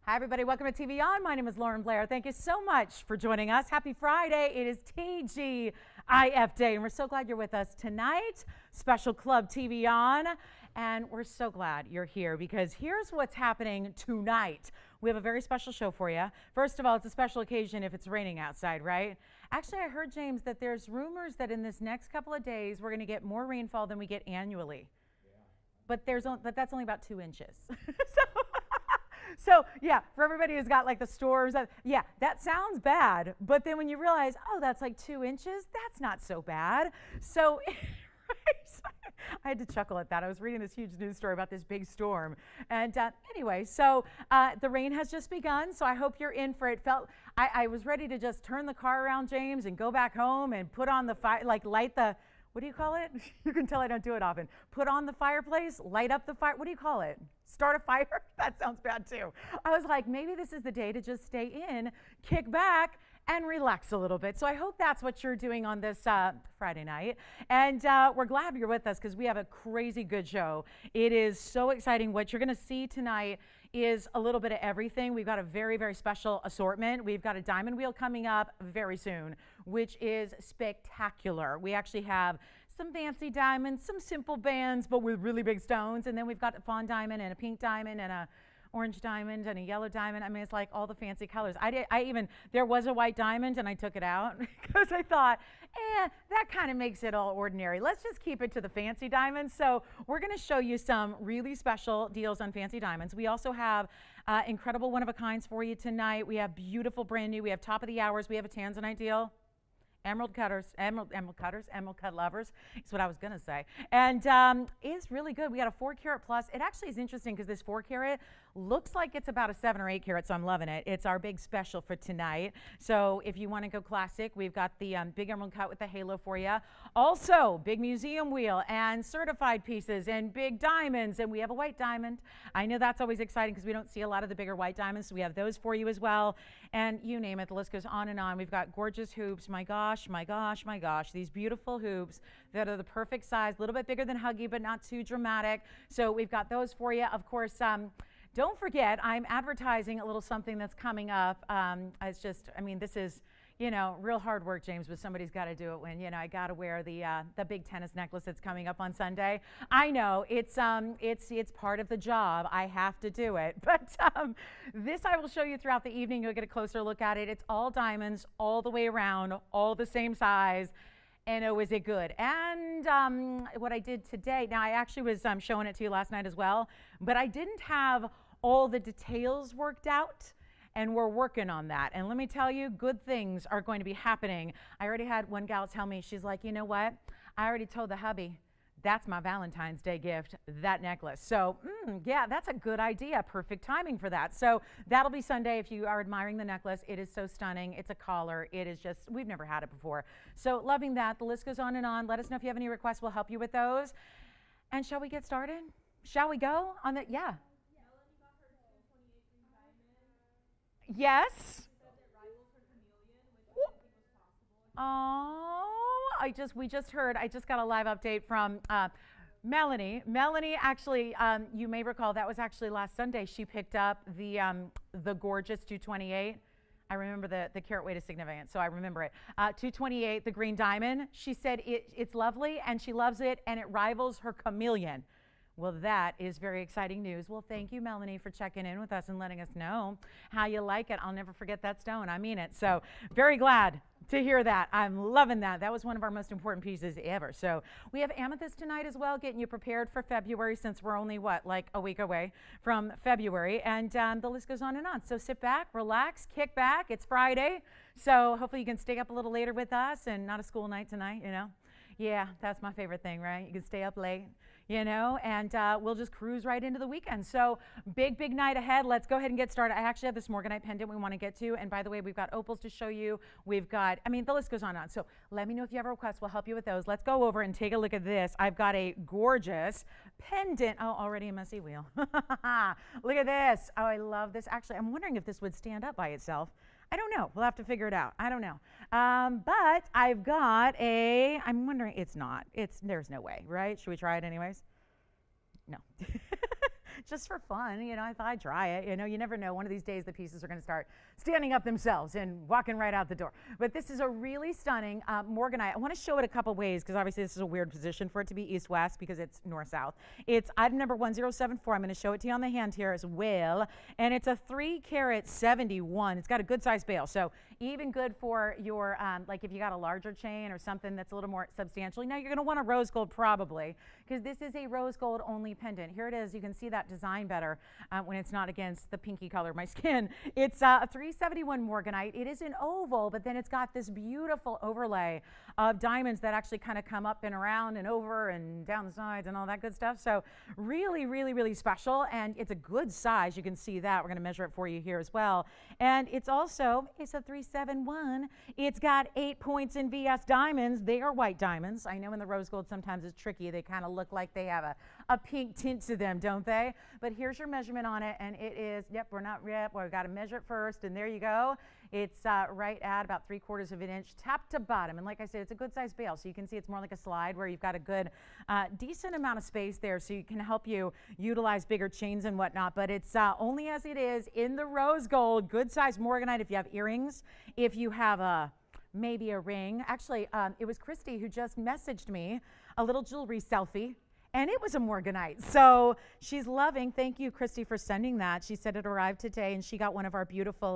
Hi, everybody. Welcome to TVON. My name is Lauren Blair. Thank you so much for joining us. Happy Friday. It is TGIF Day, and we're so glad you're with us tonight. Special Club TVON, and we're so glad you're here because here's what's happening tonight. We have a very special show for you. First of all, it's a special occasion if it's raining outside, right? Actually, I heard, James, that there's rumors that in this next couple of days, we're going to get more rainfall than we get annually. Yeah. But that's only about 2 inches. So yeah, for everybody who's got like the storms, yeah, that sounds bad. But then when you realize, oh, that's like 2 inches, that's not so bad. So I had to chuckle at that. I was reading this huge news story about this big storm. And anyway, so the rain has just begun. So I hope you're in for it. I was ready to just turn the car around, James, and go back home and put on the fire, like light the, what do you call it? You can tell I don't do it often. Put on the fireplace, light up the fire. What do you call it? Start a fire? That sounds bad too. I was like, maybe this is the day to just stay in, kick back, and relax a little bit. So I hope that's what you're doing on this Friday night. And we're glad you're with us because we have a crazy good show. It is so exciting. What you're going to see tonight is a little bit of everything. We've got a very, very special assortment. We've got a diamond wheel coming up very soon, which is spectacular. We actually have some fancy diamonds, some simple bands, but with really big stones. And then we've got a fawn diamond and a pink diamond and a orange diamond and a yellow diamond. I mean, it's like all the fancy colors. There was a white diamond and I took it out because I thought, that kind of makes it all ordinary. Let's just keep it to the fancy diamonds. So we're going to show you some really special deals on fancy diamonds. We also have incredible one-of-a-kinds for you tonight. We have beautiful brand new. We have top of the hours. We have a Tanzanite deal. Emerald cut lovers is what I was going to say. And it's really good. We got a 4 carat plus. It actually is interesting because this 4 carat looks like it's about a 7 or 8 carat, so I'm loving it. It's our big special for tonight. So if you want to go classic, we've got the big emerald cut with the halo for you. Also, big museum wheel and certified pieces and big diamonds. And we have a white diamond. I know that's always exciting because we don't see a lot of the bigger white diamonds, so we have those for you as well. And you name it, the list goes on and on. We've got gorgeous hoops. My gosh, my gosh, my gosh. These beautiful hoops that are the perfect size, a little bit bigger than Huggy, but not too dramatic. So we've got those for you. Of course, don't forget, I'm advertising a little something that's coming up. This is, real hard work, James, but somebody's got to do it when, I got to wear the big tennis necklace that's coming up on Sunday. I know, it's part of the job. I have to do it. But this I will show you throughout the evening. You'll get a closer look at it. It's all diamonds, all the way around, all the same size. And oh, is it good? And what I did today, now I actually was showing it to you last night as well, but I didn't have all the details worked out, and we're working on that. And let me tell you, good things are going to be happening. I already had one gal tell me, she's like, you know what? I already told the hubby, that's my Valentine's Day gift, that necklace. So, yeah, that's a good idea. Perfect timing for that. So that'll be Sunday if you are admiring the necklace. It is so stunning. It's a collar. It is just, we've never had it before. So loving that. The list goes on and on. Let us know if you have any requests. We'll help you with those. And shall we get started? Shall we go on the, yeah. Yes. Oh, we just heard, I just got a live update from Melanie. Melanie, actually, you may recall that was actually last Sunday. She picked up the gorgeous 228. I remember the carat weight is significant, so I remember it. 228, the green diamond. She said it's lovely and she loves it and it rivals her chameleon. Well, that is very exciting news. Well, thank you, Melanie, for checking in with us and letting us know how you like it. I'll never forget that stone. I mean it. So very glad to hear that. I'm loving that. That was one of our most important pieces ever. So we have amethyst tonight as well, getting you prepared for February since we're only, like a week away from February. And the list goes on and on. So sit back, relax, kick back. It's Friday. So hopefully you can stay up a little later with us and not a school night tonight, Yeah, that's my favorite thing, right? You can stay up late. And we'll just cruise right into the weekend. So big night ahead. Let's go ahead and get started. I actually have this morganite pendant we want to get to. And by the way, we've got opals to show you. We've got, the list goes on and on. So let me know if you have a request. We'll help you with those. Let's go over and take a look at this. I've got a gorgeous pendant. Oh, already a messy wheel. Look at this. Oh, I love this. Actually, I'm wondering if this would stand up by itself. I don't know. We'll have to figure it out. I don't know. But I've got I'm wondering, it's not. There's no way, right? Should we try it anyways? No. just for fun. You know, I thought I'd try it. You know, you never know. One of these days, the pieces are going to start standing up themselves and walking right out the door. But this is a really stunning morganite. I want to show it a couple ways because obviously this is a weird position for it to be east-west because it's north-south. It's item number 1074. I'm going to show it to you on the hand here as well. And it's a 3-carat 71. It's got a good-sized bail. So even good for your, like if you got a larger chain or something that's a little more substantial. Now you're going to want a rose gold probably because this is a rose gold only pendant. Here it is. You can see that design better when it's not against the pinky color of my skin. It's a 371 morganite. It is an oval, but then it's got this beautiful overlay of diamonds that actually kind of come up and around and over and down the sides and all that good stuff. So really, really, really special. And it's a good size. You can see that. We're going to measure it for you here as well. And it's also, it's a 371. It's got 8 points in VS diamonds. They are white diamonds. I know in the rose gold sometimes it's tricky. They kind of look like they have a pink tint to them, don't they? But here's your measurement on it. And it is, yep, we've got to measure it first. And there you go. It's right at about 3/4 of an inch, top to bottom. And like I said, it's a good size bail. So you can see it's more like a slide where you've got a good, decent amount of space there. So you can help you utilize bigger chains and whatnot. But it's only as it is in the rose gold, good size morganite. If you have earrings, if you have maybe a ring. Actually, it was Christy who just messaged me a little jewelry selfie. And it was a morganite. So she's loving. Thank you, Christy, for sending that. She said it arrived today, and she got one of our beautiful,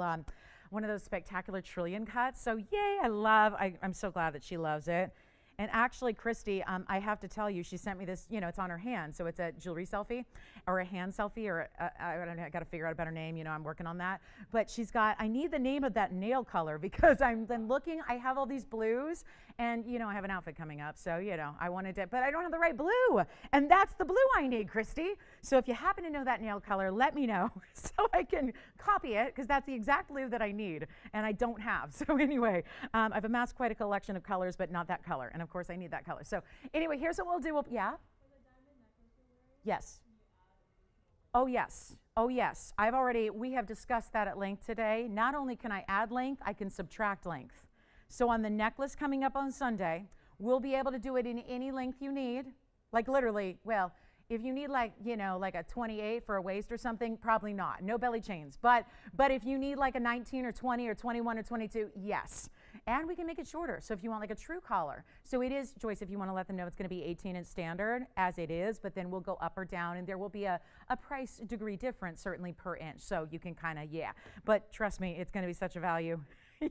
one of those spectacular trillion cuts. So yay, I'm so glad that she loves it. And actually, Christy, I have to tell you, she sent me this, you know, it's on her hand. So it's a jewelry selfie or a hand selfie or I don't know, I got to figure out a better name. You know, I'm working on that. But she's got, I need the name of that nail color because I'm then looking, I have all these blues and, you know, I have an outfit coming up. So, you know, I wanted to, but I don't have the right blue. And that's the blue I need, Christy. So if you happen to know that nail color, let me know so I can copy it because that's the exact blue that I need and I don't have. So anyway, I've amassed quite a collection of colors, but not that color. And of course, I need that color. So anyway, here's what we'll do. Yeah? Yes. Oh, yes. Oh, yes. We have discussed that at length today. Not only can I add length, I can subtract length. So on the necklace coming up on Sunday, we'll be able to do it in any length you need. Like literally, well, if you need like, you know, like a 28 for a waist or something, probably not. No belly chains. But if you need like a 19 or 20 or 21 or 22, yes. And we can make it shorter. So if you want like a true collar. So it is, Joyce, if you want to let them know it's going to be 18-inch standard as it is, but then we'll go up or down and there will be a price degree difference certainly per inch. So you can kind of, yeah. But trust me, it's going to be such a value.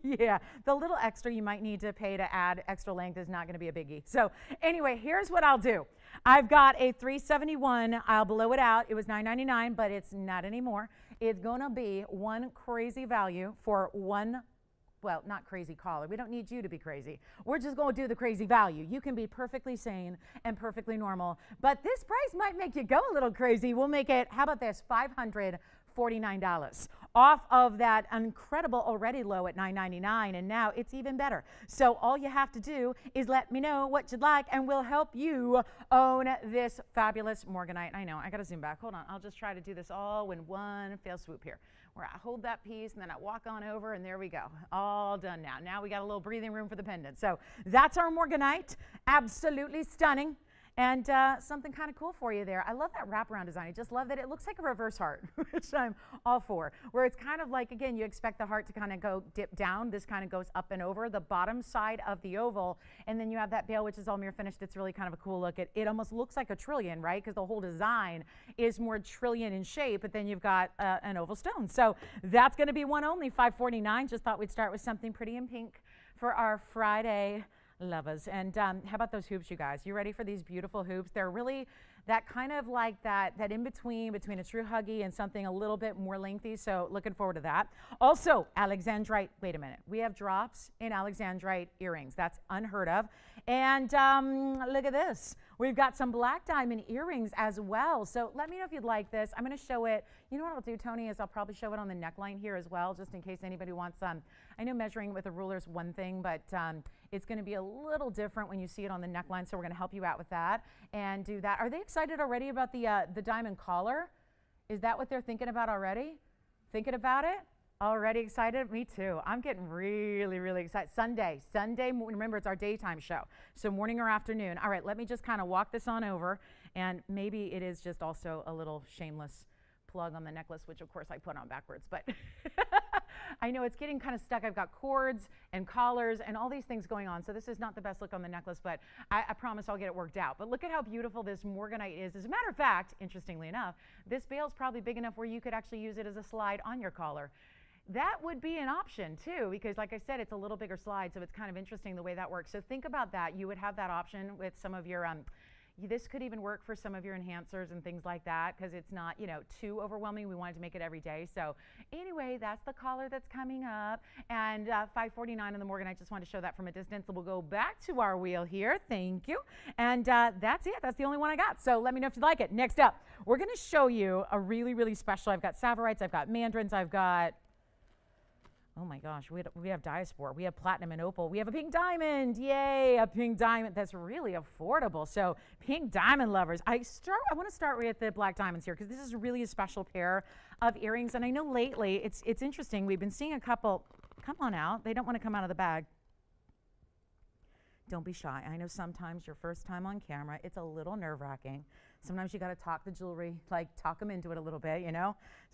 Yeah, the little extra you might need to pay to add extra length is not going to be a biggie. So anyway, here's what I'll do. I've got a 371. I'll blow it out. It was $9.99, but it's not anymore. It's going to be one crazy value for one, well, not crazy collar. We don't need you to be crazy. We're just going to do the crazy value. You can be perfectly sane and perfectly normal, but this price might make you go a little crazy. We'll make it, how about this, $549 off of that incredible already low at $9.99, and now it's even better. So all you have to do is let me know what you'd like, and we'll help you own this fabulous morganite. I know, I got to zoom back. Hold on. I'll just try to do this all in one fell swoop here, where I hold that piece, and then I walk on over, and there we go. All done now. Now we got a little breathing room for the pendant. So that's our morganite. Absolutely stunning. And something kind of cool for you there. I love that wraparound design. I just love that it looks like a reverse heart, which I'm all for. Where it's kind of like, again, you expect the heart to kind of go dip down. This kind of goes up and over the bottom side of the oval. And then you have that bail, which is all mirror finished. It's really kind of a cool look. It almost looks like a trillion, right? Because the whole design is more trillion in shape, but then you've got an oval stone. So that's going to be one only, $549. Just thought we'd start with something pretty in pink for our Friday lovers. And how about those hoops, you guys? You ready for these beautiful hoops? They're really that kind of like that in between a true huggy and something a little bit more lengthy. So looking forward to that. Also, Alexandrite. Wait a minute. We have drops in Alexandrite earrings. That's unheard of. And look at this. We've got some black diamond earrings as well. So let me know if you'd like this. I'm going to show it. You know what I'll do, Tony, is I'll probably show it on the neckline here as well, just in case anybody wants I know measuring with a ruler is one thing, but it's going to be a little different when you see it on the neckline. So we're going to help you out with that and do that. Are they excited already about the diamond collar? Is that what they're thinking about already? Thinking about it? Already excited? Me too. I'm getting really, really excited. Sunday, remember it's our daytime show. So morning or afternoon. All right, let me just kind of walk this on over, and maybe it is just also a little shameless plug on the necklace, which of course I put on backwards, but I know it's getting kind of stuck. I've got cords and collars and all these things going on, so this is not the best look on the necklace, but I promise I'll get it worked out. But look at how beautiful this morganite is. As a matter of fact, interestingly enough, this bail's probably big enough where you could actually use it as a slide on your collar. That would be an option too, because like I said, it's a little bigger slide, so it's kind of interesting the way that works. So think about that. You would have that option with some of your, this could even work for some of your enhancers and things like that, because it's not, too overwhelming. We wanted to make it every day. So anyway, that's the collar that's coming up, and $549 in the morgan. I just wanted to show that from a distance. So we'll go back to our wheel here. Thank you. And that's it. That's the only one I got. So let me know if you like it. Next up, we're going to show you a really, really special. I've got Savorites. I've got Mandarins. I've got, oh my gosh, we have Diaspora, we have Platinum and Opal, we have a pink diamond, yay, a pink diamond that's really affordable. So pink diamond lovers, I want to start with the black diamonds here because this is really a special pair of earrings. And I know lately, it's interesting, we've been seeing a couple, come on out, they don't want to come out of the bag. Don't be shy. I know sometimes your first time on camera, it's a little nerve-wracking. Sometimes you got to talk the jewelry, like talk them into it a little bit,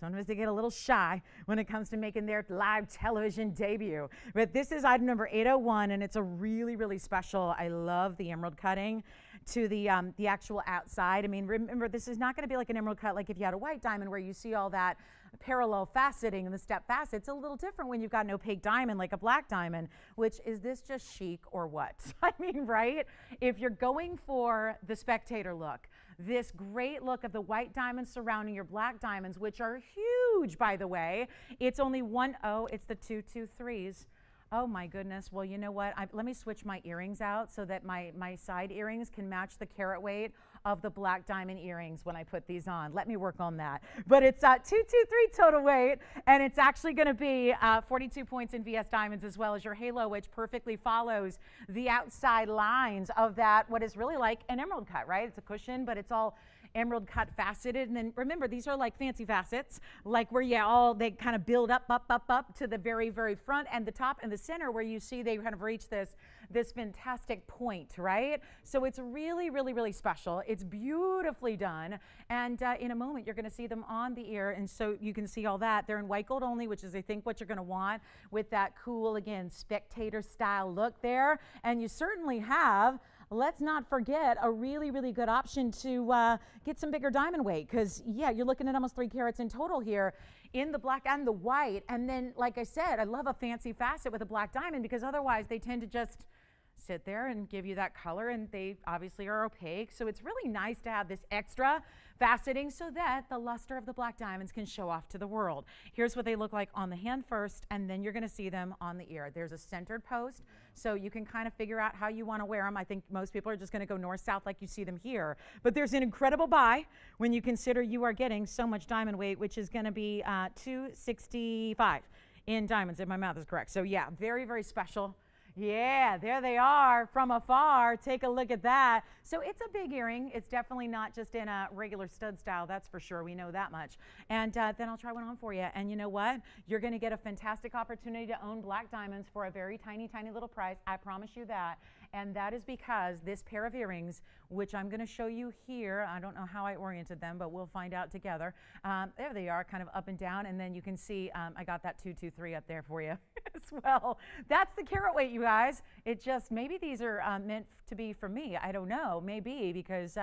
Sometimes they get a little shy when it comes to making their live television debut. But this is item number 801, and it's a really, really special. I love the emerald cutting to the actual outside. I mean, remember, this is not going to be like an emerald cut like if you had a white diamond where you see all that parallel faceting and the step facet. It's a little different when you've got an opaque diamond like a black diamond, which is this just chic or what? I mean, right? If you're going for the spectator look, this great look of the white diamonds surrounding your black diamonds, which are huge, by the way. It's only it's the 223s. Oh my goodness. Well, you know what? Let me switch my earrings out so that my side earrings can match the carat weight of the black diamond earrings when I put these on. Let me work on that. But it's 223 total weight, and it's actually going to be 42 points in VS diamonds, as well as your halo, which perfectly follows the outside lines of that, what is really like an emerald cut, right? It's a cushion, but it's all emerald cut faceted. And then remember, these are like fancy facets, like where they kind of build up to the very, very front and the top and the center, where you see they kind of reach this fantastic point, right? So it's really, really, really special. It's beautifully done. And in a moment, you're going to see them on the ear. And so you can see all that. They're in white gold only, which is, I think, what you're going to want with that cool, again, spectator style look there. And you certainly have, let's not forget, a really, really good option to get some bigger diamond weight, because, yeah, you're looking at almost 3 carats in total here in the black and the white. And then, like I said, I love a fancy facet with a black diamond, because otherwise they tend to just sit there and give you that color, and they obviously are opaque. So it's really nice to have this extra faceting so that the luster of the black diamonds can show off to the world. Here's what they look like on the hand first, and then you're going to see them on the ear. There's a centered post, so you can kind of figure out how you want to wear them. I think most people are just going to go north-south like you see them here. But there's an incredible buy when you consider you are getting so much diamond weight, which is going to be 265 in diamonds, if my math is correct. So yeah, very, very special. Yeah, there they are from afar. Take a look at that. So it's a big earring. It's definitely not just in a regular stud style, that's for sure. We know that much. And then I'll try one on for you. And you know what? You're going to get a fantastic opportunity to own black diamonds for a very tiny, tiny little price. I promise you that. And that is because this pair of earrings, which I'm going to show you here, I don't know how I oriented them, but we'll find out together. There they are, kind of up and down. And then you can see I got that 223 up there for you as well. That's the carat weight, you guys. It just, maybe these are meant to be for me. I don't know. Maybe because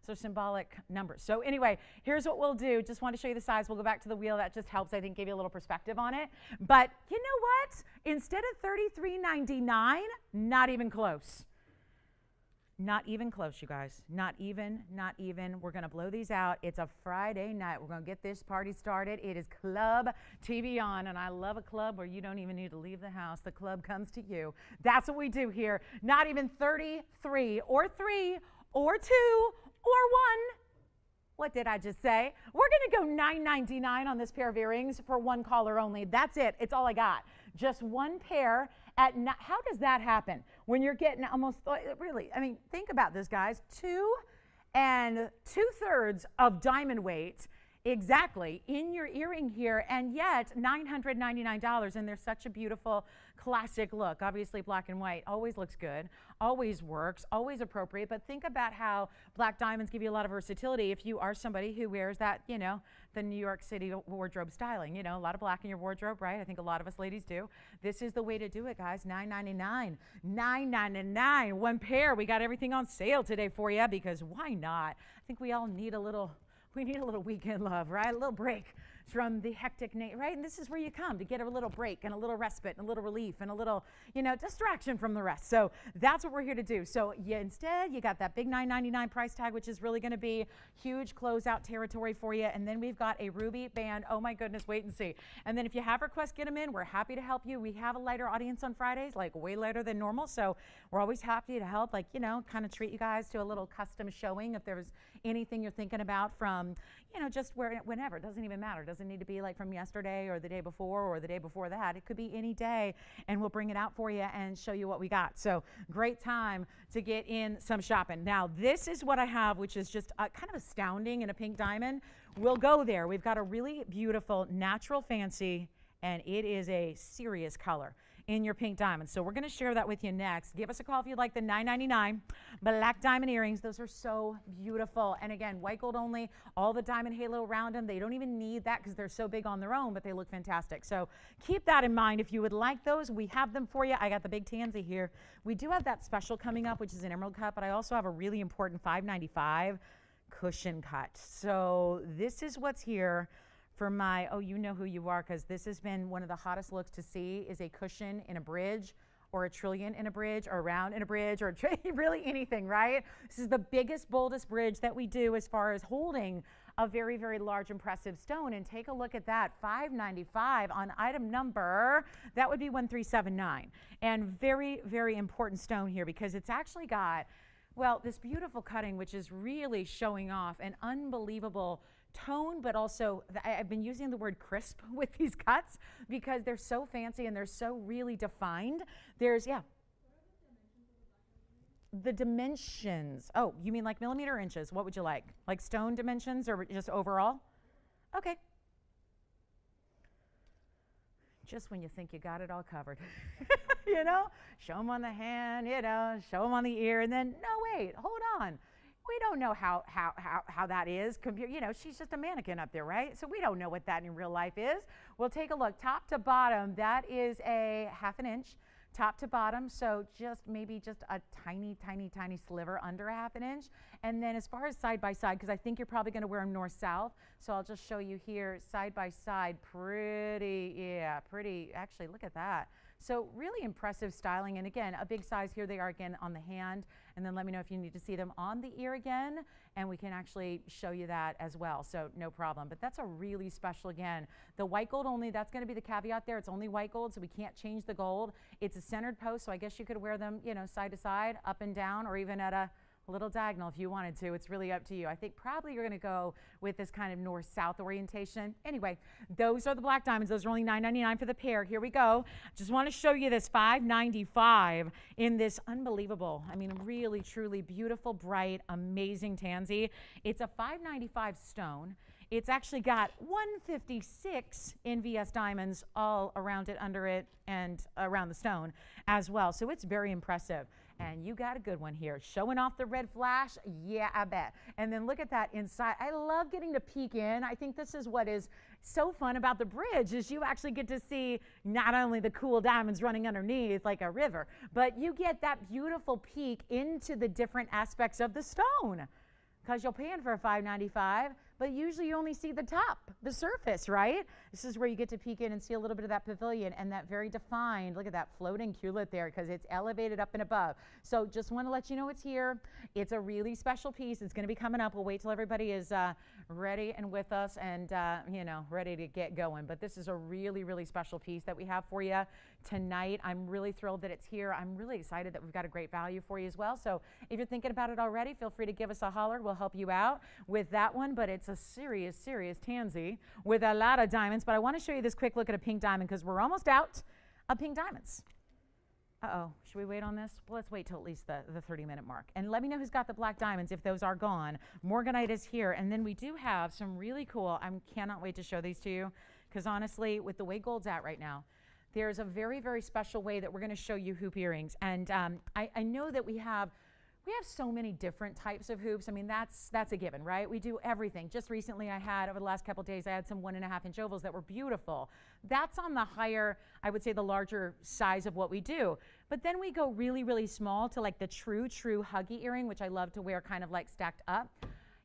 so symbolic numbers. So anyway, here's what we'll do. Just want to show you the size. We'll go back to the wheel. That just helps, I think, give you a little perspective on it. But you know what? Instead of $33.99, not even close. Not even close, you guys. Not even. We're going to blow these out. It's a Friday night. We're going to get this party started. It is Club TVON, and I love a club where you don't even need to leave the house. The club comes to you. That's what we do here. Not even 33 or 3 or 2 or 1. What did I just say? We're going to go $9.99 on this pair of earrings for one caller only. That's it. It's all I got. Just one pair at how does that happen when you're getting almost, really, I mean, think about this, guys. 2 2/3 of diamond weight Exactly, in your earring here, and yet $999, and they're such a beautiful classic look. Obviously black and white always looks good, always works, always appropriate, but think about how black diamonds give you a lot of versatility if you are somebody who wears that, you know, the New York City wardrobe styling, you know, a lot of black in your wardrobe, right? I think a lot of us ladies do. This is the way to do it, guys. $999, $999, one pair. We got everything on sale today for you because why not? I think we all need a little weekend love, right? A little break from the hectic, right? And this is where you come to get a little break and a little respite and a little relief and a little, you know, distraction from the rest. So that's what we're here to do. So instead, you got that big $999 price tag, which is really going to be huge closeout territory for you. And then we've got a ruby band. Oh my goodness, wait and see. And then if you have requests, get them in. We're happy to help you. We have a lighter audience on Fridays, like way later than normal. So we're always happy to help, like, you know, kind of treat you guys to a little custom showing if there's anything you're thinking about from, you know, just whenever. It doesn't even matter. It doesn't need to be like from yesterday or the day before that. It could be any day, and we'll bring it out for you and show you what we got. So great time to get in some shopping. Now, this is what I have, which is just kind of astounding in a pink diamond. We'll go there. We've got a really beautiful natural fancy, and it is a serious color in your pink diamond. So we're going to share that with you next. Give us a call if you'd like the $999 black diamond earrings. Those are so beautiful. And again, white gold only, all the diamond halo around them. They don't even need that because they're so big on their own, but they look fantastic. So keep that in mind. If you would like those, we have them for you. I got the big tansy here. We do have that special coming up, which is an emerald cut, but I also have a really important $595 cushion cut. So this is what's here for my, oh, you know who you are, because this has been one of the hottest looks to see, is a cushion in a bridge or a trillion in a bridge or a round in a bridge or really anything, right? This is the biggest, boldest bridge that we do as far as holding a very, very large, impressive stone. And take a look at that, $595 on item number, that would be 1379. And very, very important stone here because it's actually got, well, this beautiful cutting, which is really showing off an unbelievable tone, but also I've been using the word crisp with these cuts because they're so fancy and they're so really defined. There's, yeah. The dimensions. Oh, you mean like millimeter or inches? What would you like? Like stone dimensions or just overall? Okay. Just when you think you got it all covered. You know, show them on the hand, you know, show them on the ear, and then, no, wait, hold on. We don't know how that is. You know, she's just a mannequin up there, right? So we don't know what that in real life is. We'll take a look. Top to bottom, that is a ½ an inch. Top to bottom, so maybe just a tiny, tiny, tiny sliver under a ½ an inch. And then as far as side by side, because I think you're probably going to wear them north-south, so I'll just show you here side by side. Pretty, actually, look at that. So really impressive styling, and again, a big size. Here they are again on the hand, and then let me know if you need to see them on the ear again, and we can actually show you that as well, so no problem. But that's a really special, again, the white gold only. That's going to be the caveat there. It's only white gold, so we can't change the gold. It's a centered post, so I guess you could wear them, you know, side to side, up and down, or even at a little diagonal if you wanted to. It's really up to you. I think probably you're going to go with this kind of north-south orientation. Anyway, those are the black diamonds. Those are only $9.99 for the pair. Here we go. Just want to show you this $5.95 in this unbelievable, I mean, really, truly beautiful, bright, amazing tansy. It's a $5.95 stone. It's actually got 156 in VS diamonds all around it, under it, and around the stone as well. So it's very impressive. And you got a good one here. Showing off the red flash. Yeah, I bet. And then look at that inside. I love getting to peek in. I think this is what is so fun about the bridge, is you actually get to see not only the cool diamonds running underneath like a river, but you get that beautiful peek into the different aspects of the stone. Because you're paying for a $5.95, but usually you only see the top, the surface, right? This is where you get to peek in and see a little bit of that pavilion and that very defined, look at that floating culet there, because it's elevated up and above. So just want to let you know it's here. It's a really special piece. It's going to be coming up. We'll wait till everybody is ready and with us and, you know, ready to get going. But this is a really, really special piece that we have for you tonight. I'm really thrilled that it's here. I'm really excited that we've got a great value for you as well. So if you're thinking about it already, feel free to give us a holler. We'll help you out with that one. But it's a serious, serious tansy with a lot of diamonds. But I want to show you this quick look at a pink diamond because we're almost out of pink diamonds. Uh-oh, should we wait on this? Well, let's wait till at least the 30-minute mark. And let me know who's got the black diamonds if those are gone. Morganite is here. And then we do have some really cool, I cannot wait to show these to you, because honestly, with the way gold's at right now, there's a very, very special way that we're going to show you hoop earrings. And I know that we have so many different types of hoops. I mean, that's a given, right? We do everything. Just recently over the last couple of days, I had some 1.5-inch ovals that were beautiful. That's on the higher, I would say the larger size of what we do. But then we go really, really small to like the true huggy earring, which I love to wear kind of like stacked up.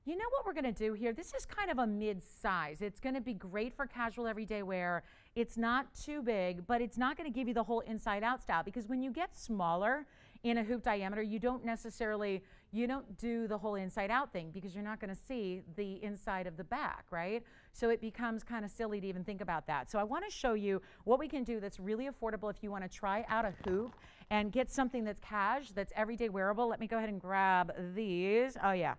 You know what we're going to do here? This is kind of a mid-size. It's going to be great for casual everyday wear. It's not too big, but it's not going to give you the whole inside-out style, because when you get smaller in a hoop diameter, you don't do the whole inside-out thing, because you're not going to see the inside of the back, right? So it becomes kind of silly to even think about that. So I want to show you what we can do that's really affordable if you want to try out a hoop and get something that's cash, that's everyday wearable. Let me go ahead and grab these. Oh, yeah.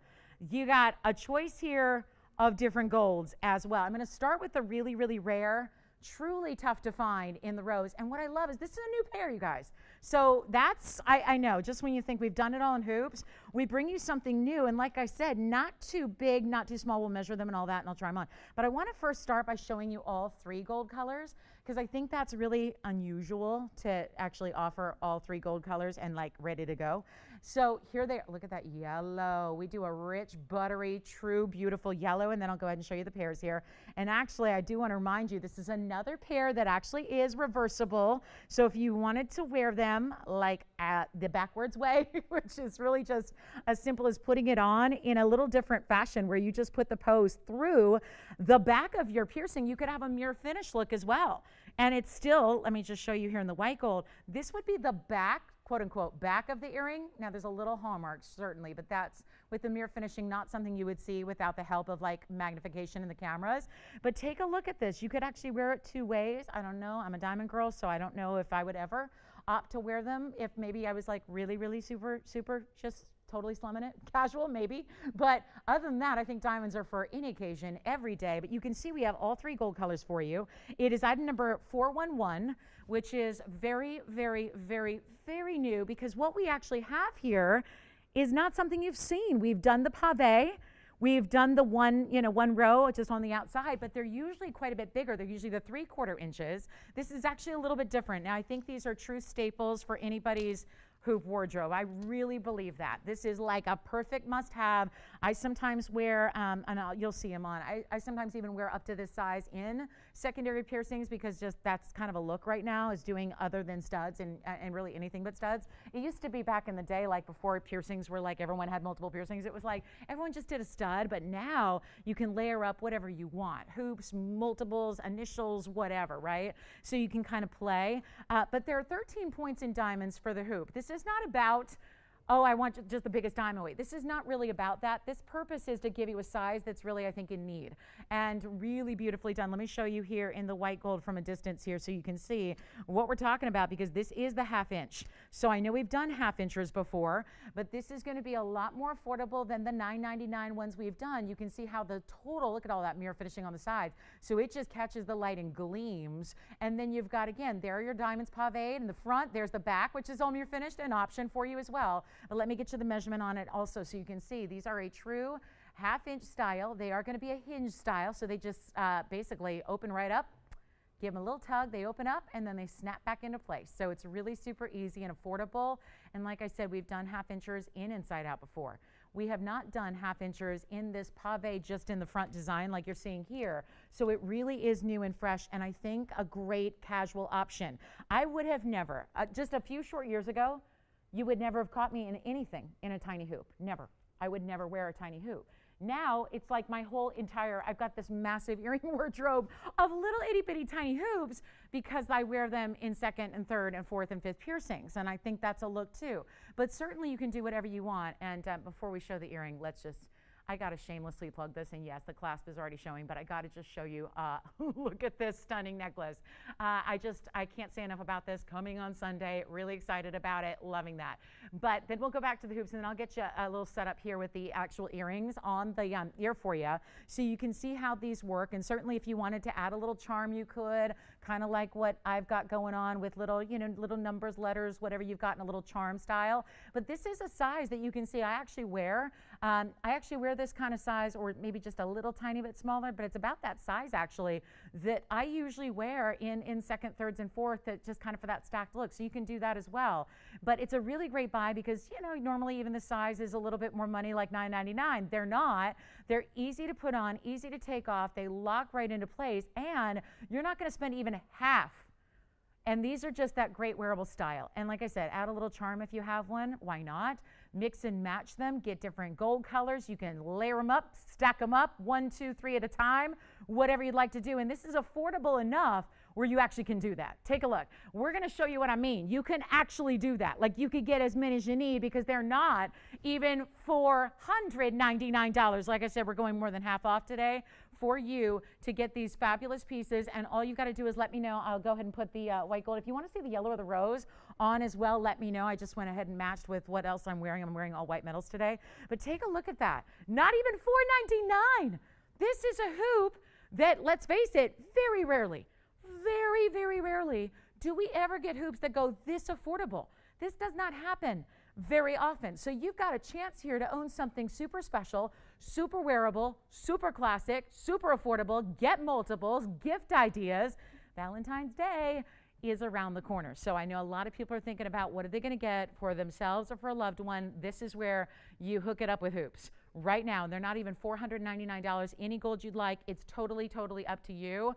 You got a choice here of different golds as well. I'm going to start with the really, really rare, truly tough to find in the rose. And what I love is this is a new pair, you guys. So that's, I know, just when you think we've done it all in hoops, we bring you something new. And like I said, not too big, not too small. We'll measure them and all that, and I'll try them on. But I want to first start by showing you all 3 gold colors, because I think that's really unusual to actually offer all 3 gold colors and like ready to go. So here they are. Look at that yellow. We do a rich, buttery, true, beautiful yellow, and then I'll go ahead and show you the pairs here. And actually, I do want to remind you, this is another pair that actually is reversible. So if you wanted to wear them like at the backwards way, which is really just as simple as putting it on in a little different fashion where you just put the pose through the back of your piercing, you could have a mirror finish look as well. And it's still, let me just show you here in the white gold, this would be the back, quote unquote, back of the earring. Now there's a little hallmark certainly, but that's with the mirror finishing, not something you would see without the help of like magnification in the cameras. But take a look at this. You could actually wear it 2 ways. I don't know, I'm a diamond girl, so I don't know if I would ever opt to wear them if maybe I was like really, really super just totally slumming it, casual maybe. But other than that, I think diamonds are for any occasion, every day. But you can see we have all 3 gold colors for you. It is item number 411, which is very, very, very, very new, because what we actually have here is not something you've seen. We've done the pave. We've done the one row just on the outside, but they're usually quite a bit bigger. They're usually the 3/4 inches. This is actually a little bit different. Now, I think these are true staples for anybody's hoop wardrobe. I really believe that. This is like a perfect must-have. I sometimes wear, you'll see them on, I sometimes even wear up to this size in secondary piercings, because just that's kind of a look right now, is doing other than studs and really anything but studs. It used to be back in the day, like before piercings were like everyone had multiple piercings, it was like everyone just did a stud, but now you can layer up whatever you want. Hoops, multiples, initials, whatever, right? So you can kind of play. But there are 13 points in diamonds for the hoop. This is not about, oh, I want just the biggest diamond weight. This is not really about that. This purpose is to give you a size that's really, I think, in need. And really beautifully done. Let me show you here in the white gold from a distance here so you can see what we're talking about, because this is the 1/2 inch. So I know we've done 1/2 inchers before, but this is going to be a lot more affordable than the $9.99 ones we've done. You can see how the total, look at all that mirror finishing on the sides. So it just catches the light and gleams. And then you've got, again, there are your diamonds paved in the front. There's the back, which is all mirror finished, an option for you as well. But let me get you the measurement on it also so you can see. These are a true 1/2 inch style. They are going to be a hinge style, so they just basically open right up. Give them a little tug, they open up, and then they snap back into place. So it's really super easy and affordable. And like I said, we've done 1/2 inchers in inside out before. We have not done 1/2 inchers in this pave just in the front design like you're seeing here. So it really is new and fresh, and I think a great casual option. I would have never, just a few short years ago, you would never have caught me in anything in a tiny hoop. Never. I would never wear a tiny hoop. Now it's like my whole entire, I've got this massive earring wardrobe of little itty bitty tiny hoops because I wear them in 2nd and 3rd and 4th and 5th piercings. And I think that's a look too. But certainly you can do whatever you want. And before we show the earring, let's just, I got to shamelessly plug this, and yes, the clasp is already showing, but I got to just show you, look at this stunning necklace. I can't say enough about this. Coming on Sunday, really excited about it, loving that. But then we'll go back to the hoops, and then I'll get you a little setup here with the actual earrings on the ear for you, so you can see how these work. And certainly if you wanted to add a little charm, you could, kind of like what I've got going on with little, little numbers, letters, whatever you've got in a little charm style. But this is a size that you can see I actually wear. I actually wear this kind of size, or maybe just a little tiny bit smaller, but it's about that size actually that I usually wear in second, thirds, and fourth, that just kind of for that stacked look. So you can do that as well. But it's a really great buy because, normally even the size is a little bit more money, like $9.99. They're not. They're easy to put on, easy to take off. They lock right into place, and you're not going to spend even half. And these are just that great wearable style. And like I said, add a little charm if you have one. Why not? Mix and match them. Get different gold colors. You can layer them up, stack them up, 1, 2, 3 at a time, whatever you'd like to do. And this is affordable enough where you actually can do that. Take a look. We're going to show you what I mean. You can actually do that. Like, you could get as many as you need because they're not even $499. Like I said, we're going more than half off today for you to get these fabulous pieces. And all you got to do is let me know. I'll go ahead and put the white gold. If you want to see the yellow or the rose on as well, let me know. I just went ahead and matched with what else I'm wearing. I'm wearing all white metals today. But take a look at that. Not even $499. This is a hoop that, let's face it, very rarely, very, very rarely do we ever get hoops that go this affordable. This does not happen very often. So you've got a chance here to own something super special, super wearable, super classic, super affordable. Get multiples, gift ideas. Valentine's Day is around the corner. So I know a lot of people are thinking about what are they going to get for themselves or for a loved one. This is where you hook it up with hoops. Right now, they're not even $499. Any gold you'd like, it's totally, totally up to you.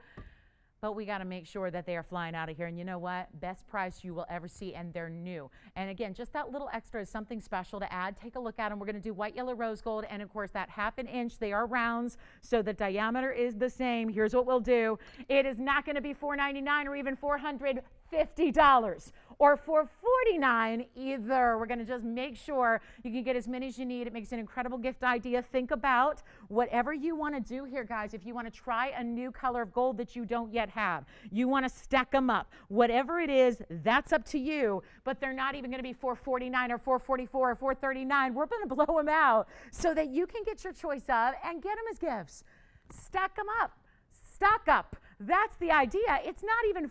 But we got to make sure that they are flying out of here. And you know what? Best price you will ever see, and they're new. And again, just that little extra is something special to add. Take a look at them. We're going to do white, yellow, rose gold, and of course that 1/2 inch. They are rounds, so the diameter is the same. Here's what we'll do. It is not going to be $499 or even $450 or $449 either. We're going to just make sure you can get as many as you need. It makes an incredible gift idea. Think about whatever you want to do here, guys. If you want to try a new color of gold that you don't yet have, you want to stack them up, whatever it is, that's up to you. But they're not even going to be $449 or $444 or $439. We're going to blow them out so that you can get your choice of and get them as gifts. Stack them up. Stock up. That's the idea. It's not even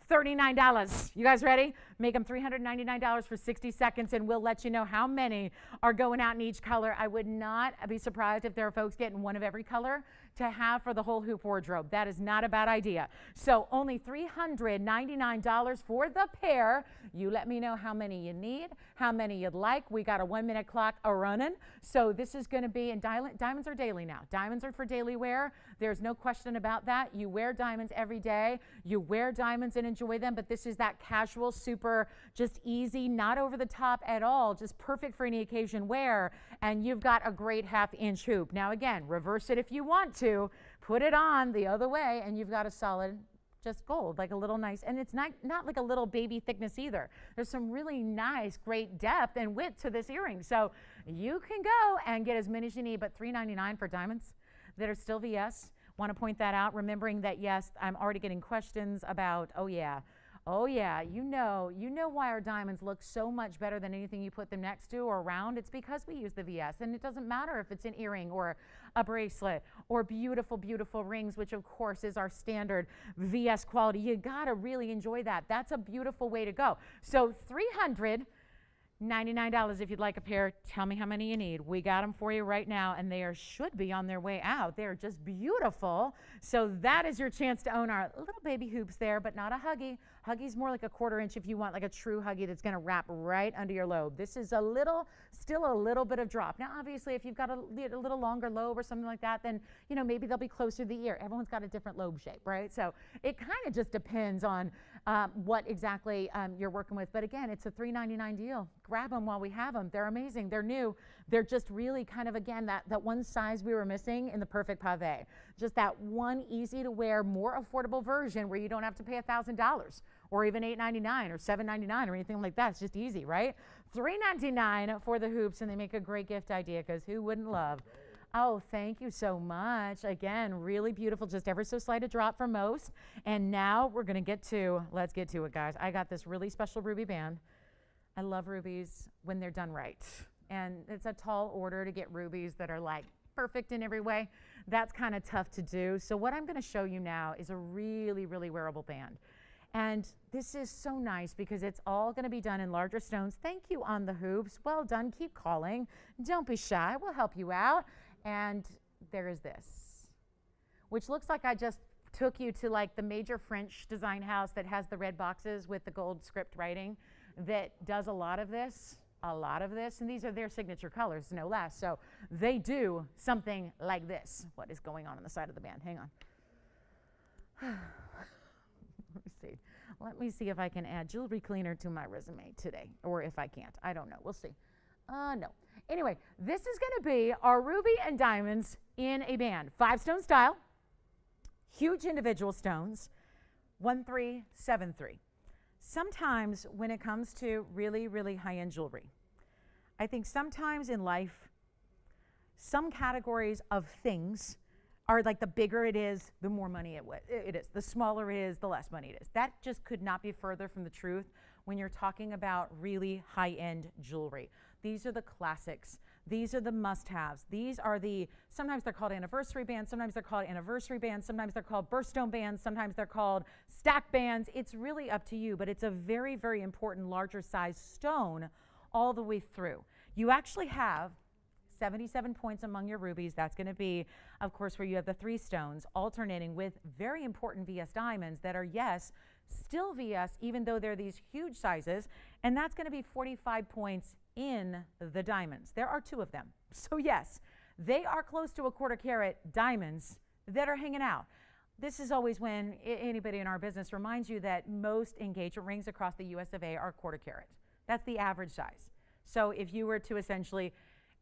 $439. You guys ready? Make them $399 for 60 seconds, and we'll let you know how many are going out in each color. I would not be surprised if there are folks getting one of every color to have for the whole hoop wardrobe. That is not a bad idea. So only $399 for the pair. You let me know how many you need, how many you'd like. We got a 1-minute clock a-running. So this is going to be, and diamonds are daily now. Diamonds are for daily wear. There's no question about that. You wear diamonds every day. You wear diamonds and enjoy them, but this is that casual, super, just easy, not over the top at all, just perfect for any occasion wear. And you've got a great 1/2 inch hoop. Now again, reverse it if you want to. Put it on the other way, and you've got a solid, just gold, like a little nice, and it's not like a little baby thickness either. There's some really nice, great depth and width to this earring. So you can go and get as many as you need, but $399 for diamonds that are still VS. Want to point that out, remembering that, yes, I'm already getting questions about, oh yeah, you know why our diamonds look so much better than anything you put them next to or around. It's because we use the VS, and it doesn't matter if it's an earring or a bracelet or beautiful, beautiful rings, which of course is our standard VS quality. You gotta really enjoy that. That's a beautiful way to go. So $399 if you'd like a pair. Tell me how many you need. We got them for you right now, and they should be on their way out. They're just beautiful. So that is your chance to own our little baby hoops there, but not a Huggy. Huggy's more like a 1/4 inch if you want like a true Huggy that's going to wrap right under your lobe. This is still a little bit of drop. Now, obviously, if you've got a little longer lobe or something like that, then, maybe they'll be closer to the ear. Everyone's got a different lobe shape, right? So it kind of just depends on what exactly you're working with. But again, it's a $399 deal. Grab them while we have them. They're amazing. They're new. They're just really kind of, again, that one size we were missing in the perfect pave. Just that one easy to wear, more affordable version where you don't have to pay $1,000 or even $899 or $799 or anything like that. It's just easy, right? $3.99 for the hoops, and they make a great gift idea because who wouldn't love? Oh, thank you so much. Again, really beautiful, just ever so slight a drop for most. And now we're going to let's get to it, guys. I got this really special ruby band. I love rubies when they're done right. And it's a tall order to get rubies that are like perfect in every way. That's kind of tough to do. So what I'm going to show you now is a really, really wearable band. And this is so nice because it's all going to be done in larger stones. Thank you on the hoops. Well done. Keep calling. Don't be shy. We'll help you out. And there is this, which looks like I just took you to like the major French design house that has the red boxes with the gold script writing that does a lot of this. And these are their signature colors, no less. So they do something like this. What is going on the side of the band? Hang on. Let me see if I can add jewelry cleaner to my resume today, or if I can't. I don't know. We'll see. No. Anyway, this is going to be our ruby and diamonds in a band. 5-stone style, huge individual stones, 1373. Sometimes when it comes to really, really high-end jewelry, I think sometimes in life, some categories of things are like the bigger it is, the more money it is. The smaller it is, the less money it is. That just could not be further from the truth when you're talking about really high-end jewelry. These are the classics. These are the must-haves. These are sometimes they're called anniversary bands, sometimes they're called anniversary bands, sometimes they're called birthstone bands, sometimes they're called stack bands. It's really up to you, but it's a very, very important larger size stone all the way through. You actually have 77 points among your rubies. That's going to be, of course, where you have the 3 stones alternating with very important VS diamonds that are, yes, still VS, even though they're these huge sizes. And that's going to be 45 points in the diamonds. There are 2 of them. So, yes, they are close to a 1/4 carat diamonds that are hanging out. This is always when anybody in our business reminds you that most engagement rings across the US of A are 1/4 carat. That's the average size. So if you were to essentially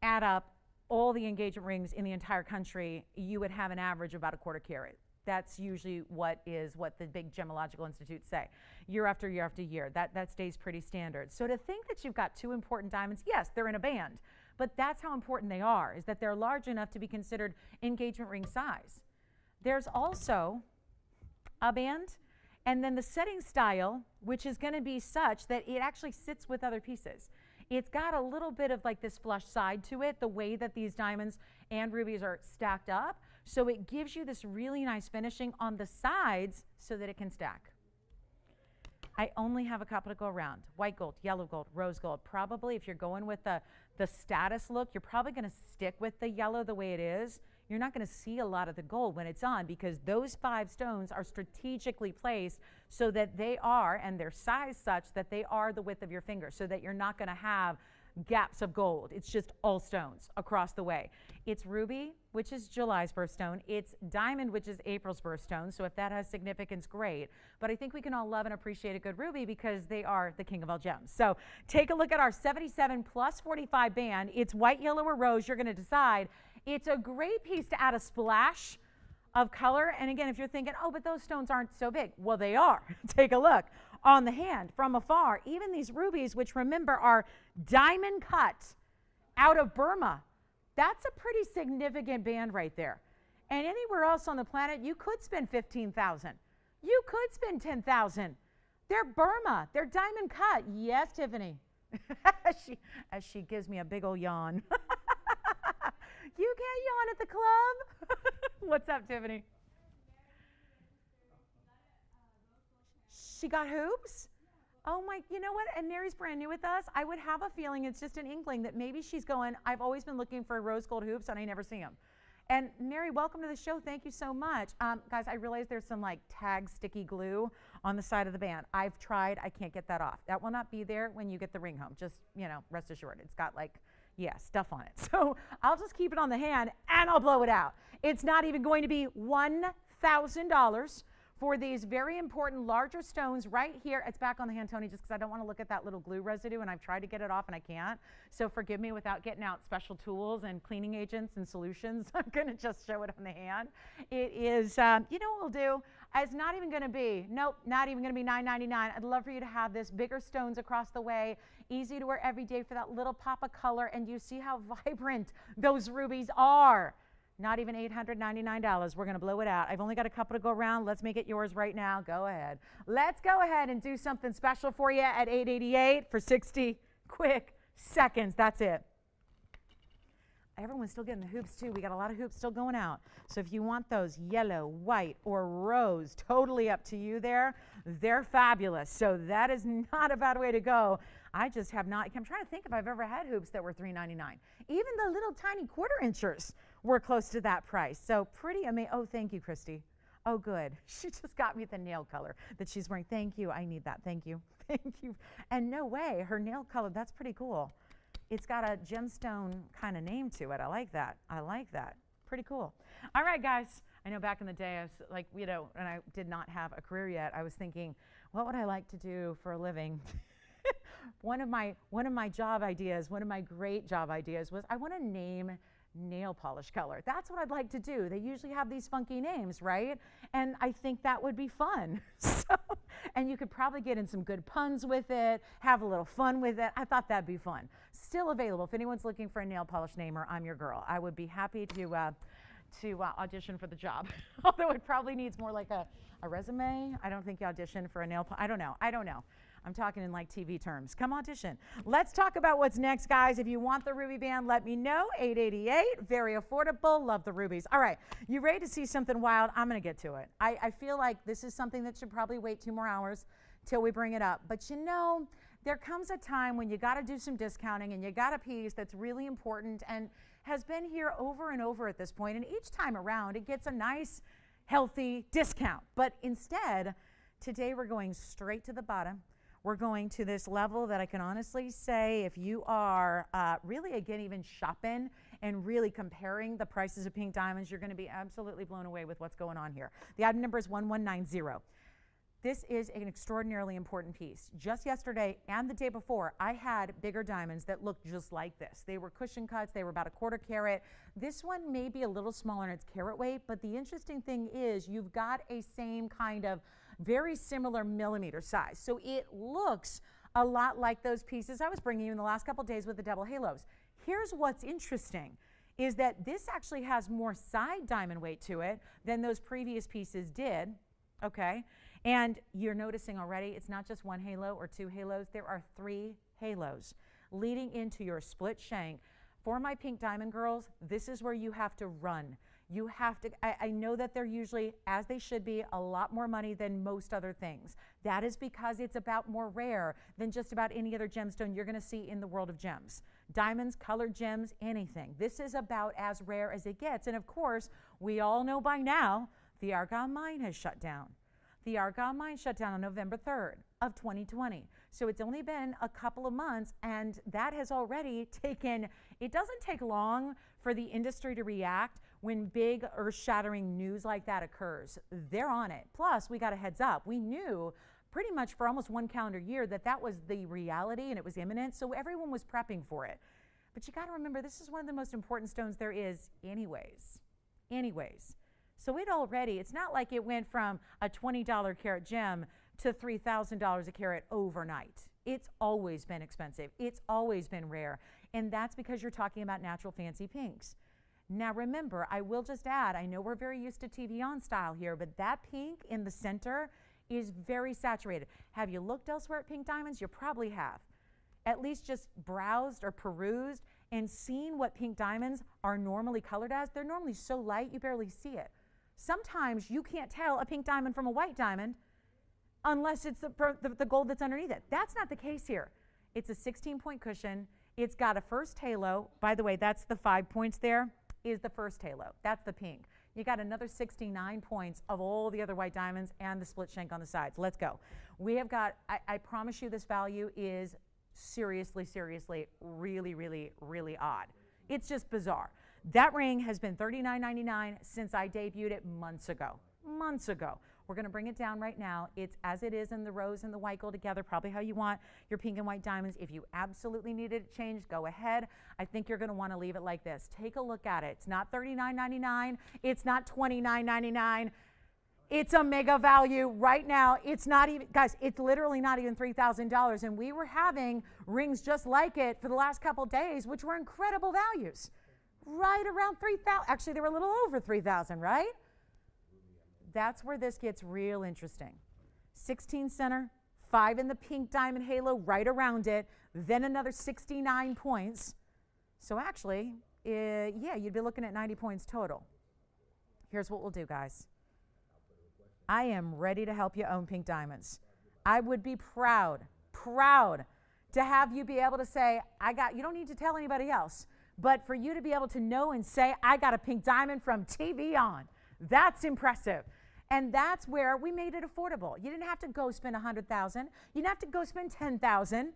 add up all the engagement rings in the entire country, you would have an average of about a 1/4 carat. That's usually what the big gemological institutes say. Year after year after year, that stays pretty standard. So to think that you've got 2 important diamonds, yes, they're in a band, but that's how important they are, is that they're large enough to be considered engagement ring size. There's also a band, and then the setting style, which is going to be such that it actually sits with other pieces. It's got a little bit of like this flush side to it, the way that these diamonds and rubies are stacked up. So it gives you this really nice finishing on the sides so that it can stack. I only have a couple to go around. White gold, yellow gold, rose gold. Probably if you're going with the status look, you're probably going to stick with the yellow the way it is. You're not going to see a lot of the gold when it's on because those 5 stones are strategically placed so that they are, and they're sized such that they are the width of your finger, so that you're not going to have gaps of gold. It's just all stones across the way. It's ruby, which is July's birthstone. It's diamond, which is April's birthstone. So if that has significance, great. But I think we can all love and appreciate a good ruby because they are the king of all gems. So take a look at our 77 plus 45 band. It's white, yellow, or rose. You're going to decide. It's a great piece to add a splash of color. And again, if you're thinking, oh, but those stones aren't so big. Well, they are. Take a look. On the hand, from afar, even these rubies, which remember are diamond cut out of Burma, that's a pretty significant band right there. And anywhere else on the planet, you could spend $15,000. You could spend $10,000. They're Burma. They're diamond cut. Yes, Tiffany. as she gives me a big old yawn. You can't yawn at the club. What's up, Tiffany? She got hoops? Oh my, you know what? And Mary's brand new with us. I would have a feeling it's just an inkling that maybe she's going, I've always been looking for rose gold hoops and I never see them. And Mary, welcome to the show. Thank you so much. Guys, I realize there's some like tag sticky glue on the side of the band. I've tried, I can't get that off. That will not be there when you get the ring home. Just, rest assured. It's got like, stuff on it. So I'll just keep it on the hand and I'll blow it out. It's not even going to be $1,000 for these very important larger stones right here. It's back on the hand, Tony, just because I don't want to look at that little glue residue, and I've tried to get it off and I can't. So forgive me without getting out special tools and cleaning agents and solutions. I'm going to just show it on the hand. It is, you know what we'll do? It's not even going to be, nope, not even going to be $9.99. I'd love for you to have this. Bigger stones across the way, easy to wear every day for that little pop of color, and you see how vibrant those rubies are. Not even $899. We're going to blow it out. I've only got a couple to go around. Let's make it yours right now. Go ahead. Let's go ahead and do something special for you at $888 for 60 quick seconds. That's it. Everyone's still getting the hoops too. We got a lot of hoops still going out. So if you want those yellow, white, or rose, totally up to you there. They're fabulous. So that is not a bad way to go. I just have not, I'm trying to think if I've ever had hoops that were $3.99. Even the little tiny 1/4 inchers were close to that price. So pretty amazing. Oh, thank you, Christy. Oh, good. She just got me the nail color that she's wearing. Thank you. I need that. Thank you. Thank you. And no way, her nail color, that's pretty cool. It's got a gemstone kind of name to it. I like that. I like that. Pretty cool. All right, guys. I know back in the day, I was like, you know, and I did not have a career yet. I was thinking, what would I like to do for a living? One of my job ideas, one of my great job ideas was I want to name nail polish color. That's what I'd like to do. They usually have these funky names, right? And I think that would be fun. So, and you could probably get in some good puns with it, have a little fun with it. I thought that'd be fun. Still available. If anyone's looking for a nail polish namer, I'm your girl. I would be happy to audition for the job. Although it probably needs more like a resume. I don't think you audition for a nail polish. I don't know. I'm talking in like TV terms. Come audition. Let's talk about what's next, guys. If you want the ruby band, let me know. $888, very affordable. Love the rubies. All right, you ready to see something wild? I'm going to get to it. I feel like this is something that should probably wait 2 more hours till we bring it up. But you know, there comes a time when you got to do some discounting and you got a piece that's really important and has been here over and over at this point. And each time around, it gets a nice, healthy discount. But instead, today we're going straight to the bottom. We're going to this level that I can honestly say if you are really, again, even shopping and really comparing the prices of pink diamonds, you're going to be absolutely blown away with what's going on here. The item number is 1190. This is an extraordinarily important piece. Just yesterday and the day before, I had bigger diamonds that looked just like this. They were cushion cuts. They were about 1/4 carat. This one may be a little smaller in its carat weight, but the interesting thing is you've got a same kind of very similar millimeter size. So it looks a lot like those pieces I was bringing you in the last couple days with the double halos. Here's what's interesting is that this actually has more side diamond weight to it than those previous pieces did, okay? And you're noticing already it's not just 1 halo or 2 halos, there are 3 halos leading into your split shank. For my pink diamond girls, this is where you have to run. You have to, I know that they're usually, as they should be, a lot more money than most other things. That is because it's about more rare than just about any other gemstone you're gonna see in the world of gems. Diamonds, colored gems, anything. This is about as rare as it gets. And of course, we all know by now, the Argyle mine has shut down. The Argyle mine shut down on November 3rd of 2020. So it's only been a couple of months and that has already taken, it doesn't take long for the industry to react when big earth-shattering news like that occurs. They're on it. Plus, we got a heads up. We knew pretty much for almost 1 calendar year that that was the reality and it was imminent, so everyone was prepping for it. But you got to remember, this is one of the most important stones there is anyways. So it already, it's not like it went from a $20 carat gem to $3,000 a carat overnight. It's always been expensive. It's always been rare. And that's because you're talking about natural fancy pinks. Now remember, I will just add, I know we're very used to TVON style here, but that pink in the center is very saturated. Have you looked elsewhere at pink diamonds? You probably have. At least just browsed or perused and seen what pink diamonds are normally colored as. They're normally so light you barely see it. Sometimes you can't tell a pink diamond from a white diamond unless it's the gold that's underneath it. That's not the case here. It's a 16-point cushion. It's got a first halo. By the way, that's the 5 points there is the first halo. That's the pink. You got another 69 points of all the other white diamonds and the split shank on the sides. Let's go. We have got, I promise you this value is seriously, really odd. It's just bizarre. That ring has been $39.99 since I debuted it months ago. We're going to bring it down right now. It's as it is in the rose and the white go together, probably how you want your pink and white diamonds. If you absolutely needed it changed, go ahead. I think you're going to want to leave it like this. Take a look at it. It's not $39.99. It's not $29.99. It's a mega value right now. It's not even, guys, it's literally not even $3,000. And we were having rings just like it for the last couple days, which were incredible values. Right around 3,000. Actually, they were a little over 3,000, right? That's where this gets real interesting. 16 center, 5 in the pink diamond halo right around it, then another 69 points. So actually, yeah, you'd be looking at 90 points total. Here's what we'll do, guys. I am ready to help you own pink diamonds. I would be proud to have you be able to say, you don't need to tell anybody else, but for you to be able to know and say, I got a pink diamond from TVON. That's impressive. And that's where we made it affordable. You didn't have to go spend $100,000. You didn't have to go spend $10,000.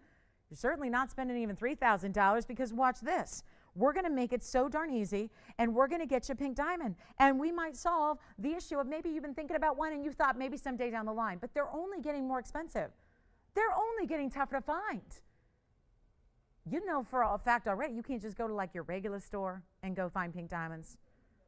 You're certainly not spending even $3,000 because watch this. We're going to make it so darn easy, and we're going to get you a pink diamond. And we might solve the issue of maybe you've been thinking about one and you thought maybe someday down the line, but they're only getting more expensive. They're only getting tougher to find. You know for a fact already, you can't just go to like your regular store and go find pink diamonds.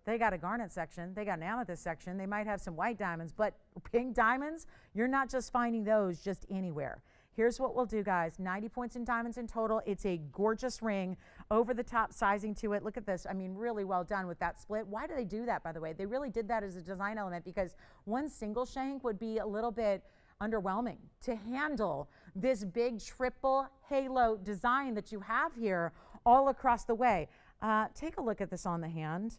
They got a garnet section. They got an amethyst section. They might have some white diamonds, but pink diamonds, you're not just finding those just anywhere. Here's what we'll do, guys. 90 points in diamonds in total. It's a gorgeous ring, over-the-top sizing to it. Look at this. I mean, really well done with that split. Why do they do that, by the way? They really did that as a design element because one single shank would be a little bit underwhelming to handle this big triple halo design that you have here all across the way. Take a look at this on the hand.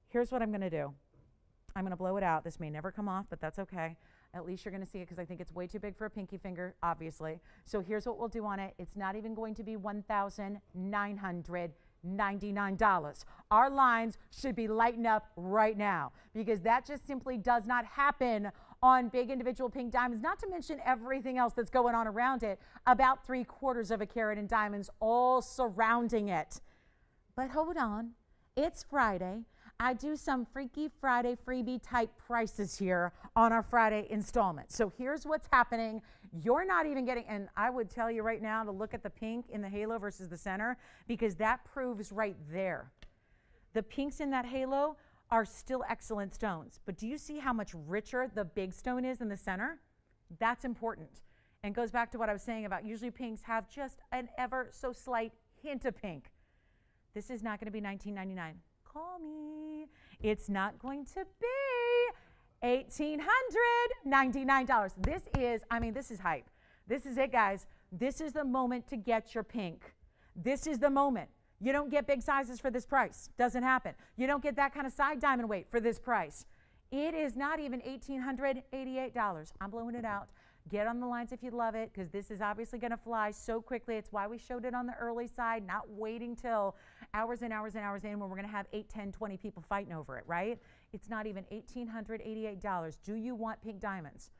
Here's what I'm going to do. I'm going to blow it out. This may never come off, but that's okay. At least you're going to see it because I think it's way too big for a pinky finger, obviously. So here's what we'll do on it. It's not even going to be $1,999. Our lines should be lighting up right now because that just simply does not happen on big individual pink diamonds, not to mention everything else that's going on around it, about 3/4 of a carat in diamonds all surrounding it. But hold on, it's Friday. I do some Freaky Friday freebie type prices here on our Friday installment. So here's what's happening. You're not even getting, and I would tell you right now to look at the pink in the halo versus the center because that proves right there. The pinks in that halo are still excellent stones, but do you see how much richer the big stone is in the center? That's important. And goes back to what I was saying about usually pinks have just an ever so slight hint of pink. This is not going to be $19.99. Call me. It's not going to be $1,899. This is hype. This is it, guys. This is the moment to get your pink. This is the moment. You don't get big sizes for this price. Doesn't happen. You don't get that kind of side diamond weight for this price. It is not even $1,888. I'm blowing it out. Get on the lines if you love it because this is obviously going to fly so quickly. It's why we showed it on the early side, not waiting till hours and hours and hours in when we're going to have 8, 10, 20 people fighting over it, right? It's not even $1,888. Do you want pink diamonds?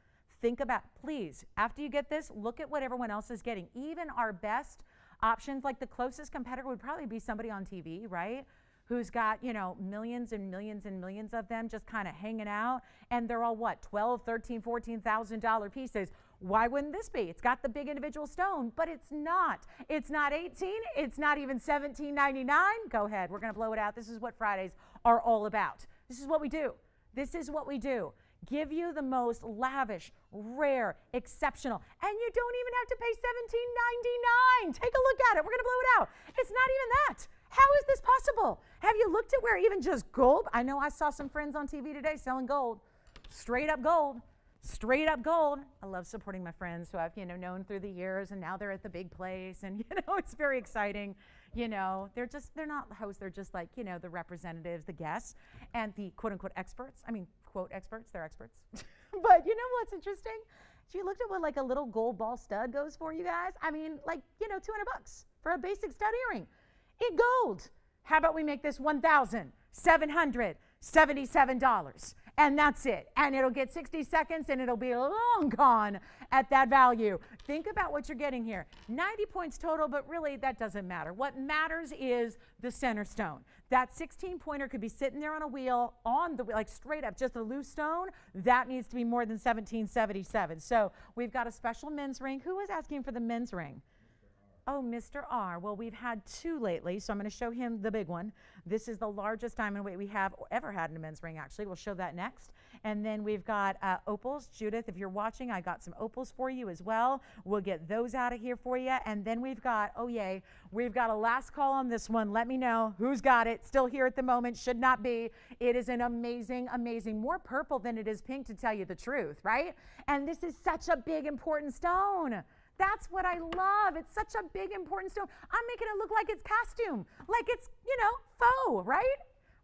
Think about, please, after you get this, look at what everyone else is getting. Even our best options, like the closest competitor would probably be somebody on TV, right? Who's got, millions and millions and millions of them just kind of hanging out. And they're all what, $12,000, $13,000, $14,000 pieces. Why wouldn't this be? It's got the big individual stone, but it's not. It's not $18. It's not even $17.99. Go ahead. We're going to blow it out. This is what Fridays are all about. This is what we do. This is what we do. Give you the most lavish, rare, exceptional, and you don't even have to pay $17.99. Take a look at it. We're going to blow it out. It's not even that. How is this possible? Have you looked at where even just gold? I know I saw some friends on TV today selling gold. Straight up gold. Straight up gold. I love supporting my friends who I've, known through the years, and now they're at the big place, and, it's very exciting. They're not the hosts. They're just like, the representatives, the guests, and the quote-unquote experts. I mean, quote experts, they're experts. But you know what's interesting? If you looked at what like a little gold ball stud goes for, you guys, I mean, like, $200 for a basic stud earring. In gold. How about we make this $1,777? And that's it. And it'll get 60 seconds and it'll be long gone at that value. Think about what you're getting here. 90 points total, but really that doesn't matter. What matters is the center stone. That 16-pointer could be sitting there on a wheel on the, like straight up, just a loose stone. That needs to be more than $1,777. So we've got a special men's ring. Who was asking for the men's ring? Oh, Mr. R. Well, we've had two lately, so I'm going to show him the big one. This is the largest diamond weight we have ever had in a men's ring, actually. We'll show that next. And then we've got opals. Judith, if you're watching, I got some opals for you as well. We'll get those out of here for you. And then we've got, oh yay, we've got a last call on this one. Let me know who's got it. Still here at the moment, should not be. It is an amazing, amazing, more purple than it is pink, to tell you the truth, right? And this is such a big, important stone. That's what I love. It's such a big, important stone. I'm making it look like it's costume, like it's, faux, right?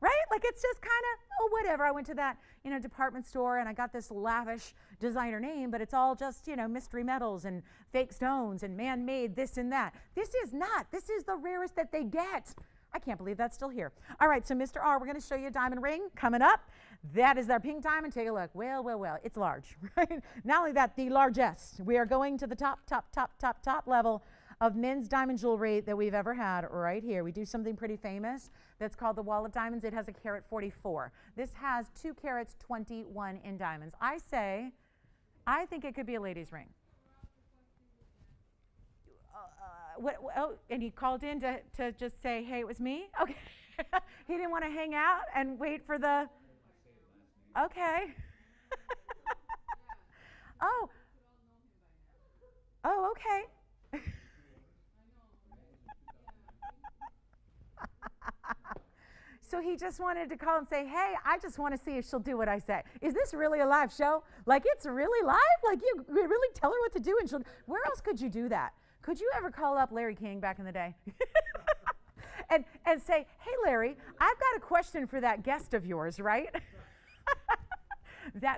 Right? Like it's just kind of, oh, whatever. I went to that, department store and I got this lavish designer name, but it's all just, mystery metals and fake stones and man-made this and that. This is not. This is the rarest that they get. I can't believe that's still here. All right, so Mr. R, we're going to show you a diamond ring coming up. That is our pink diamond. Take a look. Well, it's large, right? Not only that, the largest. We are going to the top level of men's diamond jewelry that we've ever had right here. We do something pretty famous that's called the Wall of Diamonds. It has a carat 44. This has 2 carats 21 in diamonds. I think it could be a lady's ring. And he called in to just say, hey, it was me? Okay. He didn't want to hang out and wait for the... Okay. Oh, okay. So he just wanted to call and say, hey, I just want to see if she'll do what I say. Is this really a live show? Like, it's really live? Like, you really tell her what to do? And she'll... Where else could you do that? Could you ever call up Larry King back in the day? and say, hey, Larry, I've got a question for that guest of yours, right?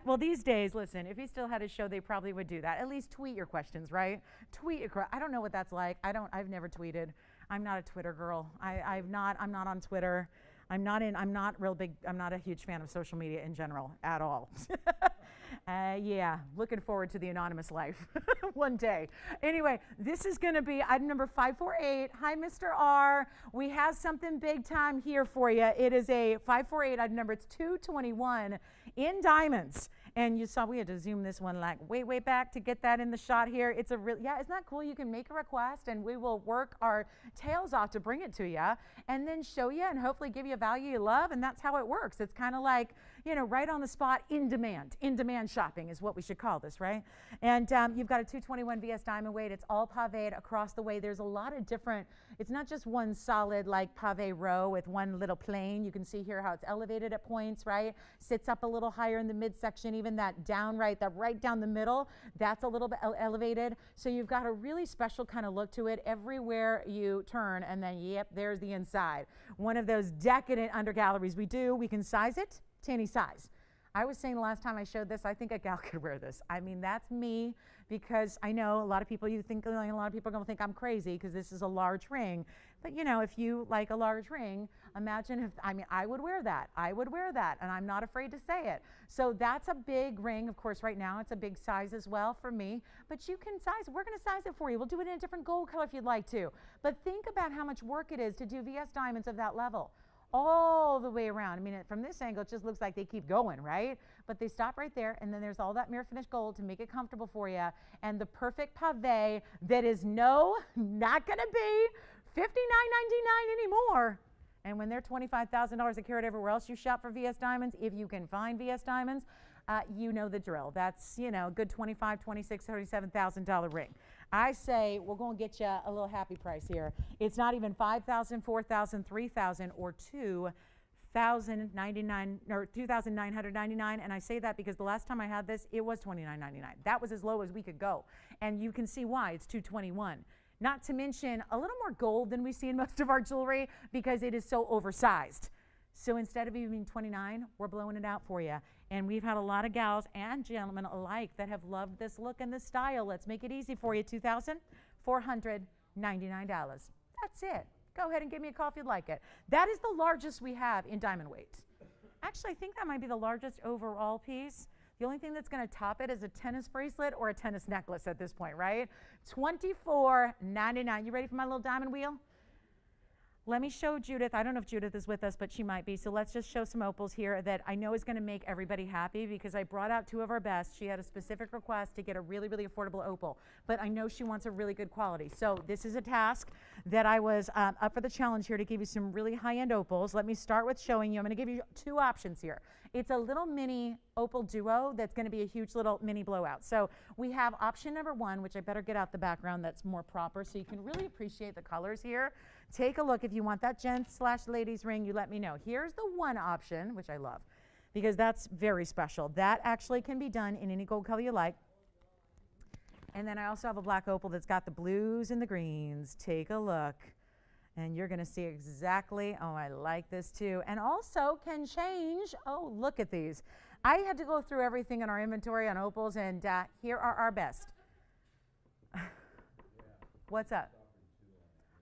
Well, these days, listen, if he still had a show, they probably would do that. At least tweet your questions, right? I don't know what that's like. I've never tweeted. I'm not a Twitter girl. I'm not on Twitter. I'm not a huge fan of social media in general at all. Yeah, looking forward to the anonymous life one day. Anyway, this is going to be item number 548. Hi, Mr. R. We have something big time here for you. It is a 548 item number. It's 221 in diamonds. And you saw we had to zoom this one like way back to get that in the shot here. It's a real, yeah, isn't that cool? You can make a request and we will work our tails off to bring it to you and then show you and hopefully give you a value you love. And that's how it works. It's kind of like, right on the spot, in demand shopping is what we should call this, right? And you've got a 221 VS diamond weight. It's all paved across the way. There's a lot of different, it's not just one solid like pave row with one little plane. You can see here how it's elevated at points, right? Sits up a little higher in the midsection, even that right down the middle, that's a little bit elevated. So you've got a really special kind of look to it everywhere you turn, and then, yep, there's the inside. One of those decadent undergalleries we do. We can size it to any size. I was saying the last time I showed this, I think a gal could wear this. I mean, that's me, because I know a lot of people, a lot of people are going to think I'm crazy because this is a large ring. But, if you like a large ring, imagine I would wear that. I would wear that, and I'm not afraid to say it. So that's a big ring. Of course, right now it's a big size as well for me, but you can size, we're going to size it for you. We'll do it in a different gold color if you'd like to. But think about how much work it is to do VS diamonds of that level. All the way around. I mean, from this angle, it just looks like they keep going, right? But they stop right there, and then there's all that mirror finished gold to make it comfortable for you, and the perfect pave that is not going to be $59.99 anymore. And when they're $25,000 a carat everywhere else you shop for VS diamonds, if you can find VS diamonds, you know the drill. That's, a good $25,000, $26,000, $37,000 ring. I say we're going to get you a little happy price here. It's not even $5,000, $4,000, $3,000, or $2,099 or $2,999. And I say that because the last time I had this, it was $29.99. That was as low as we could go. And you can see why it's $221. Not to mention a little more gold than we see in most of our jewelry because it is so oversized. So instead of even $29, we're blowing it out for you. And we've had a lot of gals and gentlemen alike that have loved this look and this style. Let's make it easy for you. $2,499. That's it. Go ahead and give me a call if you'd like it. That is the largest we have in diamond weight. Actually, I think that might be the largest overall piece. The only thing that's going to top it is a tennis bracelet or a tennis necklace at this point, right? $24.99. You ready for my little diamond wheel? Let me show Judith. I don't know if Judith is with us, but she might be. So let's just show some opals here that I know is going to make everybody happy, because I brought out two of our best. She had a specific request to get a really, really affordable opal, but I know she wants a really good quality. So this is a task that I was up for the challenge here to give you some really high-end opals. Let me start with showing you. I'm going to give you two options here. It's a little mini opal duo that's going to be a huge little mini blowout. So we have option number one, which I better get out the background that's more proper so you can really appreciate the colors here. Take a look. If you want that gents/ladies ring, you let me know. Here's the one option, which I love, because that's very special. That actually can be done in any gold color you like. And then I also have a black opal that's got the blues and the greens. Take a look. And you're going to see exactly, oh, I like this too. And also can change. Oh, look at these. I had to go through everything in our inventory on opals, and here are our best. What's up?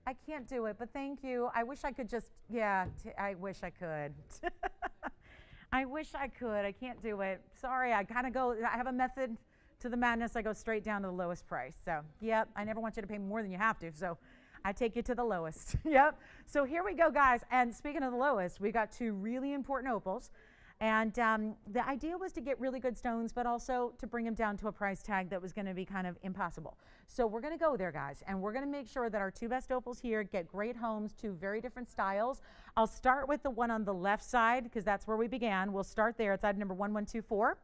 I can't do it, but thank you. I wish I could just, I wish I could. I wish I could. I can't do it. Sorry, I have a method to the madness. I go straight down to the lowest price. So, yep, I never want you to pay more than you have to. So I take you to the lowest. Yep. So here we go, guys. And speaking of the lowest, we got two really important opals. And the idea was to get really good stones, but also to bring them down to a price tag that was going to be kind of impossible. So we're going to go there, guys, and we're going to make sure that our two best opals here get great homes, two very different styles. I'll start with the one on the left side, because that's where we began. We'll start there. It's item number 1124,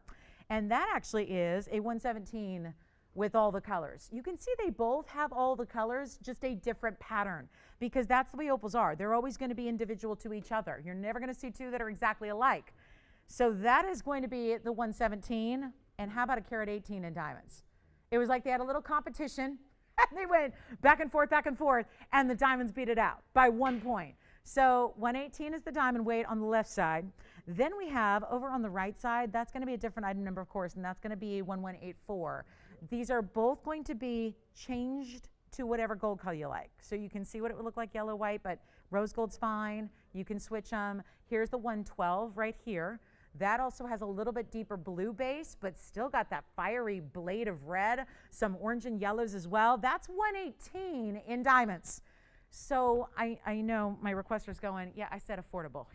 and that actually is a 117 with all the colors. You can see they both have all the colors, just a different pattern, because that's the way opals are. They're always going to be individual to each other. You're never going to see two that are exactly alike. So that is going to be the 117, and how about a carat 18 in diamonds? It was like they had a little competition, and they went back and forth, and the diamonds beat it out by 1 point. So 118 is the diamond weight on the left side. Then we have over on the right side, that's going to be a different item number, of course, and that's going to be 1184. These are both going to be changed to whatever gold color you like. So you can see what it would look like, yellow, white, but rose gold's fine. You can switch them. Here's the 112 right here. That also has a little bit deeper blue base, but still got that fiery blade of red, some orange and yellows as well. That's 118 in diamonds. So I know my requester's going, yeah, I said affordable.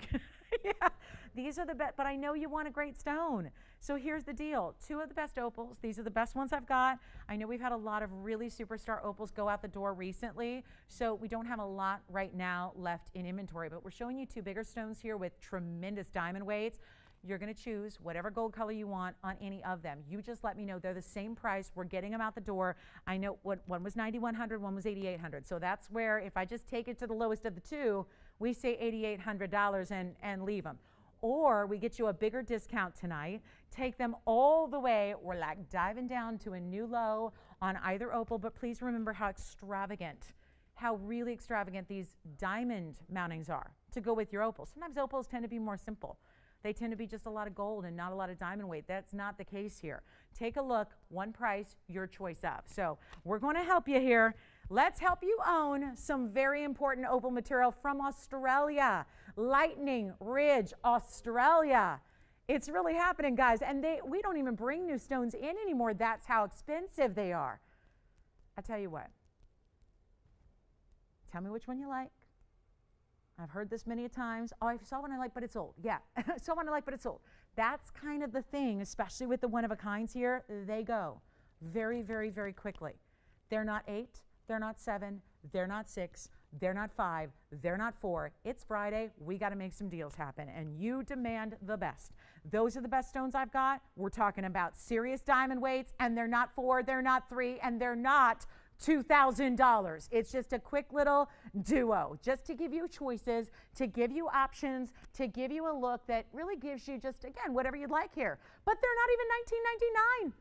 Yeah, these are the best, but I know you want a great stone. So here's the deal. Two of the best opals. These are the best ones I've got. I know we've had a lot of really superstar opals go out the door recently, so we don't have a lot right now left in inventory, but we're showing you two bigger stones here with tremendous diamond weights. You're going to choose whatever gold color you want on any of them. You just let me know. They're the same price. We're getting them out the door. I know one was $9,100, one was $8,800. So that's where, if I just take it to the lowest of the two, we say $8,800 and leave them. Or we get you a bigger discount tonight, take them all the way. We're like diving down to a new low on either opal, but please remember how really extravagant these diamond mountings are to go with your opals. Sometimes opals tend to be more simple. They tend to be just a lot of gold and not a lot of diamond weight. That's not the case here. Take a look, one price, your choice of. So we're going to help you here. Let's help you own some very important opal material from Australia. Lightning Ridge, Australia. It's really happening, guys. And we don't even bring new stones in anymore. That's how expensive they are. I tell you what. Tell me which one you like. I've heard this many times. Oh, I saw one I like, but it's old. Yeah, I saw one I like, but it's old. That's kind of the thing, especially with the one-of-a-kinds here. They go very, very, very quickly. They're not 8, they're not 7, they're not 6, they're not 5, they're not 4. It's Friday. We got to make some deals happen, and you demand the best. Those are the best stones I've got. We're talking about serious diamond weights, and they're not 4, they're not 3, and they're not $2,000. It's just a quick little duo, just to give you choices, to give you options, to give you a look that really gives you just, again, whatever you'd like here. But they're not even $19.99.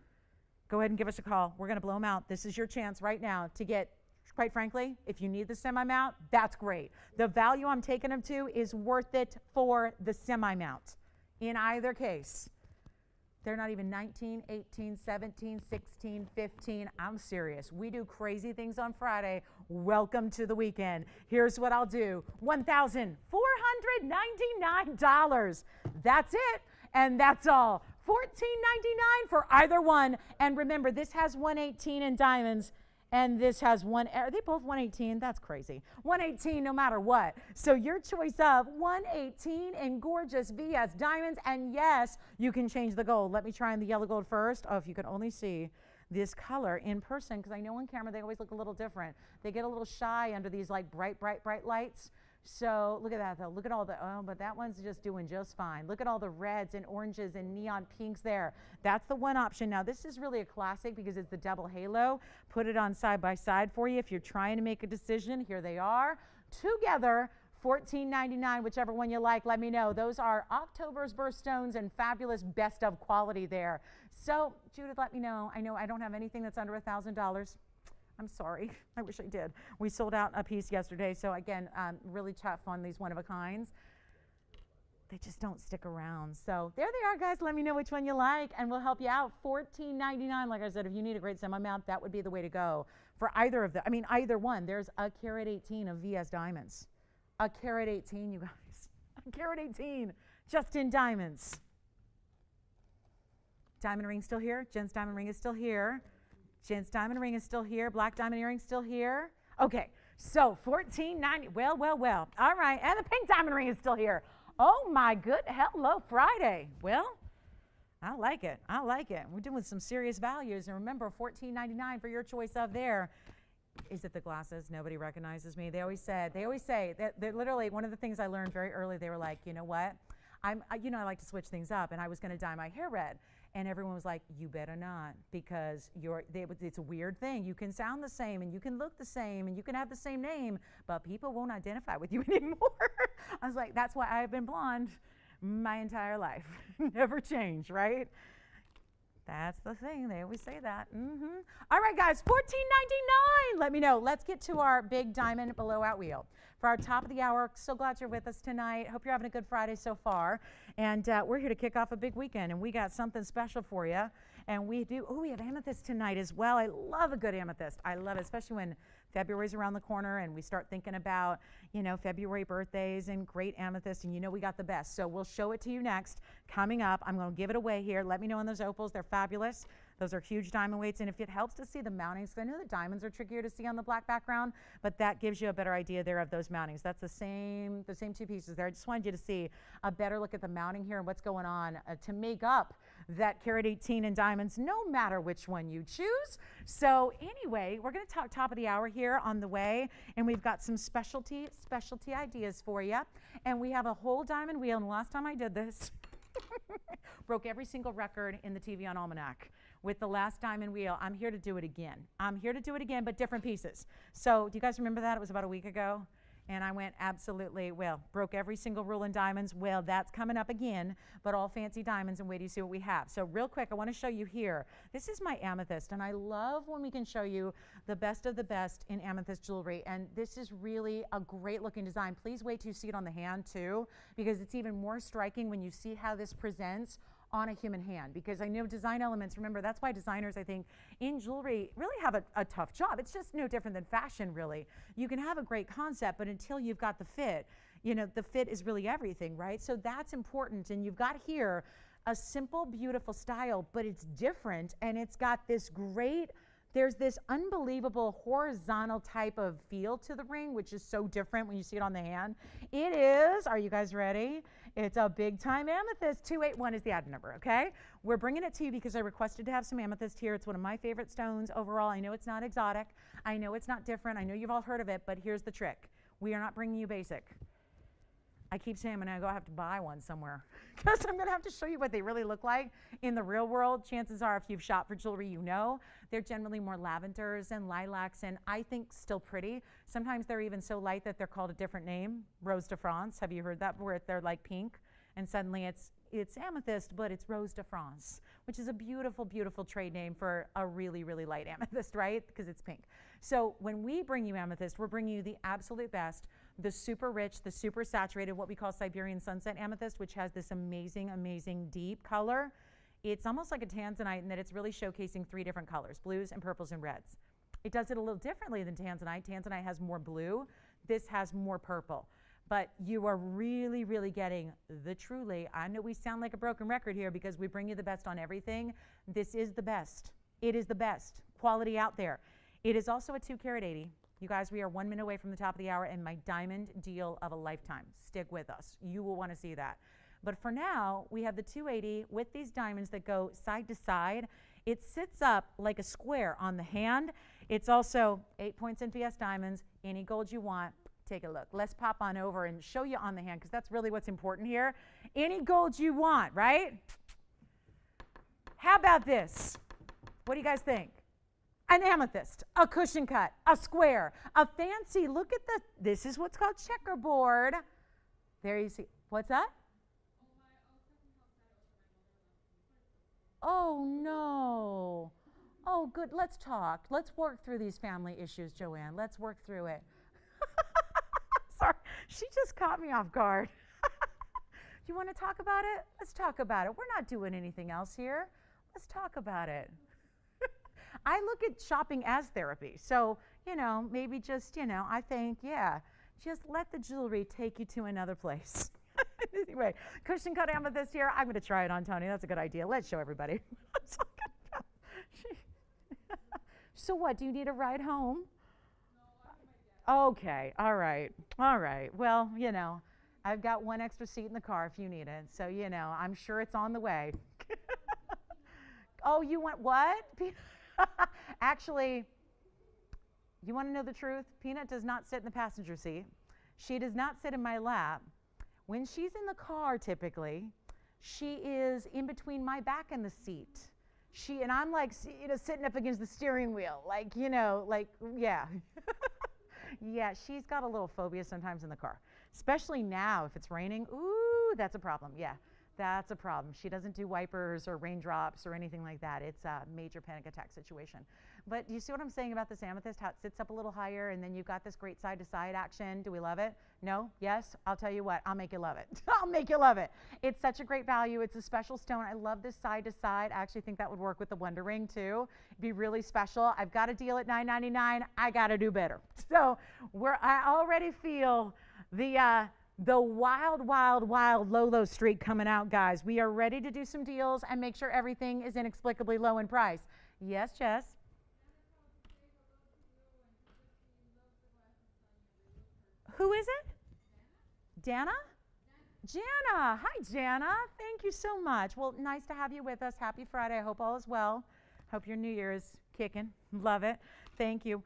Go ahead and give us a call. We're going to blow them out. This is your chance right now to get, quite frankly, if you need the semi-mount, that's great. The value I'm taking them to is worth it for the semi-mount. In either case, they're not even 19, 18, 17, 16, 15. I'm serious. We do crazy things on Friday. Welcome to the weekend. Here's what I'll do. $1,499. That's it. And that's all. $1,499 for either one. And remember, this has 118 in diamonds And this has are they both 118? That's crazy. 118 no matter what. So your choice of 118 in gorgeous VS diamonds. And yes, you can change the gold. Let me try on the yellow gold first. Oh, if you could only see this color in person, because I know on camera they always look a little different. They get a little shy under these like bright lights. So look at that though. Look at all the, oh, but that one's just doing just fine. Look at all the reds and oranges and neon pinks there. That's the one option. Now this is really a classic because it's the double halo. Put it on side by side for you. If you're trying to make a decision, here they are together. $14.99, whichever one you like, let me know. Those are October's birthstones and fabulous best of quality there. So Judith, let me know. I know I don't have anything that's under $1,000. I'm sorry. I wish I did. We sold out a piece yesterday. So again, really tough on these one-of-a-kinds. They just don't stick around. So there they are, guys. Let me know which one you like, and we'll help you out. $14.99. Like I said, if you need a great sum amount, that would be the way to go for either of them. I mean, either one. There's a carat 18 of VS diamonds. A carat 18, you guys. A carat 18, just in diamonds. Diamond ring still here. Jen's diamond ring is still here. Jen's diamond ring is still here. Black diamond earring still here. Okay, so $14.90. Well. All right, and the pink diamond ring is still here. Oh my good, hello Friday. Well, I like it. We're doing some serious values, and remember, $14.99 for your choice of there. Is it the glasses? Nobody recognizes me. They always say that they're literally, one of the things I learned very early, they were like, you know what? I like to switch things up, and I was going to dye my hair red. And everyone was like, you better not, because it's a weird thing. You can sound the same, and you can look the same, and you can have the same name, but people won't identify with you anymore. I was like, that's why I've been blonde my entire life. Never change, right? That's the thing. They always say that. All right, guys, $14.99. Let me know. Let's get to our big diamond blowout wheel for our top of the hour. So glad you're with us tonight. Hope you're having a good Friday so far. And we're here to kick off a big weekend, and we got something special for you. And we have amethyst tonight as well. I love a good amethyst. I love it, especially when February's around the corner and we start thinking about, February birthdays and great amethyst, and we got the best. So we'll show it to you next. Coming up, I'm going to give it away here. Let me know on those opals. They're fabulous. Those are huge diamond weights, and if it helps to see the mountings, because I know the diamonds are trickier to see on the black background, but that gives you a better idea there of those mountings. That's the same two pieces there. I just wanted you to see a better look at the mounting here and what's going on to make up that carat 18 in diamonds, no matter which one you choose. So anyway, we're going to talk top of the hour here on the way, and we've got some specialty ideas for you, and we have a whole diamond wheel, and the last time I did this, broke every single record in the TVON Almanac with the last diamond wheel. I'm here to do it again, but different pieces. So do you guys remember that? It was about a week ago. And I went broke every single rule in diamonds. Well, that's coming up again, but all fancy diamonds, and wait till you see what we have. So real quick, I want to show you here. This is my amethyst, and I love when we can show you the best of the best in amethyst jewelry. And this is really a great looking design. Please wait till you see it on the hand too, because it's even more striking when you see how this presents on a human hand, because I know design elements, remember, that's why designers, I think, in jewelry really have a tough job. It's just no different than fashion, really. You can have a great concept, but until you've got the fit, the fit is really everything, right? So that's important, and you've got here a simple, beautiful style, but it's different, and it's got this there's this unbelievable horizontal type of feel to the ring, which is so different when you see it on the hand. It is, are you guys ready? It's a big time amethyst. 281 is the item number, okay? We're bringing it to you because I requested to have some amethyst here. It's one of my favorite stones overall. I know it's not exotic. I know it's not different. I know you've all heard of it, but here's the trick. We are not bringing you basic. I keep saying I'm going to have to buy one somewhere because I'm going to have to show you what they really look like in the real world. Chances are, if you've shopped for jewelry, they're generally more lavenders and lilacs, and I think still pretty. Sometimes they're even so light that they're called a different name, Rose de France. Have you heard that, where they're like pink, and suddenly it's amethyst, but it's Rose de France, which is a beautiful, beautiful trade name for a really, really light amethyst, right? Because it's pink. So when we bring you amethyst, we're bringing you the absolute best, the super rich, the super saturated, what we call Siberian sunset amethyst, which has this amazing, amazing deep color. It's almost like a tanzanite in that it's really showcasing three different colors, blues and purples and reds. It does it a little differently than tanzanite. Tanzanite has more blue. This has more purple. But you are really, really getting the truly, I know we sound like a broken record here because we bring you the best on everything. This is the best. It is the best quality out there. It is also a 2-carat 80. You guys, we are 1 minute away from the top of the hour and my diamond deal of a lifetime. Stick with us. You will want to see that. But for now, we have the 280 with these diamonds that go side to side. It sits up like a square on the hand. It's also 8 points in VS diamonds. Any gold you want, take a look. Let's pop on over and show you on the hand because that's really what's important here. Any gold you want, right? How about this? What do you guys think? An amethyst, a cushion cut, a square, a fancy, look at this is what's called checkerboard. There you see, what's that? Oh no. Oh good, let's talk. Let's work through these family issues, Joanne. Let's work through it. Sorry, she just caught me off guard. You want to talk about it? Let's talk about it. We're not doing anything else here. Let's talk about it. I look at shopping as therapy. So, maybe just, I think, just let the jewelry take you to another place. Anyway, cushion cut amethyst here. I'm going to try it on Tony. That's a good idea. Let's show everybody. So what, do you need a ride home? No, okay, all right. Well, I've got one extra seat in the car if you need it. So, I'm sure it's on the way. Oh, you want what? Actually, you want to know the truth? Peanut does not sit in the passenger seat. She does not sit in my lap. When she's in the car, typically, she is in between my back and the seat. And I'm like, sitting up against the steering wheel, yeah. Yeah, she's got a little phobia sometimes in the car, especially now if it's raining. Ooh, that's a problem. Yeah. That's a problem. She doesn't do wipers or raindrops or anything like that. It's a major panic attack situation. But do you see what I'm saying about this amethyst, how it sits up a little higher and then you've got this great side-to-side action? Do we love it? No? Yes? I'll tell you what. I'll make you love it. I'll make you love it. It's such a great value. It's a special stone. I love this side-to-side. I actually think that would work with the Wonder Ring too. It'd be really special. I've got a deal at $9.99. I got to do better. So I already feel the wild, wild, wild low streak coming out, guys. We are ready to do some deals and make sure everything is inexplicably low in price. Yes, Jess? Who is it? Dana? Jana. Hi, Jana. Thank you so much. Well, nice to have you with us. Happy Friday. I hope all is well. Hope your New Year is kicking. Love it. Thank you.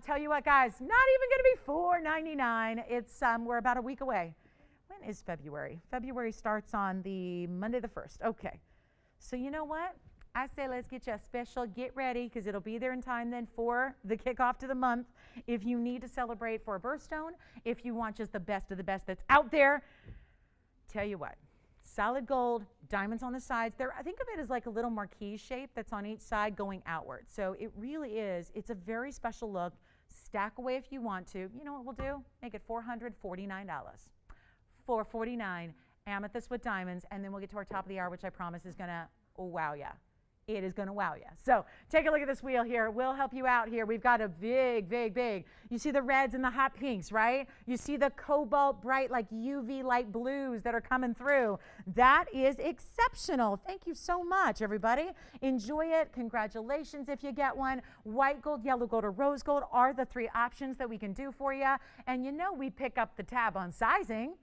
Tell you what, guys, not even going to be $4.99. It's we're about a week away. When is February? February starts on the Monday the 1st. Okay. So you know what? I say let's get you a special. Get ready because it'll be there in time then for the kickoff to the month. If you need to celebrate for a birthstone, if you want just the best of the best that's out there, tell you what. Solid gold, diamonds on the sides. I think of it as like a little marquise shape that's on each side going outward. So it really is. It's a very special look. Stack away if you want to. You know what we'll do? Make it $449. $449, amethyst with diamonds, and then we'll get to our top of the hour, which I promise is going to wow ya. It is going to wow you. So take a look at this wheel here. We'll help you out here. We've got a big. You see the reds and the hot pinks, right? You see the cobalt bright like UV light blues that are coming through. That is exceptional. Thank you so much, everybody. Enjoy it. Congratulations if you get one. White gold, yellow gold, or rose gold are the 3 options that we can do for you. And we pick up the tab on sizing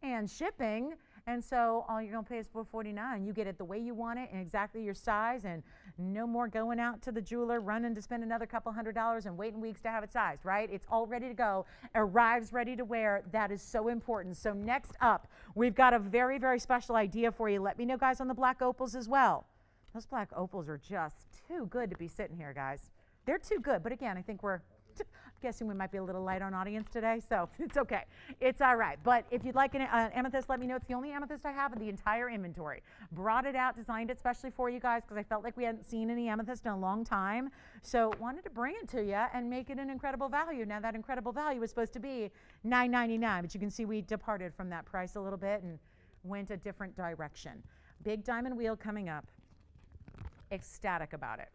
and shipping. And so all you're going to pay is $449. You get it the way you want it and exactly your size, and no more going out to the jeweler, running to spend another couple $100 and waiting weeks to have it sized, right? It's all ready to go, arrives ready to wear. That is so important. So next up, we've got a very, very special idea for you. Let me know, guys, on the black opals as well. Those black opals are just too good to be sitting here, guys. They're too good. But again, I think I'm guessing we might be a little light on audience today, so it's okay. It's all right. But if you'd like an amethyst, let me know. It's the only amethyst I have in the entire inventory. Brought it out, designed it especially for you guys because I felt like we hadn't seen any amethyst in a long time. So wanted to bring it to you and make it an incredible value. Now that incredible value was supposed to be $9.99, but you can see we departed from that price a little bit and went a different direction. Big diamond wheel coming up. Ecstatic about it.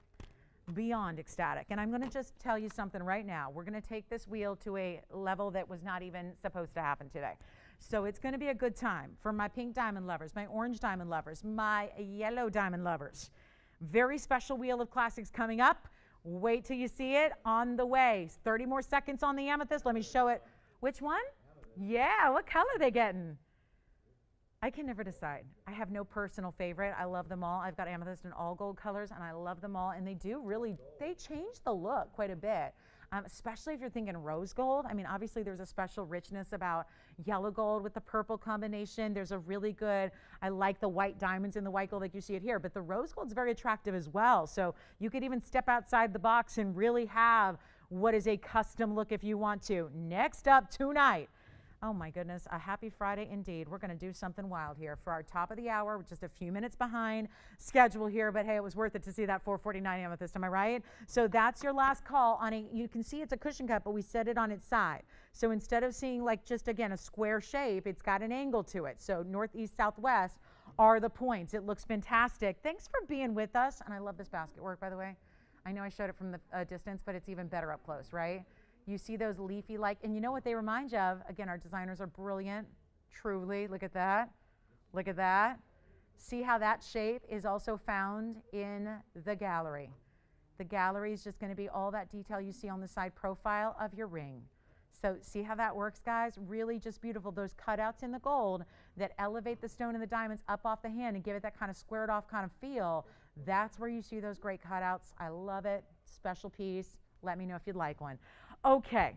Beyond ecstatic. And I'm going to just tell you something right now. We're going to take this wheel to a level that was not even supposed to happen today. So it's going to be a good time for my pink diamond lovers, my orange diamond lovers, my yellow diamond lovers. Very special wheel of classics coming up. Wait till you see it on the way. 30 more seconds on the amethyst. Let me show it. Which one? Yeah, what color are they getting? I can never decide. I have no personal favorite. I love them all. I've got amethyst in all gold colors, and I love them all. And they change the look quite a bit, especially if you're thinking rose gold. I mean, obviously there's a special richness about yellow gold with the purple combination. There's a really good, I like the white diamonds in the white gold like you see it here, but the rose gold's very attractive as well. So you could even step outside the box and really have what is a custom look if you want to. Next up tonight. Oh my goodness, a happy Friday indeed. We're going to do something wild here for our top of the hour. We're just a few minutes behind schedule here, but hey, it was worth it to see that 449 amethyst, am I right? So that's your last call on you can see it's a cushion cut, but we set it on its side. So instead of seeing like just, again, a square shape, it's got an angle to it. So northeast, southwest are the points. It looks fantastic. Thanks for being with us. And I love this basket work, by the way. I know I showed it from the distance, but it's even better up close, right? You see those leafy and you know what they remind you of? Again, our designers are brilliant, truly. Look at that. Look at that. See how that shape is also found in the gallery. The gallery is just going to be all that detail you see on the side profile of your ring. So see how that works, guys? Really just beautiful. Those cutouts in the gold that elevate the stone and the diamonds up off the hand and give it that kind of squared off kind of feel. That's where you see those great cutouts. I love it. Special piece. Let me know if you'd like one. Okay,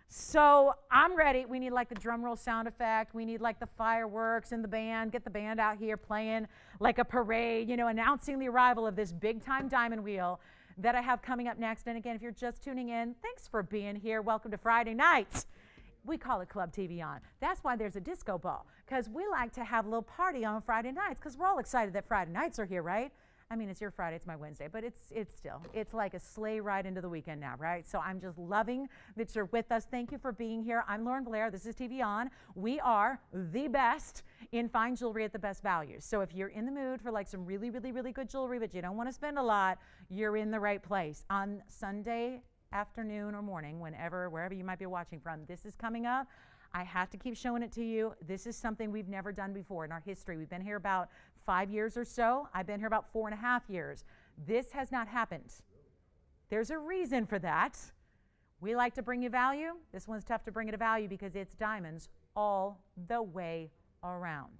so I'm ready. We need like the drum roll sound effect. We need like the fireworks and the band. Get the band out here playing like a parade, you know, announcing the arrival of this big time diamond wheel that I have coming up next. And again, if you're just tuning in, thanks for being here. Welcome to Friday nights. We call it Club TVON. That's why there's a disco ball, because we like to have a little party on Friday nights, because we're all excited that Friday nights are here, right? I mean, it's your Friday, it's my Wednesday, but it's like a sleigh ride into the weekend now, right? So I'm just loving that you're with us. Thank you for being here. I'm Lauren Blair. This is TVON. We are the best in fine jewelry at the best value. So if you're in the mood for like some really, really, really good jewelry, but you don't want to spend a lot, you're in the right place. On Sunday afternoon or morning, wherever you might be watching from, this is coming up. I have to keep showing it to you. This is something we've never done before in our history. We've been here about 5 years or so. I've been here about 4.5 years. This has not happened. There's a reason for that. We like to bring you value. This one's tough to bring it a value because it's diamonds all the way around.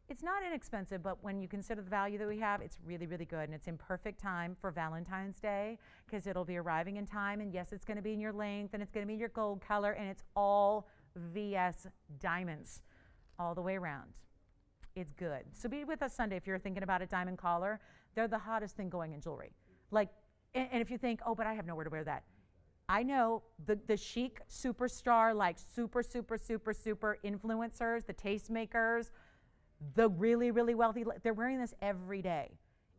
It's not inexpensive, but when you consider the value that we have, it's really, really good. And it's in perfect time for Valentine's Day because it'll be arriving in time. And yes, it's going to be in your length and it's going to be your gold color, and it's all VS diamonds all the way around. It's good. So be with us Sunday if you're thinking about a diamond collar. They're the hottest thing going in jewelry. Like, and if you think, oh, but I have nowhere to wear that. I know the chic superstar, like super influencers, the tastemakers, the really, really wealthy, they're wearing this every day.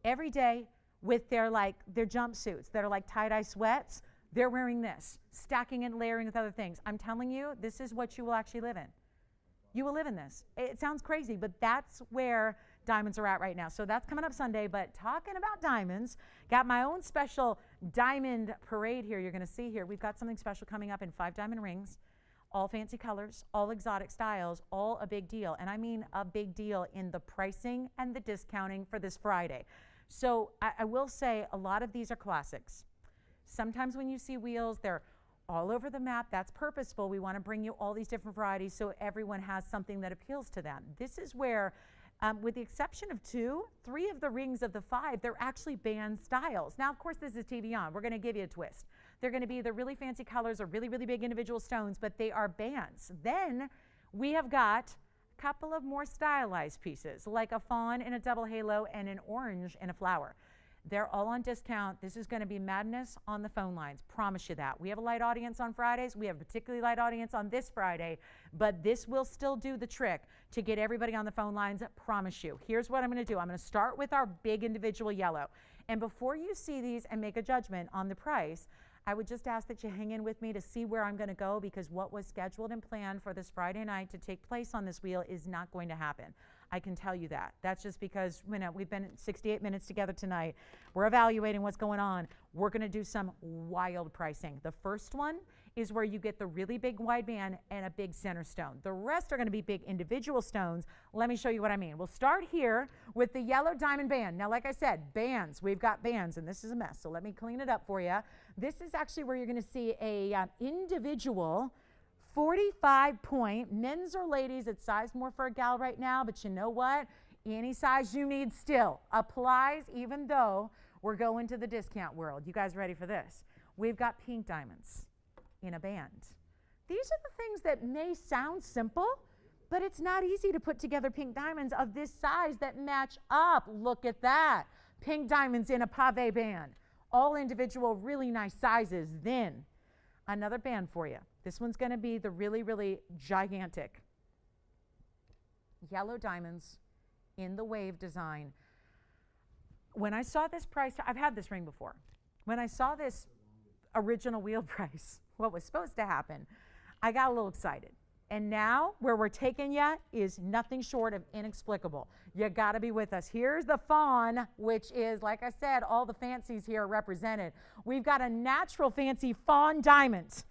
Every day with their jumpsuits that are like tie-dye sweats. They're wearing this, stacking and layering with other things. I'm telling you, this is what you will actually live in. You will live in this. It sounds crazy, but that's where diamonds are at right now. So that's coming up Sunday, but talking about diamonds, got my own special diamond parade here. You're going to see here, we've got something special coming up in 5 diamond rings, all fancy colors, all exotic styles, all a big deal. And I mean a big deal in the pricing and the discounting for this Friday. So I will say a lot of these are classics. Sometimes when you see wheels, they're all over the map. That's purposeful. We want to bring you all these different varieties so everyone has something that appeals to them. This is where, with the exception of 2, 3 of the rings of the 5, they're actually band styles. Now, of course, this is TVON. We're going to give you a twist. They're going to be the really fancy colors or really, really big individual stones, but they are bands. Then we have got a couple of more stylized pieces, like a fawn in a double halo and an orange in a flower. They're all on discount. This is going to be madness on the phone lines. Promise you that. We have a light audience on Fridays. We have a particularly light audience on this Friday, but this will still do the trick to get everybody on the phone lines. Promise you. Here's what I'm going to do. I'm going to start with our big individual yellow. And before you see these and make a judgment on the price, I would just ask that you hang in with me to see where I'm going to go, because what was scheduled and planned for this Friday night to take place on this wheel is not going to happen. I can tell you that. That's just because we've been 68 minutes together tonight. We're evaluating what's going on. We're going to do some wild pricing. The first one is where you get the really big wide band and a big center stone. The rest are going to be big individual stones. Let me show you what I mean. We'll start here with the yellow diamond band. Now, like I said, bands. We've got bands, and this is a mess, so let me clean it up for you. This is actually where you're going to see a individual 45-point, men's or ladies. It's sized more for a gal right now, but you know what? Any size you need still applies, even though we're going to the discount world. You guys ready for this? We've got pink diamonds in a band. These are the things that may sound simple, but it's not easy to put together pink diamonds of this size that match up. Look at that. Pink diamonds in a pave band. All individual, really nice sizes. Then another band for you. This one's going to be the really, really gigantic yellow diamonds in the wave design. When I saw this price, I've had this ring before. When I saw this original wheel price, what was supposed to happen, I got a little excited. And now where we're taking you is nothing short of inexplicable. You got to be with us. Here's the fawn, which is, like I said, all the fancies here are represented. We've got a natural fancy fawn diamond.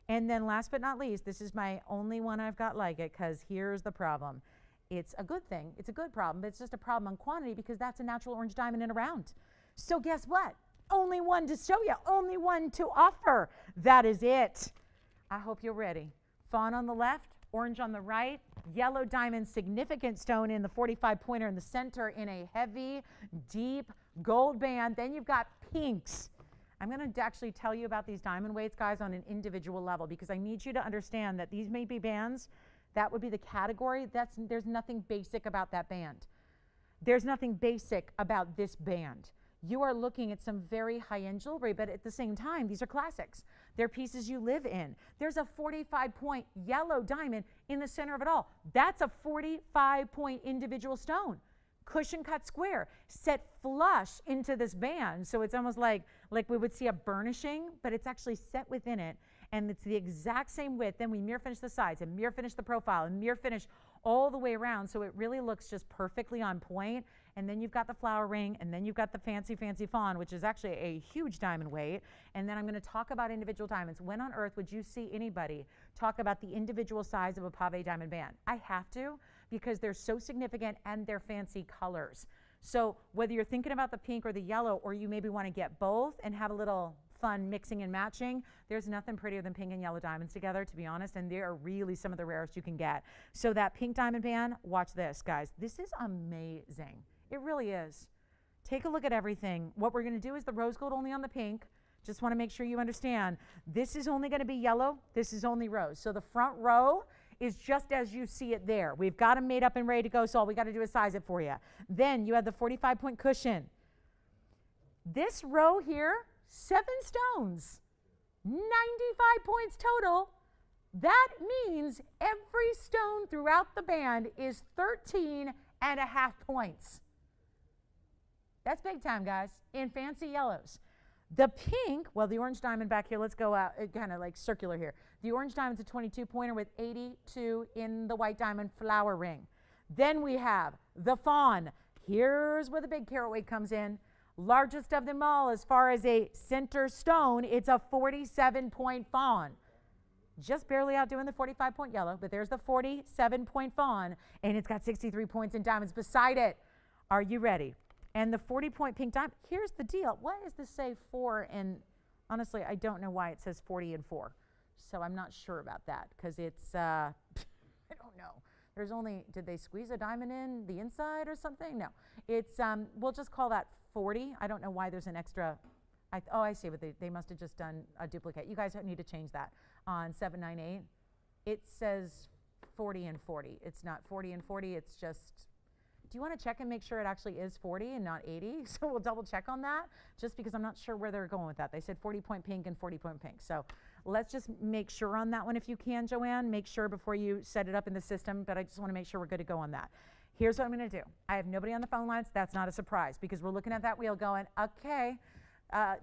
And then last but not least, this is my only one I've got like it, because here's the problem. It's a good thing. It's a good problem, but it's just a problem on quantity because that's a natural orange diamond in a round. So guess what? Only one to show you, only one to offer. That is it. I hope you're ready. Fawn on the left, orange on the right, yellow diamond significant stone in the 45-pointer in the center in a heavy, deep gold band. Then you've got pinks. I'm going to actually tell you about these diamond weights, guys, on an individual level, because I need you to understand that these may be bands. That would be the category. There's nothing basic about that band. There's nothing basic about this band. You are looking at some very high-end jewelry, but at the same time, these are classics. They're pieces you live in. There's a 45-point yellow diamond in the center of it all. That's a 45-point individual stone. Cushion cut square, set flush into this band. So it's almost like we would see a burnishing, but it's actually set within it. And it's the exact same width. Then we mirror finish the sides and mirror finish the profile and mirror finish all the way around. So it really looks just perfectly on point. And then you've got the flower ring, and then you've got the fancy, fancy fawn, which is actually a huge diamond weight. And then I'm going to talk about individual diamonds. When on earth would you see anybody talk about the individual size of a pave diamond band? I have to, because they're so significant and they're fancy colors. So whether you're thinking about the pink or the yellow, or you maybe want to get both and have a little fun mixing and matching, there's nothing prettier than pink and yellow diamonds together, to be honest, and they are really some of the rarest you can get. So that pink diamond band, watch this, guys. This is amazing. It really is. Take a look at everything. What we're going to do is the rose gold only on the pink. Just want to make sure you understand. This is only going to be yellow. This is only rose. So the front row is just as you see it there. We've got them made up and ready to go, so all we got to do is size it for you. Then you have the 45-point cushion. This row here, 7 stones, 95 points total. That means every stone throughout the band is 13.5 points. That's big time, guys, in fancy yellows. The pink, well, the orange diamond back here, let's go out, kind of like circular here. The orange diamond's a 22-pointer with 82 in the white diamond flower ring. Then we have the fawn. Here's where the big carat weight comes in. Largest of them all as far as a center stone, it's a 47-point fawn. Just barely outdoing the 45-point yellow, but there's the 47-point fawn, and it's got 63 points in diamonds beside it. Are you ready? And the 40-point pink diamond, here's the deal. What does this say 4? And honestly, I don't know why it says 40 and 4. So I'm not sure about that, because it's, I don't know. There's only, did they squeeze a diamond in the inside or something? No. It's, we'll just call that 40. I don't know why there's an extra, I see what they must have just done a duplicate. You guys need to change that on 798. It says 40 and 40. It's not 40 and 40, it's just, do you want to check and make sure it actually is 40 and not 80? So we'll double check on that, just because I'm not sure where they're going with that. They said 40-point pink and 40-point pink. So let's just make sure on that one if you can, Joanne. Make sure before you set it up in the system, but I just want to make sure we're good to go on that. Here's what I'm going to do. I have nobody on the phone lines. That's not a surprise, because we're looking at that wheel going, okay,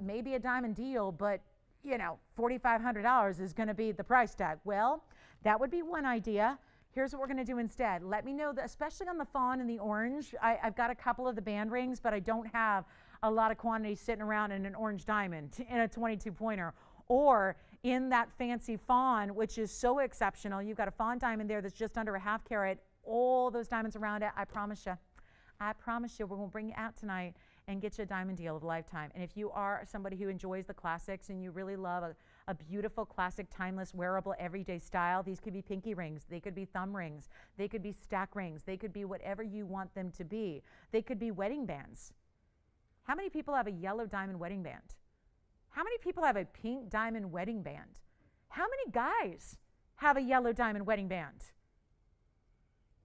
maybe a diamond deal, but you know, $4,500 is going to be the price tag. Well, that would be one idea. Here's what we're going to do instead. Let me know, that, especially on the fawn and the orange, I've got a couple of the band rings, but I don't have a lot of quantity sitting around in an orange diamond in a 22 pointer, or in that fancy fawn, which is so exceptional. You've got a fawn diamond there that's just under a half carat, all those diamonds around it. I promise you, we're going to bring you out tonight and get you a diamond deal of a lifetime. And if you are somebody who enjoys the classics and you really love a beautiful, classic, timeless, wearable, everyday style, these could be pinky rings, they could be thumb rings, they could be stack rings, they could be whatever you want them to be. They could be wedding bands. How many people have a yellow diamond wedding band? How many people have a pink diamond wedding band? How many guys have a yellow diamond wedding band?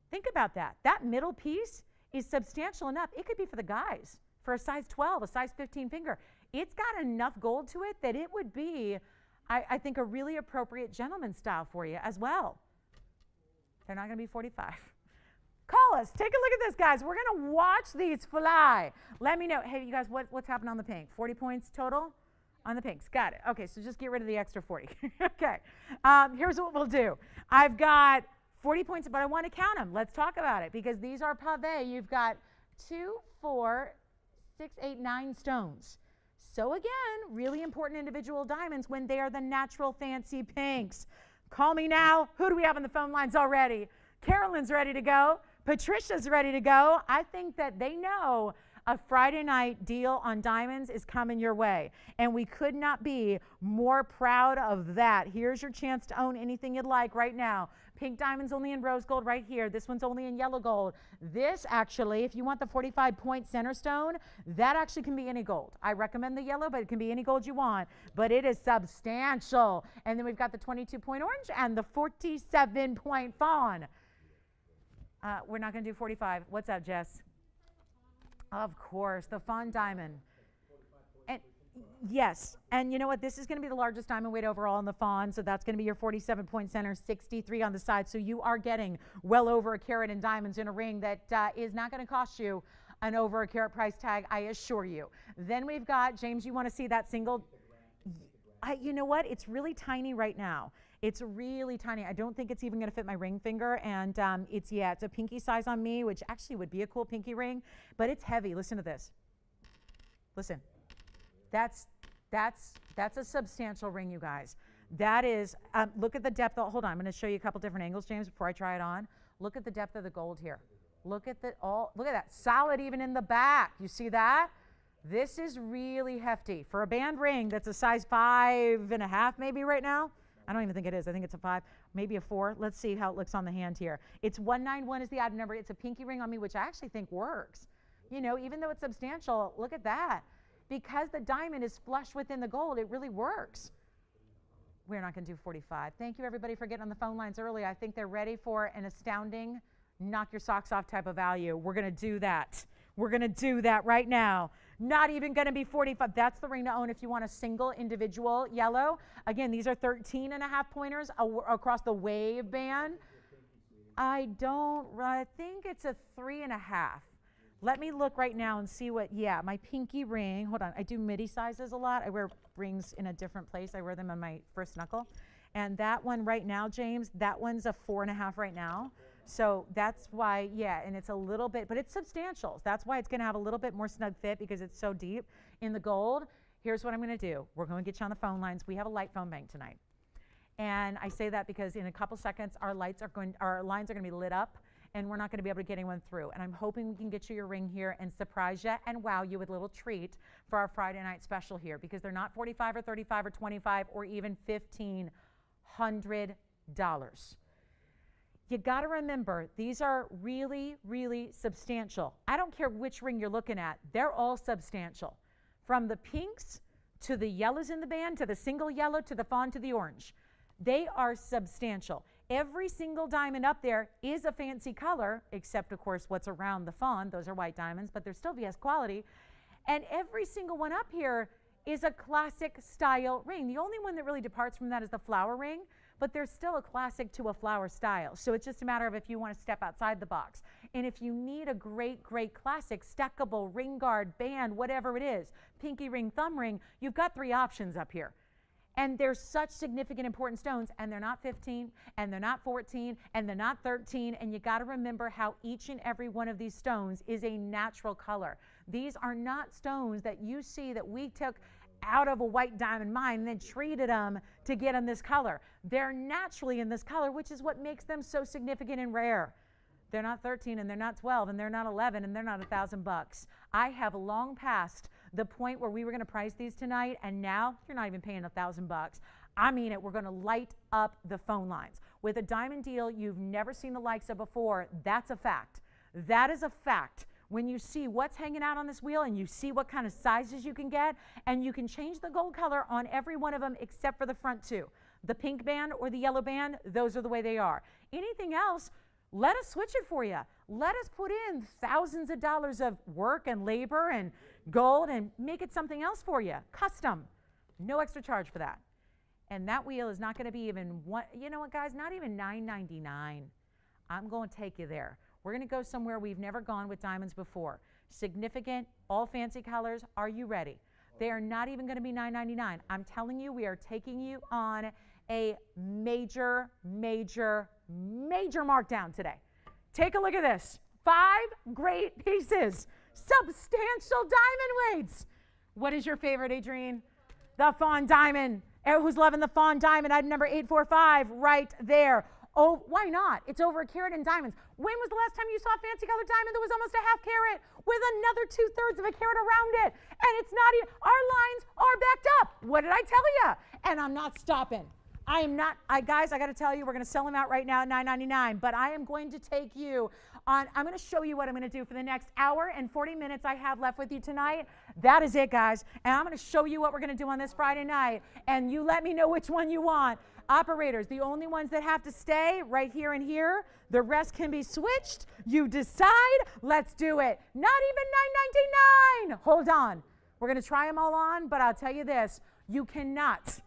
Think about that. That middle piece is substantial enough. It could be for the guys, for a size 12, a size 15 finger. It's got enough gold to it that it would be, I think, a really appropriate gentleman style for you as well. They're not going to be 45. Call us. Take a look at this, guys. We're going to watch these fly. Let me know. Hey, you guys, what's happened on the pink? 40 points total on the pinks. Got it. Okay, so just get rid of the extra 40. Okay. Here's what we'll do. I've got 40 points, but I want to count them. Let's talk about it, because these are pave. You've got 2, 4, 6, 8, 9 stones. So again, really important individual diamonds when they are the natural fancy pinks. Call me now. Who do we have on the phone lines already? Carolyn's ready to go. Patricia's ready to go. I think that they know a Friday night deal on diamonds is coming your way, and we could not be more proud of that. Here's your chance to own anything you'd like right now. Pink diamonds only in rose gold right here. This one's only in yellow gold. This actually, if you want the 45-point center stone, that actually can be any gold. I recommend the yellow, but it can be any gold you want. But it is substantial. And then we've got the 22-point orange and the 47-point fawn. We're not going to do 45. What's up, Jess? Of course, the fawn diamond. And yes, and you know what? This is going to be the largest diamond weight overall in the fawn, so that's going to be your 47-point center, 63 on the side. So you are getting well over a carat in diamonds in a ring that is not going to cost you an over a carat price tag, I assure you. Then we've got, James, you want to see that single? You know what? It's really tiny right now. It's really tiny. I don't think it's even going to fit my ring finger, and it's a pinky size on me, which actually would be a cool pinky ring, but it's heavy. Listen to this. Listen. That's a substantial ring, you guys. That is, look at the depth. Hold on, I'm going to show you a couple different angles, James, before I try it on. Look at the depth of the gold here. Look at that, solid even in the back. You see that? This is really hefty for a band ring that's a size 5.5 maybe right now. I don't even think it is. I think it's a 5, maybe a 4. Let's see how it looks on the hand here. It's 191 is the item number. It's a pinky ring on me, which I actually think works. You know, even though it's substantial, look at that. Because the diamond is flush within the gold, it really works. We're not going to do 45. Thank you, everybody, for getting on the phone lines early. I think they're ready for an astounding, knock your socks off type of value. We're going to do that. We're going to do that right now. Not even going to be 45. That's the ring to own if you want a single individual yellow. Again, these are 13.5 pointers across the wave band. I think it's a 3.5. Let me look right now and see what, my pinky ring. Hold on. I do midi sizes a lot. I wear rings in a different place. I wear them on my first knuckle. And that one right now, James, that one's a 4.5 right now. So that's why, and it's a little bit, but it's substantial. That's why it's going to have a little bit more snug fit, because it's so deep in the gold. Here's what I'm going to do. We're going to get you on the phone lines. We have a light phone bank tonight. And I say that because in a couple seconds, our lines are going to be lit up, and we're not going to be able to get anyone through. And I'm hoping we can get you your ring here and surprise you and wow you with a little treat for our Friday night special here, because they're not 45 or 35 or 25 or even $1,500. You got to remember, these are really, really substantial. I don't care which ring you're looking at. They're all substantial. From the pinks to the yellows in the band, to the single yellow, to the fawn, to the orange. They are substantial. Every single diamond up there is a fancy color, except, of course, what's around the fawn. Those are white diamonds, but they're still VS quality. And every single one up here is a classic style ring. The only one that really departs from that is the flower ring, but there's still a classic to a flower style. So it's just a matter of if you want to step outside the box. And if you need a great, great classic, stackable, ring guard, band, whatever it is, pinky ring, thumb ring, you've got 3 options up here. And they're such significant, important stones, and they're not 15, and they're not 14, and they're not 13, and you got to remember how each and every one of these stones is a natural color. These are not stones that you see that we took out of a white diamond mine and then treated them to get them this color. They're naturally in this color, which is what makes them so significant and rare. They're not 13, and they're not 12, and they're not 11, and they're not $1,000. I have long passed the point where we were going to price these tonight, and now you're not even paying $1,000. I mean it. We're going to light up the phone lines with a diamond deal you've never seen the likes of before. That's a fact. That is a fact. When you see what's hanging out on this wheel and you see what kind of sizes you can get, and you can change the gold color on every one of them except for the front two. The pink band or the yellow band, those are the way they are. Anything else, let us switch it for you. Let us put in thousands of dollars of work and labor and gold and make it something else for you. Custom. No extra charge for that. And that wheel is not going to be even one, you know what, guys, not even $9.99. I'm going to take you there. We're going to go somewhere we've never gone with diamonds before. Significant, all fancy colors. Are you ready? They are not even going to be $9.99. I'm telling you, we are taking you on a major, major, major markdown today. Take a look at this. 5 great pieces. Substantial diamond weights. What is your favorite, Adrienne? The fawn diamond. Who's loving the fawn diamond? Item number 845 right there. Oh, why not? It's over a carat in diamonds. When was the last time you saw a fancy colored diamond that was almost a half carat with another 2/3 of a carat around it? And it's not even, our lines are backed up. What did I tell you? And I'm not stopping. I am not, guys, I got to tell you, we're going to sell them out right now at $9.99, but I am going to take you on, I'm going to show you what I'm going to do for the next hour and 40 minutes I have left with you tonight. That is it, guys. And I'm going to show you what we're going to do on this Friday night, and you let me know which one you want. Operators, the only ones that have to stay right here and here, the rest can be switched. You decide. Let's do it. Not even $9.99. Hold on. We're going to try them all on, but I'll tell you this. You cannot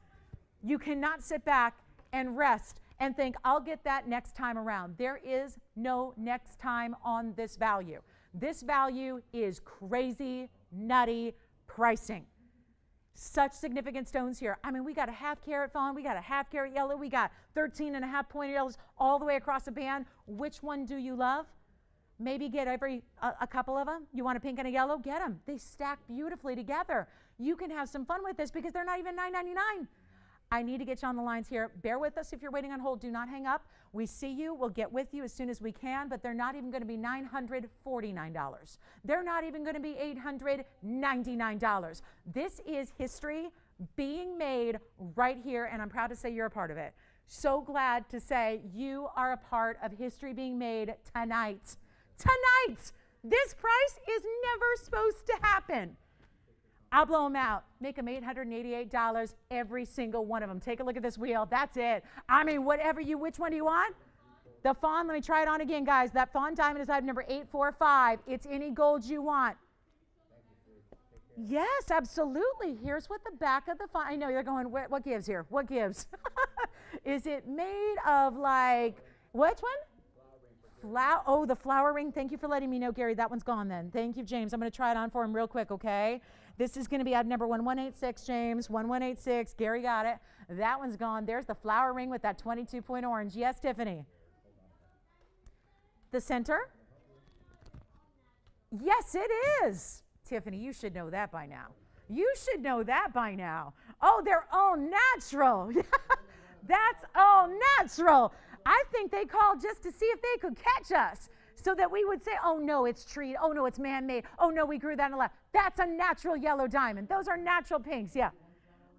sit back and rest and think, I'll get that next time around. There is no next time on this value. This value is crazy, nutty pricing. Such significant stones here. I mean, we got a half carat fawn, we got a half carat yellow, we got 13.5 pointed yellows all the way across the band. Which one do you love? Maybe get a couple of them. You want a pink and a yellow? Get them. They stack beautifully together. You can have some fun with this because they're not even $9.99. I need to get you on the lines here. Bear with us if you're waiting on hold. Do not hang up. We see you. We'll get with you as soon as we can, but they're not even going to be $949. They're not even going to be $899. This is history being made right here, and I'm proud to say you're a part of it. So glad to say you are a part of history being made tonight. Tonight! This price is never supposed to happen. I'll blow them out. Make them $888, every single one of them. Take a look at this wheel. That's it. I mean, whatever you, which one do you want? The fawn, let me try it on again, guys. That fawn diamond is item number 845. It's any gold you want. Yes, absolutely. Here's what the back of the fawn, I know you're going, what gives here? What gives? Is it made of like, which one? Oh, the flower ring. Thank you for letting me know, Gary. That one's gone then. Thank you, James. I'm going to try it on for him real quick, okay? This is going to be item number 1186, James. 1186. Gary got it. That one's gone. There's the flower ring with that 22-point orange. Yes, Tiffany. The center? Yes, it is. Tiffany, you should know that by now. You should know that by now. Oh, they're all natural. That's all natural. I think they called just to see if they could catch us so that we would say, oh, no, it's treed. Oh, no, it's man-made. Oh, no, we grew that in a lab. That's a natural yellow diamond. Those are natural pinks, yeah.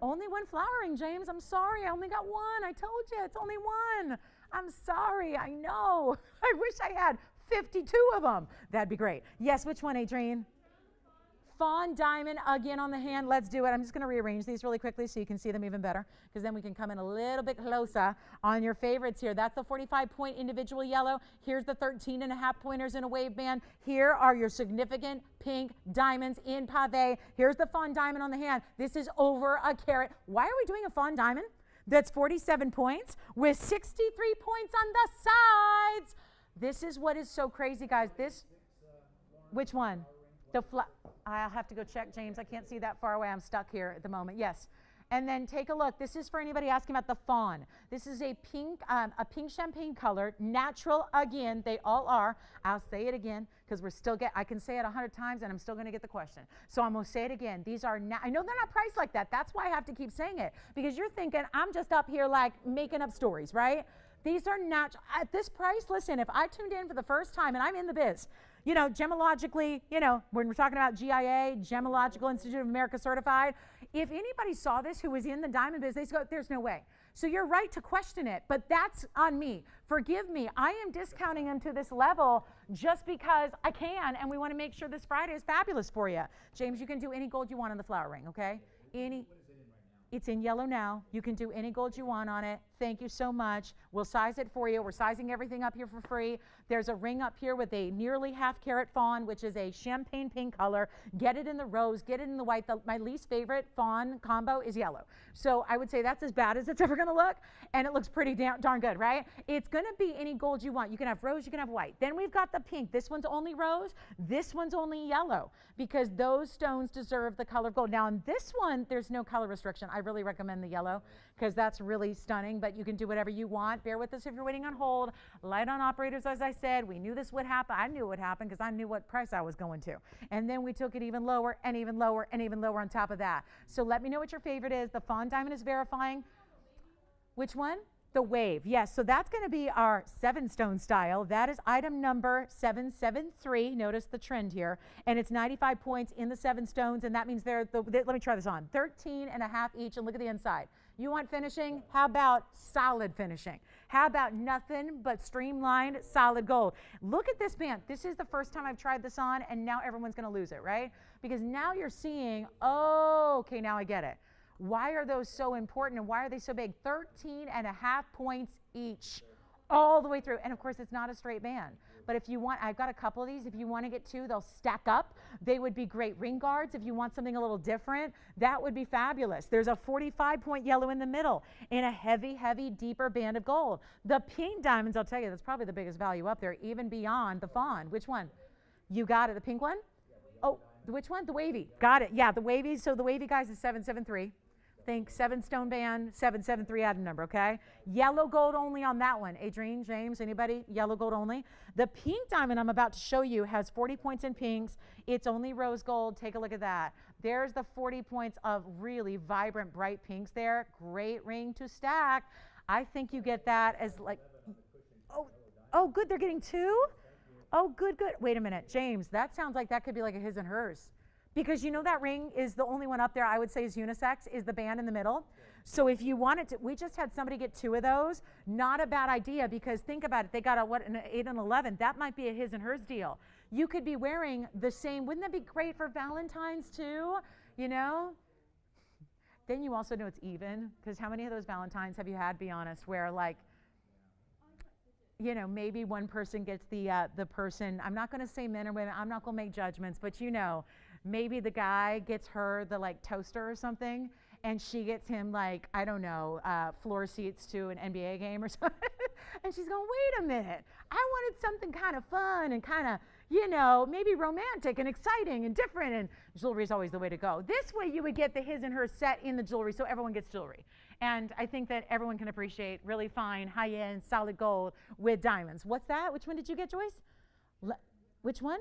Only one flowering, James. I'm sorry. I only got one. I told you. It's only one. I'm sorry. I know. I wish I had 52 of them. That'd be great. Yes, which one, Adrienne? Fawn diamond again on the hand. Let's do it. I'm just going to rearrange these really quickly so you can see them even better, because then we can come in a little bit closer on your favorites here. That's the 45-point individual yellow. Here's the 13.5 pointers in a wave band. Here are your significant pink diamonds in pave. Here's the fawn diamond on the hand. This is over a carat. Why are we doing a fawn diamond that's 47 points with 63 points on the sides? This is what is so crazy, guys. This, which one? I'll have to go check, James. I can't see that far away. I'm stuck here at the moment. Yes. And then take a look. This is for anybody asking about the fawn. This is a pink champagne color, natural again. They all are. I'll say it again because I can say it 100 times and I'm still going to get the question. So I'm going to say it again. These are, I know they're not priced like that. That's why I have to keep saying it, because you're thinking I'm just up here like making up stories, right? These are natural. At this price, listen, if I tuned in for the first time and I'm in the biz, gemologically, when we're talking about GIA, Gemological Institute of America certified, if anybody saw this who was in the diamond business, they go, there's no way. So you're right to question it, but that's on me. Forgive me. I am discounting them to this level just because I can, and we want to make sure this Friday is fabulous for you. James, you can do any gold you want on the flower ring, okay? It's in yellow now. You can do any gold you want on it. Thank you so much. We'll size it for you. We're sizing everything up here for free. There's a ring up here with a nearly half-carat fawn, which is a champagne pink color. Get it in the rose. Get it in the white. My least favorite fawn combo is yellow. So I would say that's as bad as it's ever going to look, and it looks pretty darn good, right? It's going to be any gold you want. You can have rose. You can have white. Then we've got the pink. This one's only rose. This one's only yellow, because those stones deserve the color of gold. Now, on this one, there's no color restriction. I really recommend the yellow because that's really stunning, but you can do whatever you want. Bear with us if you're waiting on hold. Light on operators, as I said. We knew this would happen. I knew it would happen because I knew what price I was going to. And then we took it even lower and even lower and even lower on top of that. So let me know what your favorite is. The fawn diamond is verifying. Which one? The wave. Yes, so that's going to be our 7-stone style. That is item number 773. Notice the trend here. And it's 95 points in the 7 stones, and that means let me try this on. 13 and a half each, and look at the inside. You want finishing? How about solid finishing? How about nothing but streamlined solid gold? Look at this band. This is the first time I've tried this on, and now everyone's going to lose it, right? Because now you're seeing, oh, okay, now I get it. Why are those so important, and why are they so big? 13 and a half points each, all the way through. And of course, it's not a straight band. But if you want, I've got a couple of these. If you want to get 2, they'll stack up. They would be great ring guards. If you want something a little different, that would be fabulous. There's a 45-point yellow in the middle in a heavy, heavy, deeper band of gold. The pink diamonds, I'll tell you, that's probably the biggest value up there, even beyond the fawn. Which one? You got it. The pink one? Oh, which one? The wavy. Got it. Yeah, the wavy. So the wavy, guys, is 773. Think 7-stone band, 773 item number, okay? Yellow gold only on that one. Adrienne, James, anybody? Yellow gold only. The pink diamond I'm about to show you has 40 points in pinks. It's only rose gold. Take a look at that. There's the 40 points of really vibrant, bright pinks there. Great ring to stack. I think you get that as like, oh, good, they're getting 2? Oh, good. Wait a minute, James, that sounds like that could be like a his and hers. Because you know that ring is the only one up there I would say is unisex, is the band in the middle. So if you wanted to, we just had somebody get 2 of those. Not a bad idea, because think about it. They got an 8 and 11. That might be a his and hers deal. You could be wearing the same. Wouldn't that be great for Valentine's too? Then you also know it's even, because how many of those Valentines have you had, be honest, where like, maybe one person gets the person, I'm not going to say men or women, I'm not going to make judgments, but maybe the guy gets her the like toaster or something, and she gets him like, I don't know, floor seats to an NBA game or something. And she's going, wait a minute, I wanted something kind of fun and kind of, maybe romantic and exciting and different, and jewelry is always the way to go. This way you would get the his and her set in the jewelry, so everyone gets jewelry. And I think that everyone can appreciate really fine, high-end, solid gold with diamonds. What's that? Which one did you get, Joyce? Which one?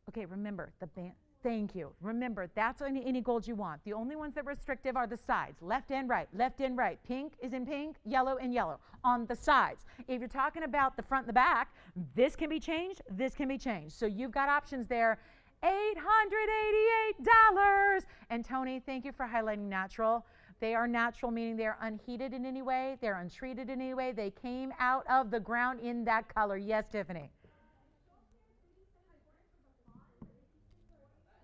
Okay, remember, the band. Thank you. Remember, that's any gold you want. The only ones that are restrictive are the sides, left and right, left and right. Pink is in pink, yellow in yellow on the sides. If you're talking about the front and the back, this can be changed, this can be changed. So you've got options there. $888. And Tony, thank you for highlighting natural. They are natural, meaning they're unheated in any way, they're untreated in any way. They came out of the ground in that color. Yes, Tiffany.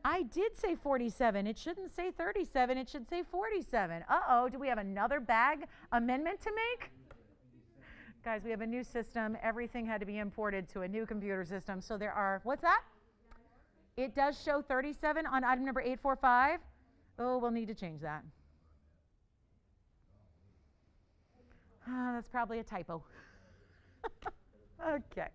I did say 47. It shouldn't say 37. It should say 47. Uh-oh, do we have another bag amendment to make? Guys, we have a new system. Everything had to be imported to a new computer system. So there are, what's that? It does show 37 on item number 845. Oh, we'll need to change that. That's probably a typo. Okay.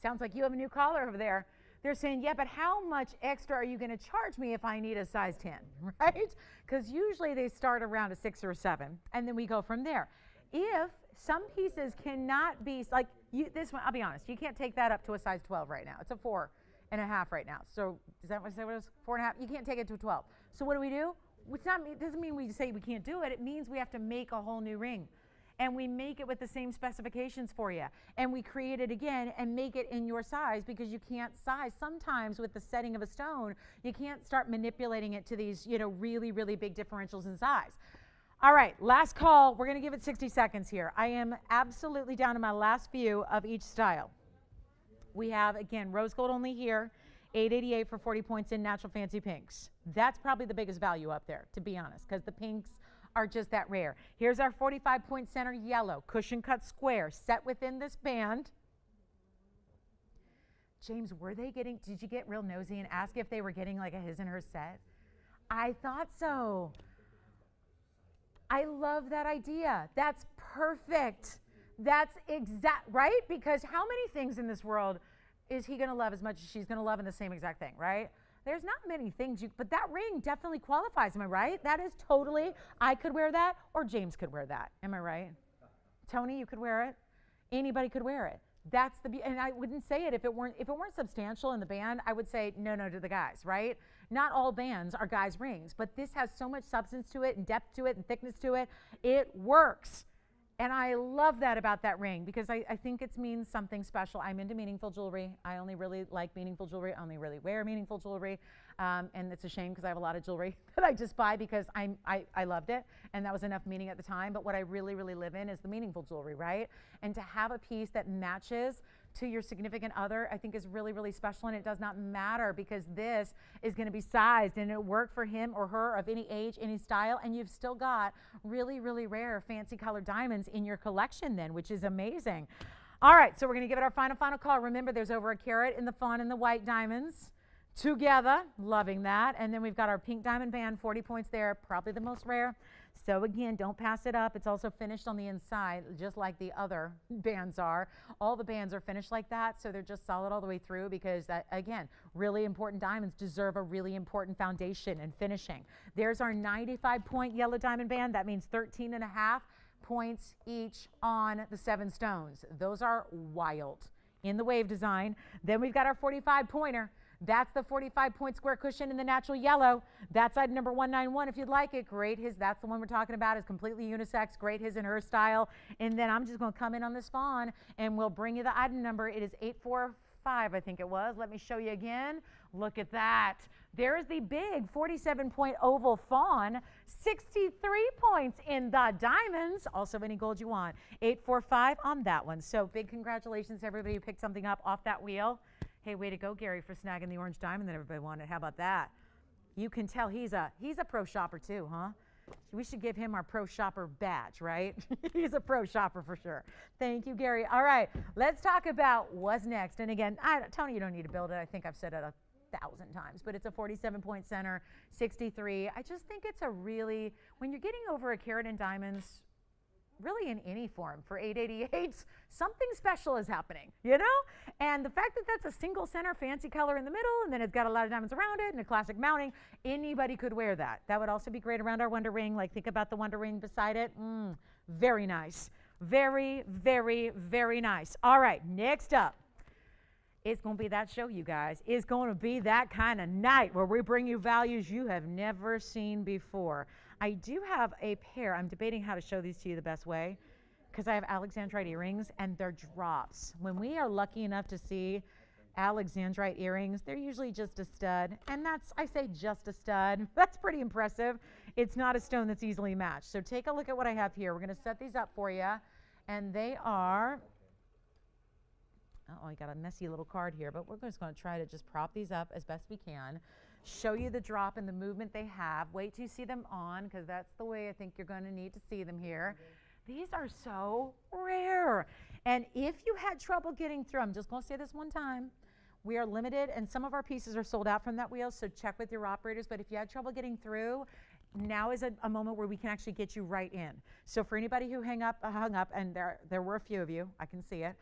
Sounds like you have a new caller over there. They're saying, yeah, but how much extra are you going to charge me if I need a size 10, right? Because usually they start around a 6 or a 7, and then we go from there. If some pieces cannot be, like this one, I'll be honest, you can't take that up to a size 12 right now. It's a 4.5 right now. So is that what I said it was? 4.5? You can't take it to a 12. So what do? It doesn't mean we say we can't do it. It means we have to make a whole new ring. And we make it with the same specifications for you. And we create it again and make it in your size, because you can't size. Sometimes with the setting of a stone, you can't start manipulating it to these, really, really big differentials in size. All right, last call. We're going to give it 60 seconds here. I am absolutely down to my last few of each style. We have, again, rose gold only here, $888 for 40 points in natural fancy pinks. That's probably the biggest value up there, to be honest, because the pinks are just that rare. Here's our 45-point center yellow, cushion cut square, set within this band. James, did you get real nosy and ask if they were getting like a his and her set? I thought so. I love that idea. That's perfect. That's right? Because how many things in this world is he going to love as much as she's going to love in the same exact thing, right? There's not many things but that ring definitely qualifies, am I right? That is totally, I could wear that, or James could wear that, am I right? Tony, you could wear it. Anybody could wear it. That's and I wouldn't say it if it weren't substantial in the band. I would say no to the guys, right? Not all bands are guys' rings, but this has so much substance to it and depth to it and thickness to it. It works. And I love that about that ring, because I think it means something special. I'm into meaningful jewelry. I only really like meaningful jewelry. I only really wear meaningful jewelry. And it's a shame because I have a lot of jewelry that I just buy because I loved it. And that was enough meaning at the time. But what I really, really live in is the meaningful jewelry, right? And to have a piece that matches to your significant other, I think is really, really special. And it does not matter, because this is going to be sized and it'll work for him or her of any age, any style. And you've still got really, really rare fancy colored diamonds in your collection then, which is amazing. All right, so we're going to give it our final call. Remember, there's over a carat in the fawn and the white diamonds together. Loving that. And then we've got our pink diamond band, 40 points there, probably the most rare. So again, don't pass it up. It's also finished on the inside, just like the other bands are. All the bands are finished like that, so they're just solid all the way through, because that, again, really important diamonds deserve a really important foundation and finishing. There's our 95-point yellow diamond band. That means 13.5 points each on the 7 stones. Those are wild in the wave design. Then we've got our 45-pointer. That's the 45-point square cushion in the natural yellow. That's item number 191 if you'd like it. Great. That's the one we're talking about. Is completely unisex. Great his and her style. And then I'm just going to come in on this fawn and we'll bring you the item number. It is 845, I think it was. Let me show you again. Look at that. There is the big 47-point oval fawn. 63 points in the diamonds. Also any gold you want. 845 on that one. So big congratulations to everybody who picked something up off that wheel. Hey, way to go, Gary, for snagging the orange diamond that everybody wanted. How about that? You can tell he's a pro shopper too, huh? We should give him our pro shopper badge, right? He's a pro shopper for sure. Thank you, Gary. All right, let's talk about what's next. And again, Tony, you don't need to build it. I think I've said it 1,000 times, but it's a 47-point center, 63. I just think it's a really, when you're getting over a carat in diamonds, really in any form for 888, something special is happening, And the fact that that's a single center fancy color in the middle, and then it's got a lot of diamonds around it and a classic mounting, anybody could wear that. That would also be great around our Wonder Ring. Like, think about the Wonder Ring beside it. Very nice. Very, very, very nice. All right, next up. It's going to be that show, you guys. It's going to be that kind of night where we bring you values you have never seen before. I do have a pair. I'm debating how to show these to you the best way, because I have Alexandrite earrings and they're drops. When we are lucky enough to see Alexandrite earrings, they're usually just a stud. And I say just a stud. That's pretty impressive. It's not a stone that's easily matched. So take a look at what I have here. We're going to set these up for you. And they are, I got a messy little card here, but we're just going to try to just prop these up as best we can. Show you the drop and the movement they have. Wait till you see them on, because that's the way I think you're going to need to see them here. These are so rare. And if you had trouble getting through, I'm just going to say this one time, we are limited, and some of our pieces are sold out from that wheel, so check with your operators. But if you had trouble getting through, now is a moment where we can actually get you right in. So for anybody who hung up, and there were a few of you, I can see it,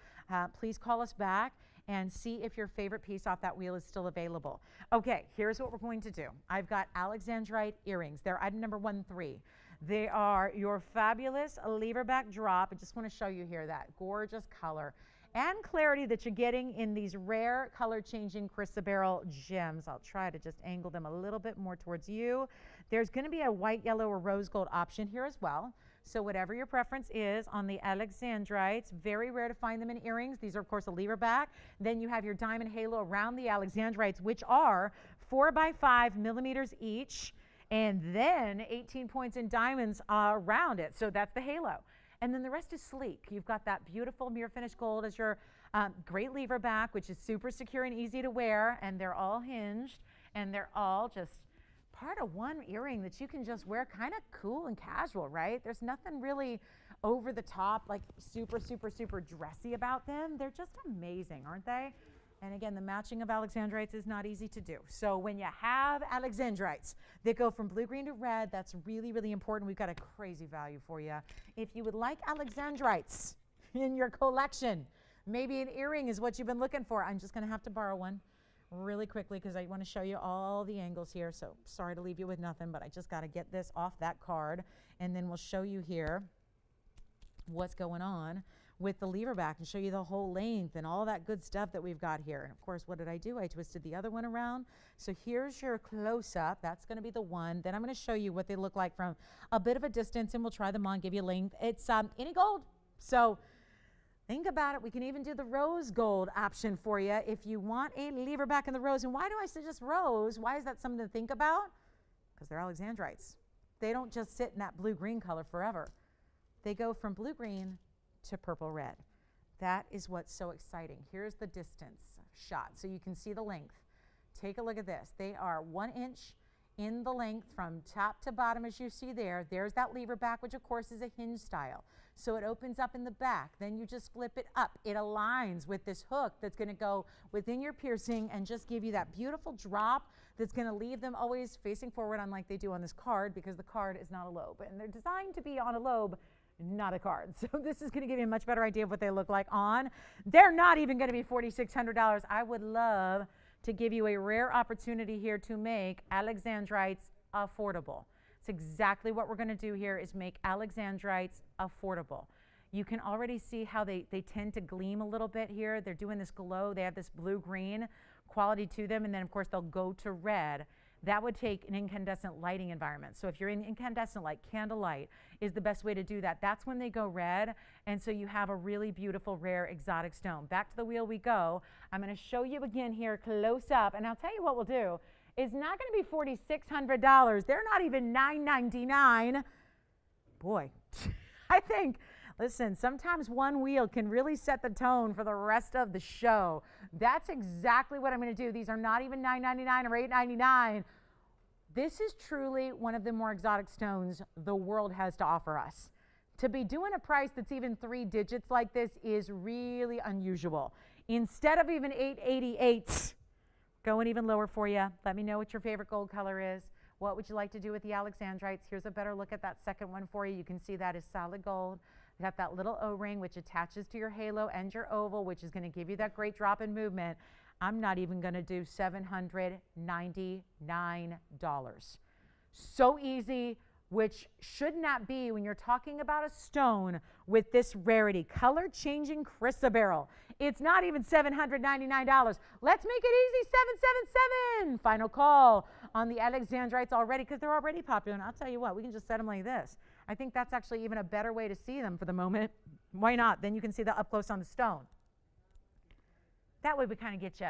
please call us back and see if your favorite piece off that wheel is still available. Okay, here's what we're going to do. I've got Alexandrite earrings. They're item number 13. They are your fabulous lever back drop. I just want to show you here that gorgeous color and clarity that you're getting in these rare color changing chrysoberyl gems. I'll try to just angle them a little bit more towards you. There's going to be a white, yellow, or rose gold option here as well. So whatever your preference is on the Alexandrites, very rare to find them in earrings. These are, of course, a lever back. Then you have your diamond halo around the Alexandrites, which are 4 by 5 millimeters each, and then 18 points in diamonds around it. So that's the halo. And then the rest is sleek. You've got that beautiful mirror finish gold as your great lever back, which is super secure and easy to wear. And they're all hinged, and they're all just part of one earring that you can just wear kind of cool and casual, right? There's nothing really over the top, like super, super, super dressy about them. They're just amazing, aren't they? And again, the matching of Alexandrites is not easy to do. So when you have Alexandrites that go from blue, green to red, that's really, really important. We've got a crazy value for you. If you would like Alexandrites in your collection, maybe an earring is what you've been looking for. I'm just going to have to borrow one really quickly because I want to show you all the angles here. So sorry to leave you with nothing, but I just got to get this off that card. And then we'll show you here what's going on with the lever back and show you the whole length and all that good stuff that we've got here. And of course, what did I do? I twisted the other one around. So here's your close-up. That's going to be the one. Then I'm going to show you what they look like from a bit of a distance, and we'll try them on, give you length. It's any gold. So think about it. We can even do the rose gold option for you if you want a lever back in the rose. And why do I suggest rose? Why is that something to think about? Because they're Alexandrites. They don't just sit in that blue-green color forever. They go from blue-green to purple red. That is what's so exciting. Here's the distance shot so you can see the length. Take a look at this. They are 1 inch in the length from top to bottom, as you see there. There's that lever back, which of course is a hinge style. So it opens up in the back. Then you just flip it up. It aligns with this hook that's going to go within your piercing and just give you that beautiful drop that's going to leave them always facing forward, unlike they do on this card, because the card is not a lobe. And they're designed to be on a lobe, not a card. So this is going to give you a much better idea of what they look like on. They're not even going to be $4,600. I would love to give you a rare opportunity here to make Alexandrites affordable. It's exactly what we're going to do here is make Alexandrites affordable. You can already see how they tend to gleam a little bit here. They're doing this glow. They have this blue-green quality to them, and then of course they'll go to red. That would take an incandescent lighting environment. So if you're in incandescent light, candlelight is the best way to do that. That's when they go red, and so you have a really beautiful, rare, exotic stone. Back to the wheel we go. I'm going to show you again here close up, and I'll tell you what we'll do. It's not going to be $4,600. They're not even $999. Boy, I think, listen, sometimes one wheel can really set the tone for the rest of the show. That's exactly what I'm going to do. These are not even $9.99 or $8.99. This is truly one of the more exotic stones the world has to offer us. To be doing a price that's even 3 digits like this is really unusual. Instead of even $888, going even lower for you. Let me know what your favorite gold color is. What would you like to do with the Alexandrites? Here's a better look at that second one for you. You can see that is solid gold. You got that little O-ring which attaches to your halo and your oval, which is going to give you that great drop in movement. I'm not even going to do $799. So easy, which should not be when you're talking about a stone with this rarity. Color changing chrysoberyl. It's not even $799. Let's make it easy, 777. Final call on the Alexandrites already, because they're already popular. And I'll tell you what, we can just set them like this. I think that's actually even a better way to see them for the moment. Why not? Then you can see the up close on the stone. That way we kind of get you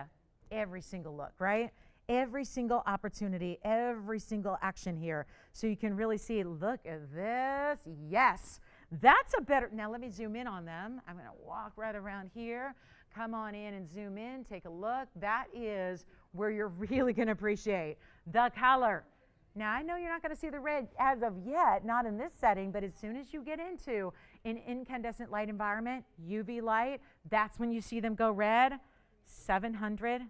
every single look, right? Every single opportunity, every single action here. So you can really see, look at this. Yes, that's a better, now let me zoom in on them. I'm going to walk right around here. Come on in and zoom in, take a look. That is where you're really going to appreciate the color. Now, I know you're not going to see the red as of yet, not in this setting, but as soon as you get into an incandescent light environment, UV light, that's when you see them go red. $777.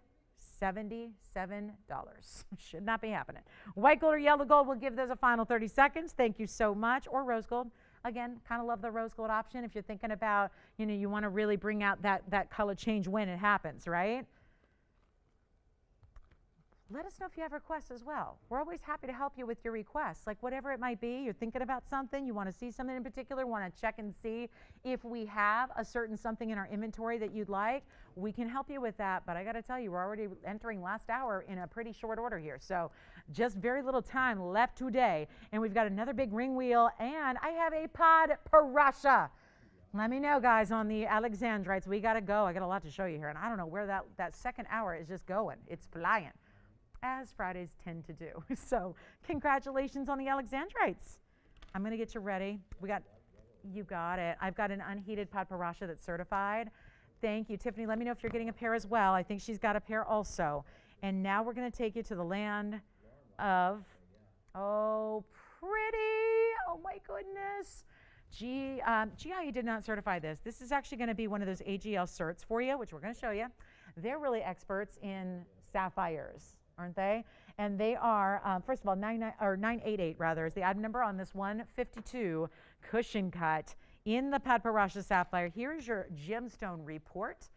Should not be happening. White gold or yellow gold, we'll give those a final 30 seconds. Thank you so much. Or rose gold. Again, kind of love the rose gold option if you're thinking about, you want to really bring out that color change when it happens, right? Let us know if you have requests as well. We're always happy to help you with your requests, like whatever it might be. You're thinking about something, you want to see something in particular, want to check and see if we have a certain something in our inventory that you'd like. We can help you with that, but I got to tell you, we're already entering last hour in a pretty short order here. So just very little time left today, and we've got another big ring wheel, and I have a pod parasha. Let me know, guys, on the Alexandrites. We got to go. I got a lot to show you here, and I don't know where that second hour is just going. It's flying, as Fridays tend to do. So congratulations on the Alexandrites. I'm going to get you ready. You got it. I've got an unheated pod parasha that's certified. Thank you, Tiffany. Let me know if you're getting a pair as well. I think she's got a pair also. And now we're going to take you to the land of, oh, pretty. Oh, my goodness. GIE did not certify this. This is actually going to be one of those AGL certs for you, which we're going to show you. They're really experts in sapphires, aren't they? And they are, first of all, 988 rather is the item number on this 152 cushion cut in the pod parasha sapphire. Here's your gemstone report,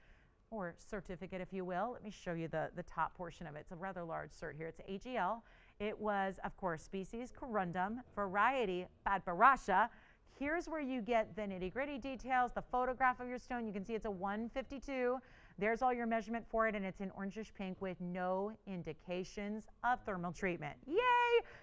or certificate, if you will. Let me show you the top portion of it. It's a rather large cert here. It's AGL. It was, of course, species corundum, variety pod parasha. Here's where you get the nitty-gritty details, the photograph of your stone. You can see it's a 152. There's all your measurement for it, and it's in orangish pink with no indications of thermal treatment. Yay!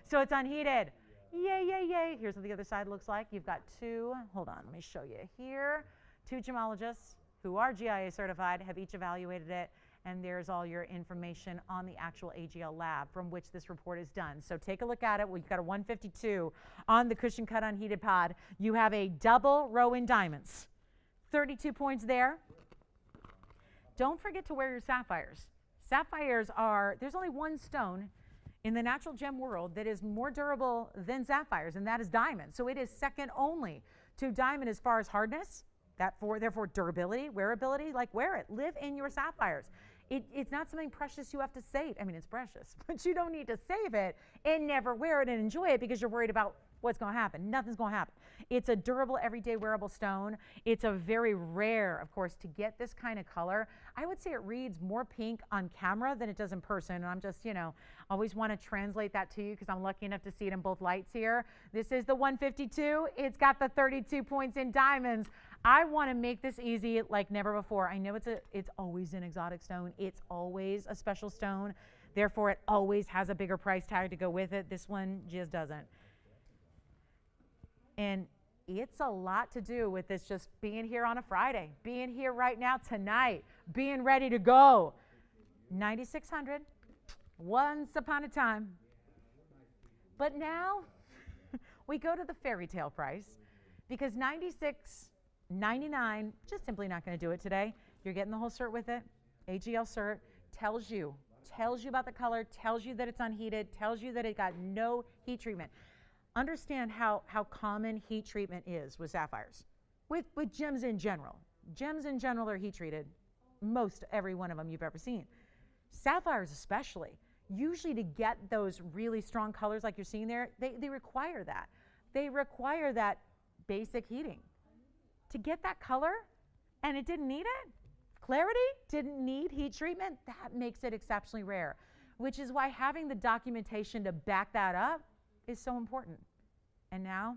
So it's unheated. Yay, yay, yay. Here's what the other side looks like. You've got two, hold on, let me show you here. Two gemologists who are GIA certified have each evaluated it, and there's all your information on the actual AGL lab from which this report is done. So take a look at it. We've got a 152 on the cushion cut unheated pod. You have a double row in diamonds. 32 points there. Don't forget to wear your sapphires. Sapphires are, there's only one stone in the natural gem world that is more durable than sapphires, and that is diamond. So it is second only to diamond as far as hardness, therefore durability, wearability, like wear it. Live in your sapphires. It's not something precious you have to save. I mean, it's precious, but you don't need to save it and never wear it and enjoy it because you're worried about what's going to happen. Nothing's going to happen. It's a durable, everyday wearable stone. It's a very rare, of course, to get this kind of color. I would say it reads more pink on camera than it does in person. And I'm just, always want to translate that to you because I'm lucky enough to see it in both lights here. This is the 152. It's got the 32 points in diamonds. I want to make this easy like never before. I know it's always an exotic stone. It's always a special stone. Therefore, it always has a bigger price tag to go with it. This one just doesn't. And it's a lot to do with this just being here on a Friday, being here right now tonight, being ready to go. 9,600, once upon a time. But now we go to the fairy tale price because $96.99, just simply not going to do it today. You're getting the whole cert with it. AGL cert tells you about the color, tells you that it's unheated, tells you that it got no heat treatment. Understand how common heat treatment is with sapphires, with gems in general. Gems in general are heat treated, most every one of them you've ever seen. Sapphires especially, usually to get those really strong colors like you're seeing there, they require that. They require that basic heating. To get that color, and it didn't need it, clarity, didn't need heat treatment, that makes it exceptionally rare, which is why having the documentation to back that up is so important. And now,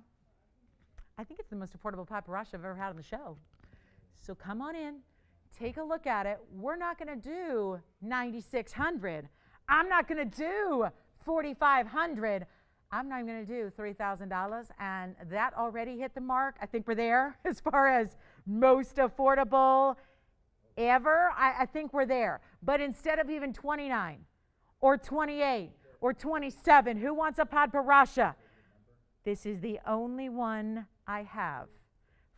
I think it's the most affordable pod parasha I've ever had on the show. So come on in, take a look at it. We're not going to do $9,600. I'm not going to do $4,500. I'm not even going to do $3,000, and that already hit the mark. I think we're there as far as most affordable ever. I think we're there. But instead of even 29 or 28 or 27, who wants a pod parasha? This is the only one I have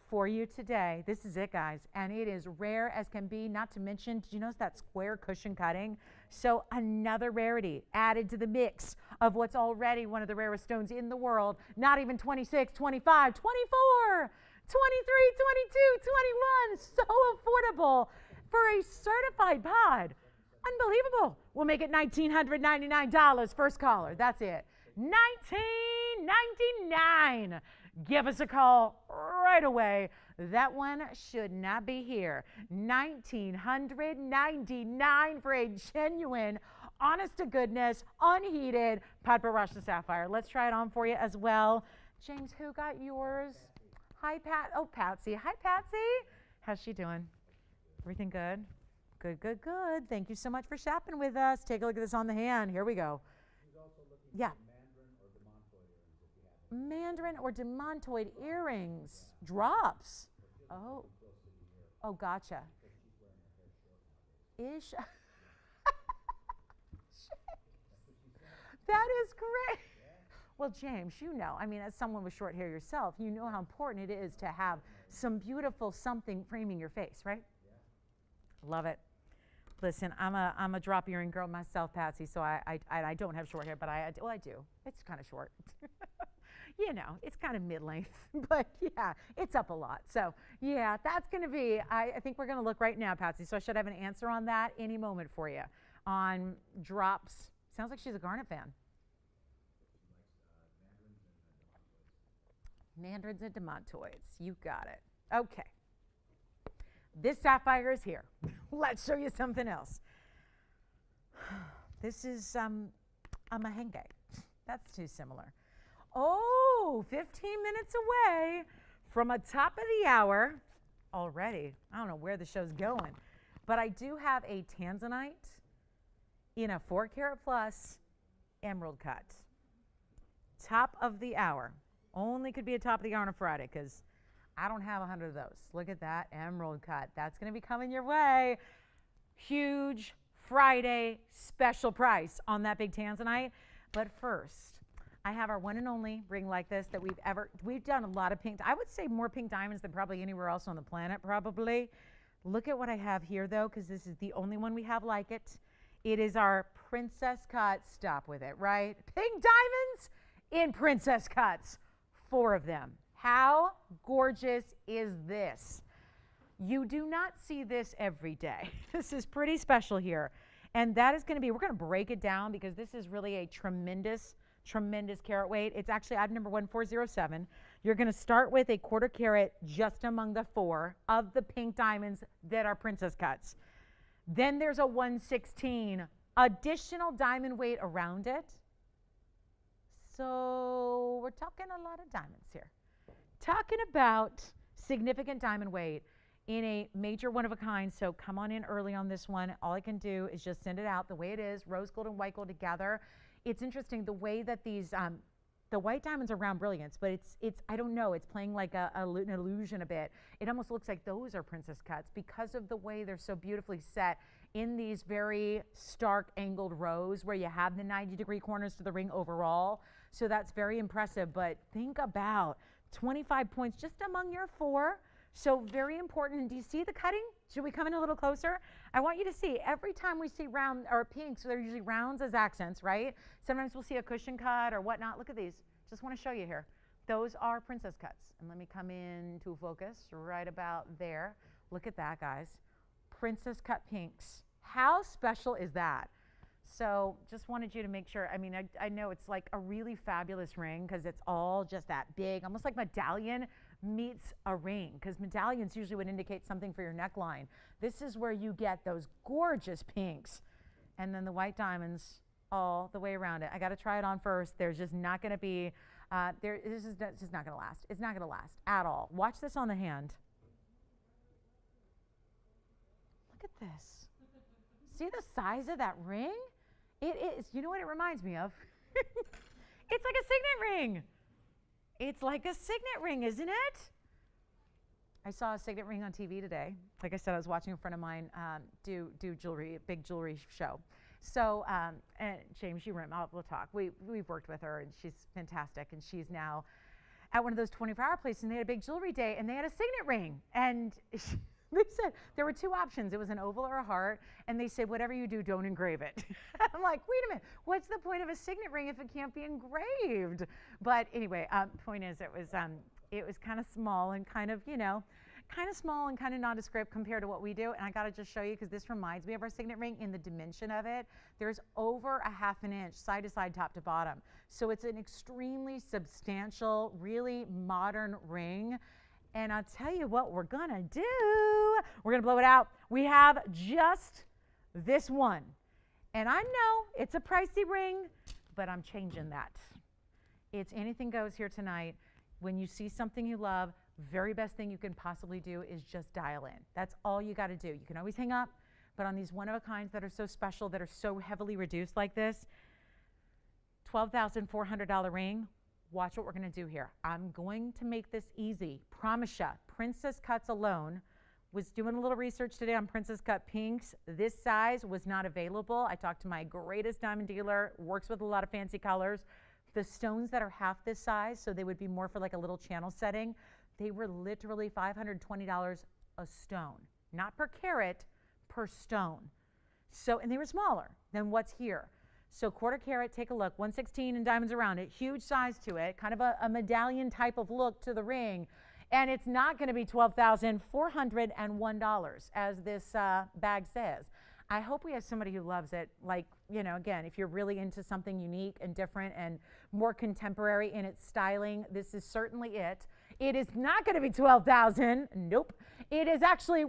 for you today. This is it, guys, and it is rare as can be, not to mention, did you notice that square cushion cutting? So another rarity added to the mix of what's already one of the rarest stones in the world. Not even 26, 25, 24, 23, 22, 21. So affordable for a certified pod. Unbelievable. We'll make it $1,999. First caller. That's it. $19.99. give us a call right away. That one should not be here. $1,999 for a genuine, honest to goodness, unheated Pat Barasha sapphire. Let's try it on for you as well. James, who got yours? Hi, Pat. Oh, Patsy. Hi, Patsy. How's she doing? Everything good? Good, good, good. Thank you so much for shopping with us. Take a look at this on the hand. Here we go. Yeah. Mandarin or demontoid earrings. Drops. Oh. Oh, gotcha. Ish. That is great. Well, James, you know, I mean, as someone with short hair yourself, you know how important it is to have some beautiful something framing your face, right? Yeah. Love it. Listen, I'm a drop earring girl myself, Patsy, so I don't have short hair, but I do. It's kind of short. You know, it's kind of mid-length, but yeah, it's up a lot. So yeah, that's going to be, I think we're going to look right now, Patsy, so I should have an answer on that any moment for you on drops. Sounds like she's a garnet fan. Mandarins and demontoids. You got it. Okay. This sapphire is here. Let's show you something else. This is a mahenge. That's too similar. Oh, 15 minutes away from a top of the hour already. I don't know where the show's going, but I do have a tanzanite in a 4 carat plus emerald cut. Top of the hour. Only could be a top of the hour on a Friday because I don't have 100 of those. Look at that emerald cut. That's going to be coming your way. Huge Friday special price on that big tanzanite. But first, I have our one and only ring like this that we've done a lot of pink. I would say more pink diamonds than probably anywhere else on the planet, probably. Look at what I have here, though, because this is the only one we have like it. It is our princess cut. Stop with it, right? Pink diamonds in princess cuts. 4 of them. How gorgeous is this? You do not see this every day. This is pretty special here. And that is going to be, we're going to break it down because this is really a tremendous carat weight. It's actually item number 1407. You're going to start with a 1/4 carat just among the 4 of the pink diamonds that are princess cuts. Then there's a 116 additional diamond weight around it. So we're talking a lot of diamonds here. Talking about significant diamond weight in a major one of a kind. So come on in early on this one. All I can do is just send it out the way it is, rose gold and white gold together. It's interesting the way that these, the white diamonds are round brilliance, but it's I don't know, it's playing like an illusion a bit. It almost looks like those are princess cuts because of the way they're so beautifully set in these very stark angled rows where you have the 90-degree corners to the ring overall. So that's very impressive, but think about 25 points just among your 4. So very important. And do you see the cutting? Should we come in a little closer? I want you to see every time we see round or pinks, so they're usually rounds as accents, right? Sometimes we'll see a cushion cut or whatnot. Look at these. Just want to show you here. Those are princess cuts. And let me come in to focus right about there. Look at that, guys. Princess cut pinks. How special is that? So just wanted you to make sure. I mean, I know it's like a really fabulous ring because it's all just that big, almost like medallion meets a ring, because medallions usually would indicate something for your neckline. This is where you get those gorgeous pinks. And then the white diamonds all the way around it. I got to try it on first. There's just not going to be, this is just not going to last. It's not going to last at all. Watch this on the hand. Look at this. See the size of that ring? It is, you know what it reminds me of? It's like a signet ring. It's like a signet ring, isn't it? I saw a signet ring on TV today. Like I said, I was watching a friend of mine do jewelry, a big jewelry show. So, and James, you remember, we'll talk. We've worked with her, and she's fantastic. And she's now at one of those 24-hour places, and they had a big jewelry day, and they had a signet ring. And they said there were 2 options. It was an oval or a heart, and they said, whatever you do, don't engrave it. I'm like, wait a minute, what's the point of a signet ring if it can't be engraved? But anyway, point is, it was kind of small and kind of, you know, kind of small and kind of nondescript compared to what we do. And I got to just show you, because this reminds me of our signet ring in the dimension of it. There's over a ½ an inch side to side, top to bottom. So it's an extremely substantial, really modern ring. And I'll tell you what we're going to do. We're going to blow it out. We have just this one. And I know it's a pricey ring, but I'm changing that. It's anything goes here tonight. When you see something you love, very best thing you can possibly do is just dial in. That's all you got to do. You can always hang up, but on these one-of-a-kinds that are so special, that are so heavily reduced like this, $12,400 ring, watch what we're going to do here. I'm going to make this easy. Promise ya. Princess cuts alone. Was doing a little research today on princess cut pinks. This size was not available. I talked to my greatest diamond dealer, works with a lot of fancy colors. The stones that are half this size, so they would be more for like a little channel setting, they were literally $520 a stone. Not per carat, per stone. So, and they were smaller than what's here. So quarter carat, take a look, 116 and diamonds around it, huge size to it, kind of a medallion type of look to the ring. And it's not going to be $12,401, as this bag says. I hope we have somebody who loves it. Like, you know, again, if you're really into something unique and different and more contemporary in its styling, this is certainly it. It is not going to be $12,000. Nope. It is actually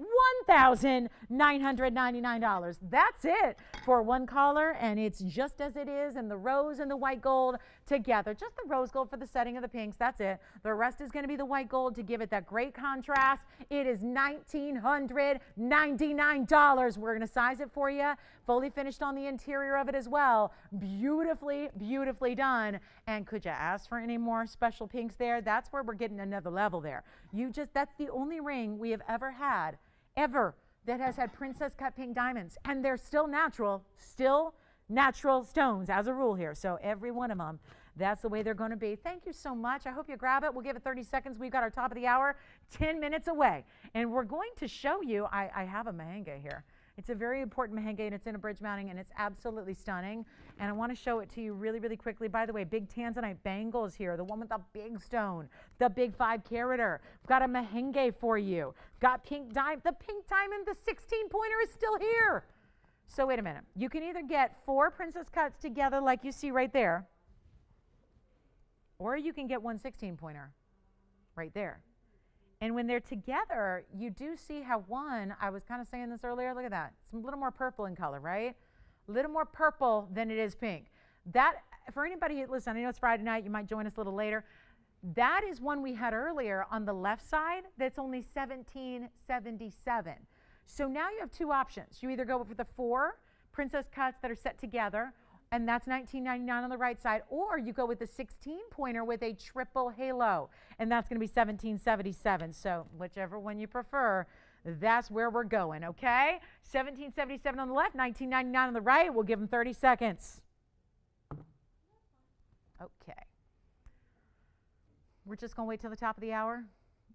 $1,999. That's it for one collar, and it's just as it is, and the rose and the white gold together. Just the rose gold for the setting of the pinks. That's it. The rest is going to be the white gold to give it that great contrast. It is $1,999. We're going to size it for you. Fully finished on the interior of it as well. Beautifully, beautifully done. And could you ask for any more special pinks there? That's where we're getting another level there. That's the only ring we have ever had, that has had princess cut pink diamonds. And they're still natural stones as a rule here. So every one of them, that's the way they're going to be. Thank you so much. I hope you grab it. We'll give it 30 seconds. We've got our top of the hour, 10 minutes away. And we're going to show you, I have a mahenge here. It's a very important mahenge, and it's in a bridge mounting, and it's absolutely stunning. And I want to show it to you really, really quickly. By the way, big tanzanite bangles here, the one with the big stone, the big 5-carater. We've got a mahenge for you. Got the pink diamond, the 16-pointer is still here. So wait a minute. You can either get 4 princess cuts together like you see right there, or you can get one 16-pointer right there. And when they're together, you do see how one, I was kind of saying this earlier, look at that. It's a little more purple in color, right? A little more purple than it is pink. That, for anybody, listen, I know it's Friday night, you might join us a little later. That is one we had earlier on the left side that's only $1,777. So now you have 2 options. You either go for the 4 princess cuts that are set together, and that's $19.99 on the right side, or you go with the 16-pointer with a triple halo, and that's going to be $17.77. So whichever one you prefer, that's where we're going, okay? $17.77 on the left, $19.99 on the right. We'll give them 30 seconds. Okay. We're just going to wait till the top of the hour?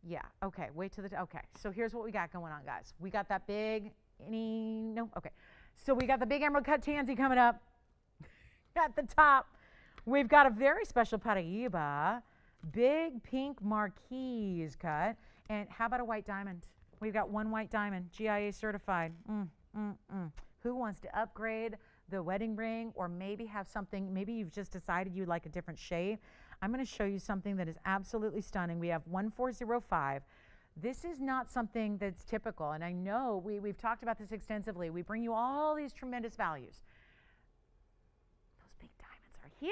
Yeah, okay, wait till okay. So here's what we got going on, guys. We got that big, okay. So we got the big emerald cut tansy coming up. At the top, we've got a very special Paraíba, big pink marquise cut. And how about a white diamond? We've got one white diamond, GIA certified. Who wants to upgrade the wedding ring, or maybe have something, maybe you've just decided you like a different shade? I'm going to show you something that is absolutely stunning. We have 1405. This is not something that's typical, and I know we've talked about this extensively. We bring you all these tremendous values. Here?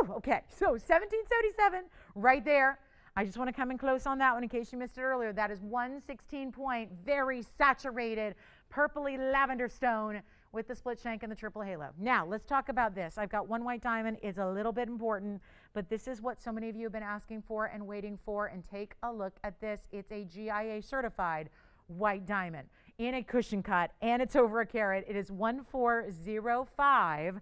Ooh, okay, so $17.77 right there. I just want to come in close on that one in case you missed it earlier. That is 116-point, very saturated, purpley lavender stone with the split shank and the triple halo. Now, let's talk about this. I've got one white diamond. It's a little bit important, but this is what so many of you have been asking for and waiting for, and take a look at this. It's a GIA certified white diamond in a cushion cut, and it's over a carat. It is 1405.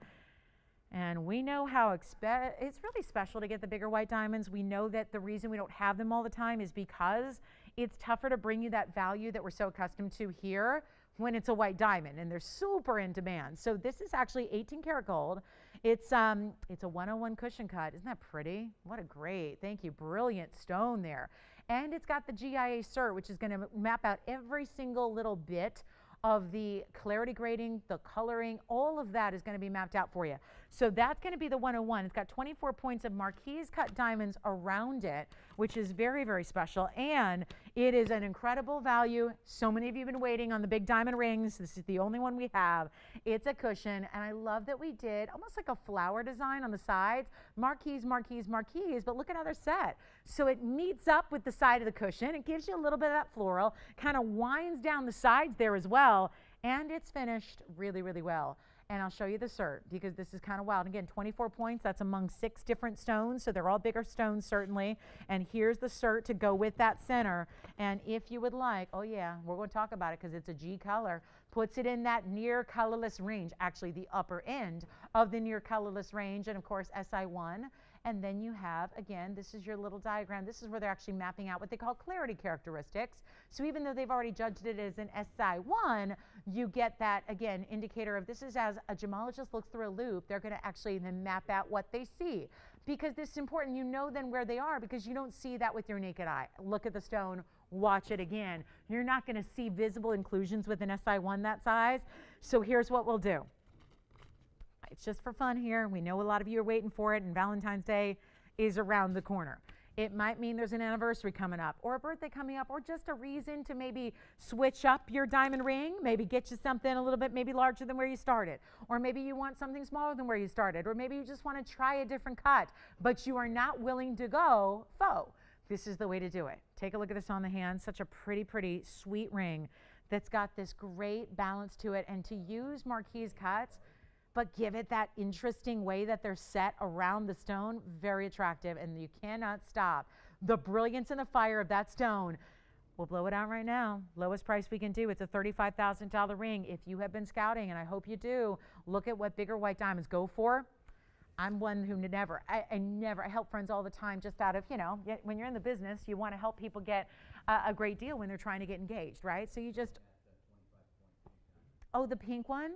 And we know how it's really special to get the bigger white diamonds. We know that the reason we don't have them all the time is because it's tougher to bring you that value that we're so accustomed to here when it's a white diamond, and they're super in demand. So this is actually 18 karat gold. It's a 101 cushion cut. Isn't that pretty? What a great, thank you, brilliant stone there. And it's got the GIA cert, which is going to map out every single little bit of the clarity grading, the coloring, all of that is going to be mapped out for you. So that's going to be the 101. It's got 24 points of marquise cut diamonds around it, which is very, very special. And it is an incredible value. So many of you have been waiting on the big diamond rings. This is the only one we have. It's a cushion. And I love that we did almost like a flower design on the sides. Marquise, marquise, marquise. But look at how they're set. So it meets up with the side of the cushion. It gives you a little bit of that floral. Kind of winds down the sides there as well. And it's finished really, really well. And I'll show you the cert because this is kind of wild. Again, 24 points. That's among 6 different stones. So they're all bigger stones, certainly. And here's the cert to go with that center. And if you would like, oh yeah, we're going to talk about it because it's a G color, puts it in that near colorless range, actually the upper end of the near colorless range. And of course, SI1. And then you have, again, this is your little diagram. This is where they're actually mapping out what they call clarity characteristics. So even though they've already judged it as an SI1, you get that, again, indicator of this is as a gemologist looks through a loop, they're going to actually then map out what they see. Because this is important, you know then where they are because you don't see that with your naked eye. Look at the stone, watch it again. You're not going to see visible inclusions with an SI1 that size. So here's what we'll do. It's just for fun here. We know a lot of you are waiting for it, and Valentine's Day is around the corner. It might mean there's an anniversary coming up, or a birthday coming up, or just a reason to maybe switch up your diamond ring, maybe get you something a little bit maybe larger than where you started, or maybe you want something smaller than where you started, or maybe you just want to try a different cut, but you are not willing to go faux. This is the way to do it. Take a look at this on the hand. Such a pretty, pretty sweet ring that's got this great balance to it, and to use marquise cuts, but give it that interesting way that they're set around the stone, very attractive, and you cannot stop. The brilliance and the fire of that stone. We'll blow it out right now. Lowest price we can do. It's a $35,000 ring. If you have been scouting, and I hope you do, look at what bigger white diamonds go for. I'm one who I help friends all the time just out of, when you're in the business, you want to help people get a great deal when they're trying to get engaged, right? So you just, oh, the pink one?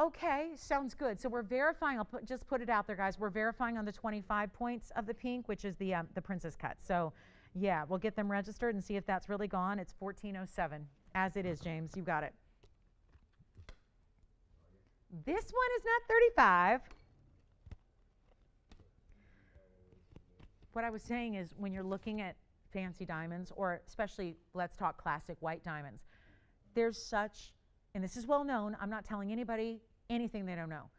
Okay, sounds good. So we're verifying, just put it out there, guys. We're verifying on the 25 points of the pink, which is the princess cut. So yeah, we'll get them registered and see if that's really gone. It's 1407, as it is, James. You got it. This one is not 35. What I was saying is when you're looking at fancy diamonds, or especially, let's talk classic white diamonds, there's such, and this is well known, I'm not telling anybody anything they don't know.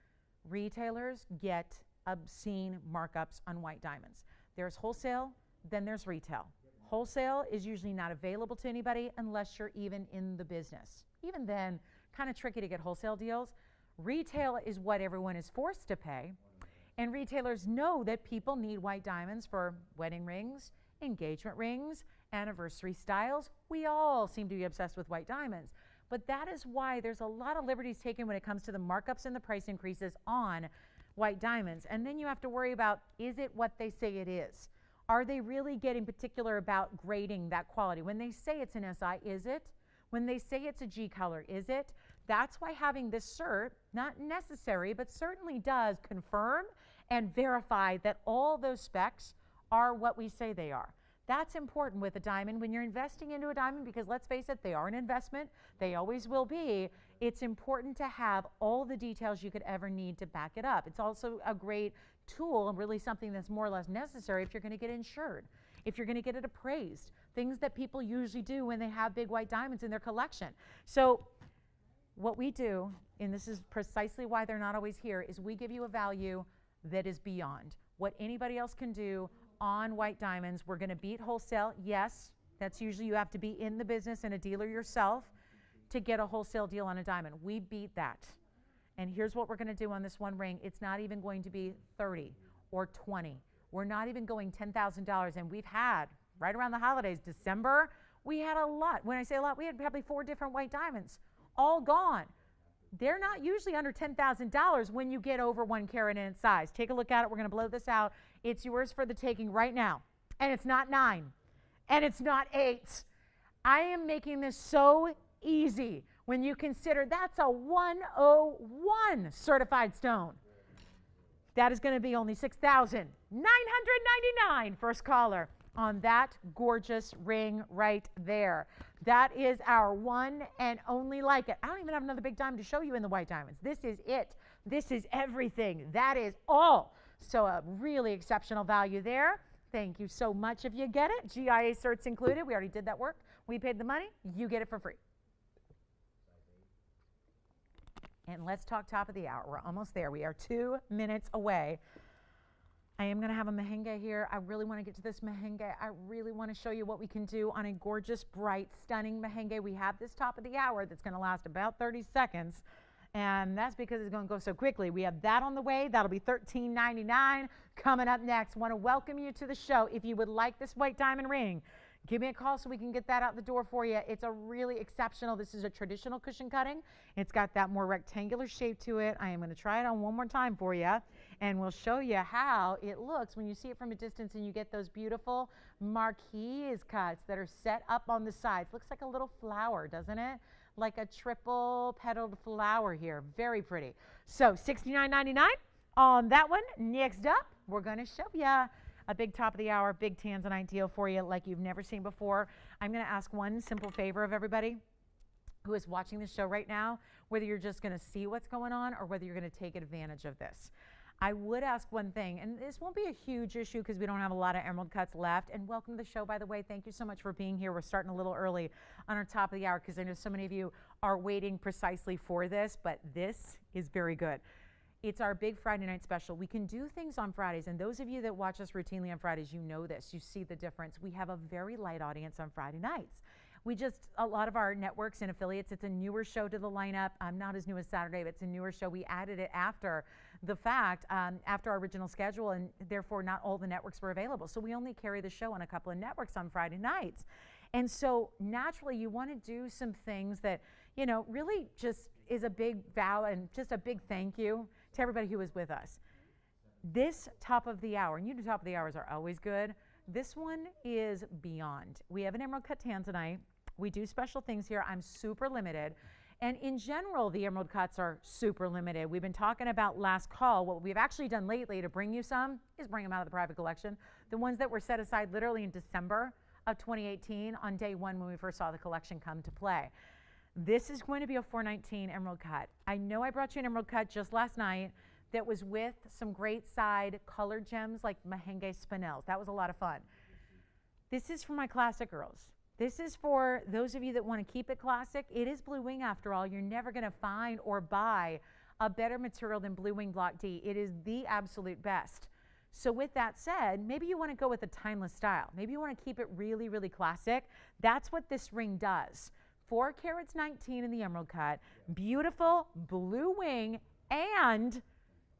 Retailers get obscene markups on white diamonds. There's wholesale, then there's retail. Wholesale is usually not available to anybody unless you're even in the business. Even then, kind of tricky to get wholesale deals. Retail is what everyone is forced to pay. And retailers know that people need white diamonds for wedding rings, engagement rings, anniversary styles. We all seem to be obsessed with white diamonds. But that is why there's a lot of liberties taken when it comes to the markups and the price increases on white diamonds. And then you have to worry about, is it what they say it is? Are they really getting particular about grading that quality? When they say it's an SI, is it? When they say it's a G color, is it? That's why having this cert, not necessary, but certainly does confirm and verify that all those specs are what we say they are. That's important with a diamond. When you're investing into a diamond, because let's face it, they are an investment, they always will be, it's important to have all the details you could ever need to back it up. It's also a great tool, and really something that's more or less necessary if you're going to get insured, if you're going to get it appraised, things that people usually do when they have big white diamonds in their collection. So what we do, and this is precisely why they're not always here, is we give you a value that is beyond what anybody else can do on white diamonds. We're going to beat wholesale. Yes, that's usually you have to be in the business and a dealer yourself to get a wholesale deal on a diamond. We beat that. And here's what we're going to do on this one ring. It's not even going to be 30 or 20. We're not even going $10,000. And we've had, right around the holidays, December, we had a lot. When I say a lot, we had probably 4 different white diamonds, all gone. They're not usually under $10,000 when you get over 1 carat in size. Take a look at it. We're going to blow this out. It's yours for the taking right now. And it's not 9. And it's not 8. I am making this so easy when you consider that's a 101 certified stone. That is going to be only $6,999. First caller on that gorgeous ring right there. That is our one and only like it. I don't even have another big diamond to show you in the white diamonds. This is it. This is everything. That is all. So a really exceptional value there. Thank you so much if you get it. GIA certs included. We already did that work. We paid the money. You get it for free. And let's talk top of the hour. We're almost there. We are 2 minutes away. I am going to have a mehenga here. I really want to get to this mehenga. I really want to show you what we can do on a gorgeous, bright, stunning mehenga. We have this top of the hour that's going to last about 30 seconds. And that's because it's going to go so quickly. We have that on the way. That'll be $13.99. Coming up next, want to welcome you to the show. If you would like this white diamond ring, give me a call so we can get that out the door for you. It's a really exceptional, this is a traditional cushion cutting. It's got that more rectangular shape to it. I am going to try it on one more time for you, and we'll show you how it looks when you see it from a distance and you get those beautiful marquise cuts that are set up on the sides. Looks like a little flower, doesn't it? Like a triple petaled flower here. Very pretty. So $69.99 on that one. Next up, we're going to show you a big top of the hour, big tanzanite deal for you like you've never seen before. I'm going to ask one simple favor of everybody who is watching this show right now, whether you're just going to see what's going on or whether you're going to take advantage of this. I would ask one thing, and this won't be a huge issue because we don't have a lot of emerald cuts left. And welcome to the show, by the way. Thank you so much for being here. We're starting a little early on our top of the hour because I know so many of you are waiting precisely for this, but this is very good. It's our big Friday night special. We can do things on Fridays, and those of you that watch us routinely on Fridays, you know this. You see the difference. We have a very light audience on Friday nights. A lot of our networks and affiliates, it's a newer show to the lineup. Not as new as Saturday, but it's a newer show. We added it after the fact, after our original schedule, and therefore not all the networks were available. So we only carry the show on a couple of networks on Friday nights. And so naturally, you want to do some things that, you know, really just is a big vow and just a big thank you to everybody who was with us. This top of the hour, and you know top of the hours are always good. This one is beyond. We have an emerald cut tanzanite. We do special things here. I'm super limited. And in general, the emerald cuts are super limited. We've been talking about last call. What we've actually done lately to bring you some is bring them out of the private collection. The ones that were set aside literally in December of 2018 on day one when we first saw the collection come to play. This is going to be a 419 emerald cut. I know I brought you an emerald cut just last night that was with some great side colored gems like mehenga spinels. That was a lot of fun. This is for my classic girls. This is for those of you that want to keep it classic. It is Blue Wing after all. You're never going to find or buy a better material than Blue Wing Block D. It is the absolute best. So with that said, maybe you want to go with a timeless style. Maybe you want to keep it really, really classic. That's what this ring does. 4 carats 19 in the emerald cut, beautiful blue wing, and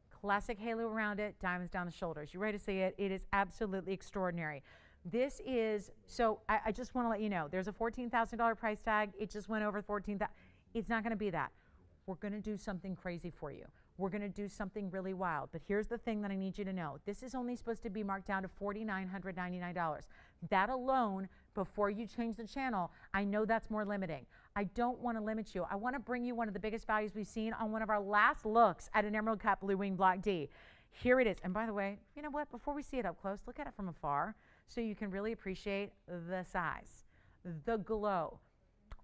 classic halo around it, diamonds down the shoulders. You ready to see it? It is absolutely extraordinary. This is, so I just want to let you know, there's a $14,000 price tag. It just went over $14,000. It's not going to be that. We're going to do something crazy for you. We're going to do something really wild. But here's the thing that I need you to know. This is only supposed to be marked down to $4,999. That alone, before you change the channel, I know that's more limiting. I don't want to limit you. I want to bring you one of the biggest values we've seen on one of our last looks at an emerald cut Blue Wing Block D. Here it is. And by the way, you know what? Before we see it up close, look at it from afar so you can really appreciate the size, the glow.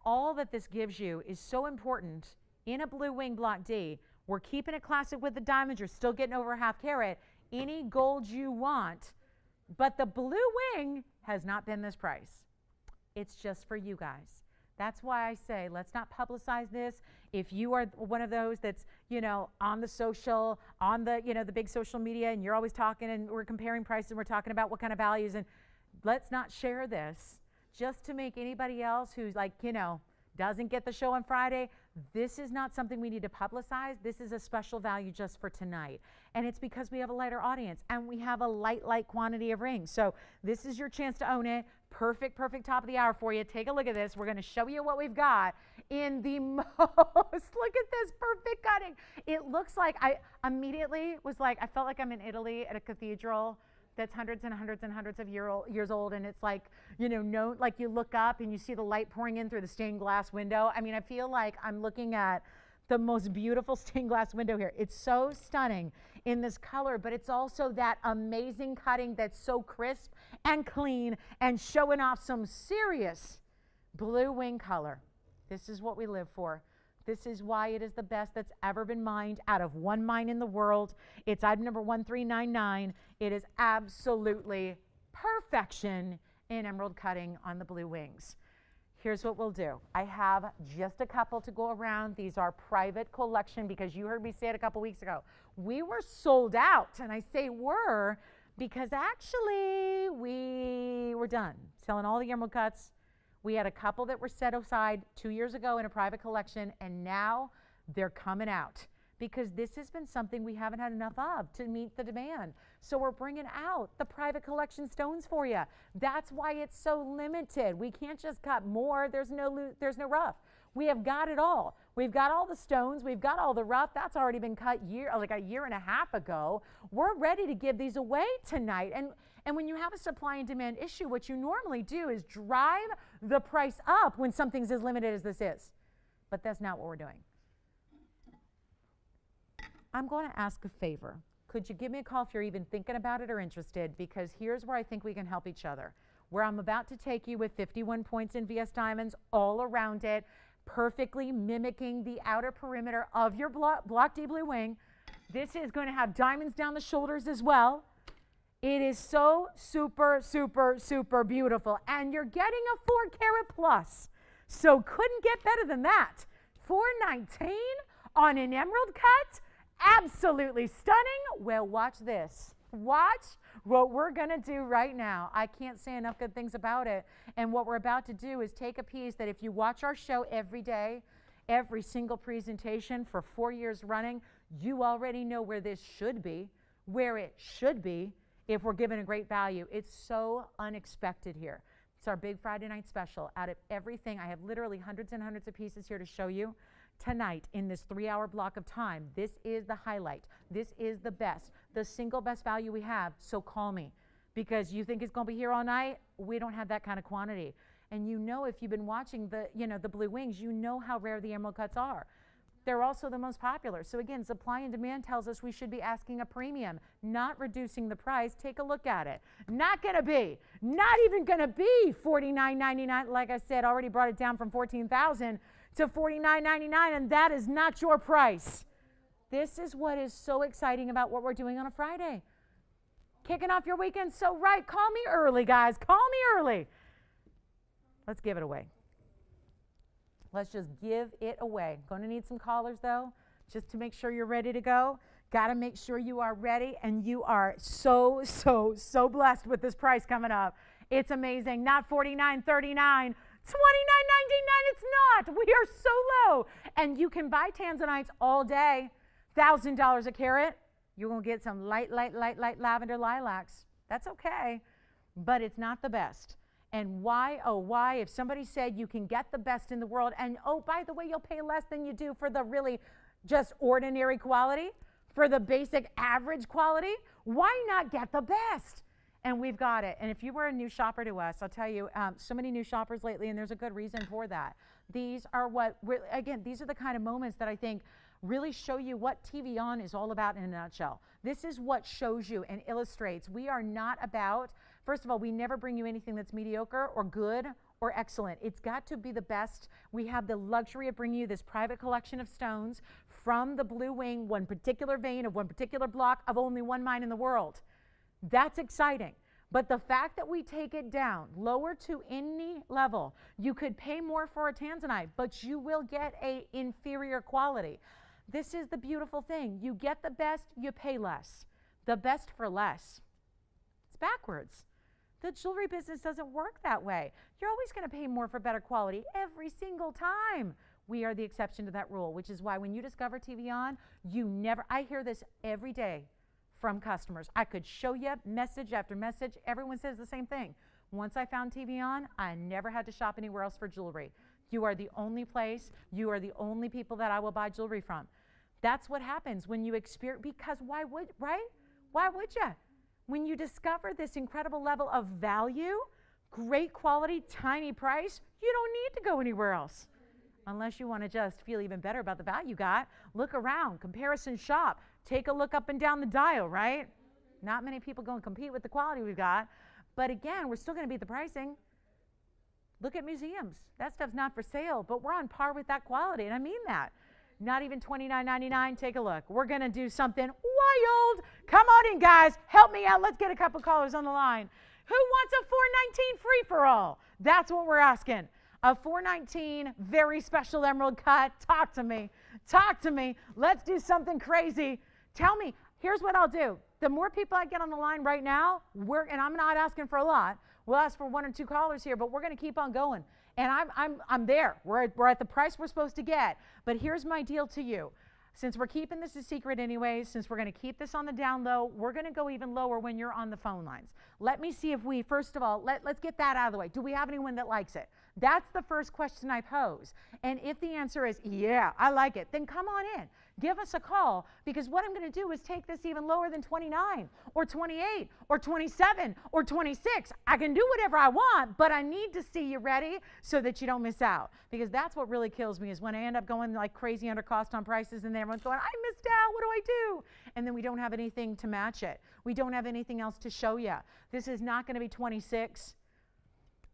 All that this gives you is so important in a Blue Wing Block D. We're keeping it classic with the diamonds. You're still getting over ½ carat. Any gold you want, but the Blue Wing has not been this price. It's just for you guys. That's why I say, let's not publicize this. If you are one of those that's, you know, on the social, on the, you know, the big social media, and you're always talking and we're comparing prices and we're talking about what kind of values, and let's not share this just to make anybody else who's like, you know, doesn't get the show on Friday. This is not something we need to publicize. This is a special value just for tonight. And it's because we have a lighter audience and we have a light quantity of rings. So this is your chance to own it. Perfect top of the hour for you. Take a look at this. We're going to show you what we've got in the most, look at this perfect cutting. It looks like, I immediately was like, I felt like I'm in Italy at a cathedral that's hundreds and hundreds and hundreds of years old, and it's like, you know, like you look up and you see the light pouring in through the stained glass window. I mean, I feel like I'm looking at the most beautiful stained glass window here. It's so stunning in this color, but it's also that amazing cutting that's so crisp and clean and showing off some serious blue wing color. This is what we live for. This is why it is the best that's ever been mined out of one mine in the world. It's item number 1399. It is absolutely perfection in emerald cutting on the blue wings. Here's what we'll do. I have just a couple to go around. These are private collection because you heard me say it a couple weeks ago. We were sold out, and I say were because actually we were done selling all the emerald cuts. We had a couple that were set aside 2 years ago in a private collection, and now they're coming out because this has been something we haven't had enough of to meet the demand. So we're bringing out the private collection stones for you. That's why it's so limited. We can't just cut more. There's no rough. We have got it all. We've got all the stones. We've got all the rough. That's already been cut like a year and a half ago. We're ready to give these away tonight. And when you have a supply and demand issue, what you normally do is drive the price up when something's as limited as this is. But that's not what we're doing. I'm going to ask a favor. Could you give me a call if you're even thinking about it or interested? Because here's where I think we can help each other. Where I'm about to take you with 51 points in VS Diamonds all around it, perfectly mimicking the outer perimeter of your Block D blue wing. This is going to have diamonds down the shoulders as well. It is so super, super, super beautiful. And you're getting a 4-carat plus. So couldn't get better than that. $419 on an emerald cut. Absolutely stunning. Well, watch this. Watch what we're going to do right now. I can't say enough good things about it. And what we're about to do is take a piece that if you watch our show every day, every single presentation for 4 years running, you already know where this should be, where it should be if we're given a great value. It's so unexpected here. It's our big Friday night special. Out of everything, I have literally hundreds and hundreds of pieces here to show you. Tonight, in this 3-hour block of time, this is the highlight. This is the best, the single best value we have. So call me because you think it's going to be here all night. We don't have that kind of quantity. And you know, if you've been watching the blue wings, you know how rare the emerald cuts are. They're also the most popular. So again, supply and demand tells us we should be asking a premium, not reducing the price. Take a look at it. Not even going to be $49.99. Like I said, already brought it down from $14,000 to $49.99, and that is not your price. This is what is so exciting about what we're doing on a Friday. Kicking off your weekend so right. Call me early, guys. Call me early. Let's give it away. Let's just give it away. Going to need some callers, though, just to make sure you're ready to go. Got to make sure you are ready, and you are so, so, so blessed with this price coming up. It's amazing. Not $49.39. $29.99, it's not. We are so low. And you can buy tanzanites all day, $1,000 a carat. You're going to get some light lavender lilacs. That's okay, but it's not the best. And why, oh, why, if somebody said you can get the best in the world, and oh, by the way, you'll pay less than you do for the really just ordinary quality, for the basic average quality, why not get the best? And we've got it. And if you were a new shopper to us, I'll tell you, so many new shoppers lately, and there's a good reason for that. These are these are the kind of moments that I think really show you what TVON is all about in a nutshell. This is what shows you and illustrates. We are not about, first of all, we never bring you anything that's mediocre or good or excellent. It's got to be the best. We have the luxury of bringing you this private collection of stones from the blue wing, one particular vein of one particular block of only one mine in the world. That's exciting. But the fact that we take it down lower to any level, you could pay more for a tanzanite, but you will get a inferior quality. This is the beautiful thing. You get the best, you pay less. The best for less. It's backwards. The jewelry business doesn't work that way. You're always going to pay more for better quality every single time. We are the exception to that rule, which is why when you discover TVON, I hear this every day from customers. I could show you message after message. Everyone says the same thing. Once I found TVON, I never had to shop anywhere else for jewelry. You are the only place, you are the only people that I will buy jewelry from. That's what happens when you experience, because why would you? When you discover this incredible level of value, great quality, tiny price, you don't need to go anywhere else. Unless you want to just feel even better about the value you got, look around, comparison shop, take a look up and down the dial, right? Not many people go and compete with the quality we've got. But again, we're still going to beat the pricing. Look at museums. That stuff's not for sale, but we're on par with that quality, and I mean that. Not even $29.99. Take a look. We're going to do something wild. Come on in, guys. Help me out. Let's get a couple callers on the line. Who wants a $419 free-for-all? That's what we're asking. A $419 very special emerald cut. Talk to me. Talk to me. Let's do something crazy. Tell me. Here's what I'll do. The more people I get on the line right now, and I'm not asking for a lot. We'll ask for 1 or 2 callers here, but we're going to keep on going. And I'm there. We're at the price we're supposed to get. But here's my deal to you. Since we're keeping this a secret anyways, since we're going to keep this on the down low, we're going to go even lower when you're on the phone lines. Let me see if we, first of all, let's get that out of the way. Do we have anyone that likes it? That's the first question I pose. And if the answer is, yeah, I like it, then come on in. Give us a call, because what I'm going to do is take this even lower than 29 or 28 or 27 or 26. I can do whatever I want, but I need to see you ready so that you don't miss out, because that's what really kills me is when I end up going like crazy under cost on prices and then everyone's going, I missed out, what do I do? And then we don't have anything to match it. We don't have anything else to show you. This is not going to be 26.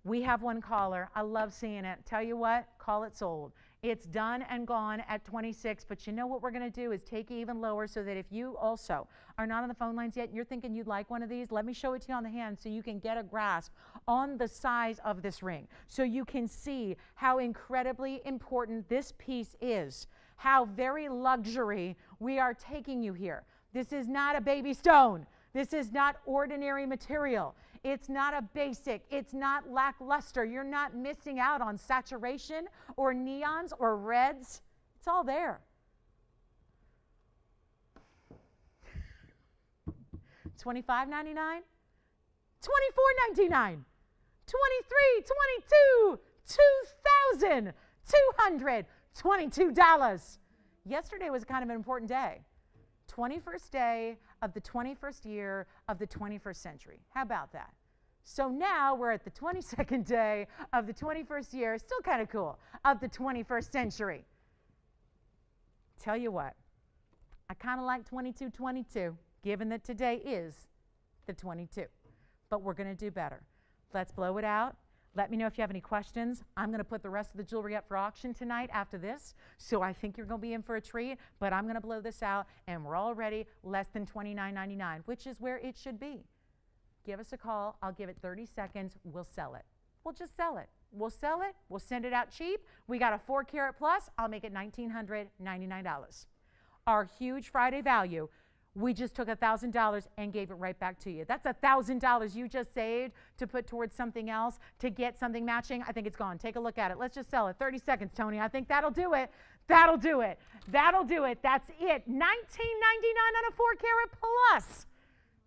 We have one caller. I love seeing it. Tell you what, call it sold. It's done and gone at 26, but you know what we're going to do is take it even lower so that if you also are not on the phone lines yet and you're thinking you'd like one of these, let me show it to you on the hand so you can get a grasp on the size of this ring, so you can see how incredibly important this piece is, how very luxury we are taking you here. This is not a baby stone. This is not ordinary material. It's not a basic. It's not lackluster. You're not missing out on saturation or neons or reds. It's all there. $25.99, $24.99, $23, $22, $2,222. Yesterday was kind of an important day. 21st day of the 21st year of the 21st century. How about that? So now we're at the 22nd day of the 21st year, still kind of cool, of the 21st century. Tell you what, I kind of like 2222, given that today is the 22. But we're going to do better. Let's blow it out. Let me know if you have any questions. I'm going to put the rest of the jewelry up for auction tonight after this, so I think you're going to be in for a treat, but I'm going to blow this out, and we're already less than $29.99, which is where it should be. Give us a call. I'll give it 30 seconds. We'll sell it. We'll just sell it. We'll sell it. We'll send it out cheap. We got a 4 carat plus. I'll make it $1,999. Our huge Friday value, we just took $1,000 and gave it right back to you. That's $1,000 you just saved to put towards something else, to get something matching. I think it's gone. Take a look at it. Let's just sell it. 30 seconds, Tony. I think that'll do it. That'll do it. That'll do it. That's it. $19.99 on a 4 carat plus.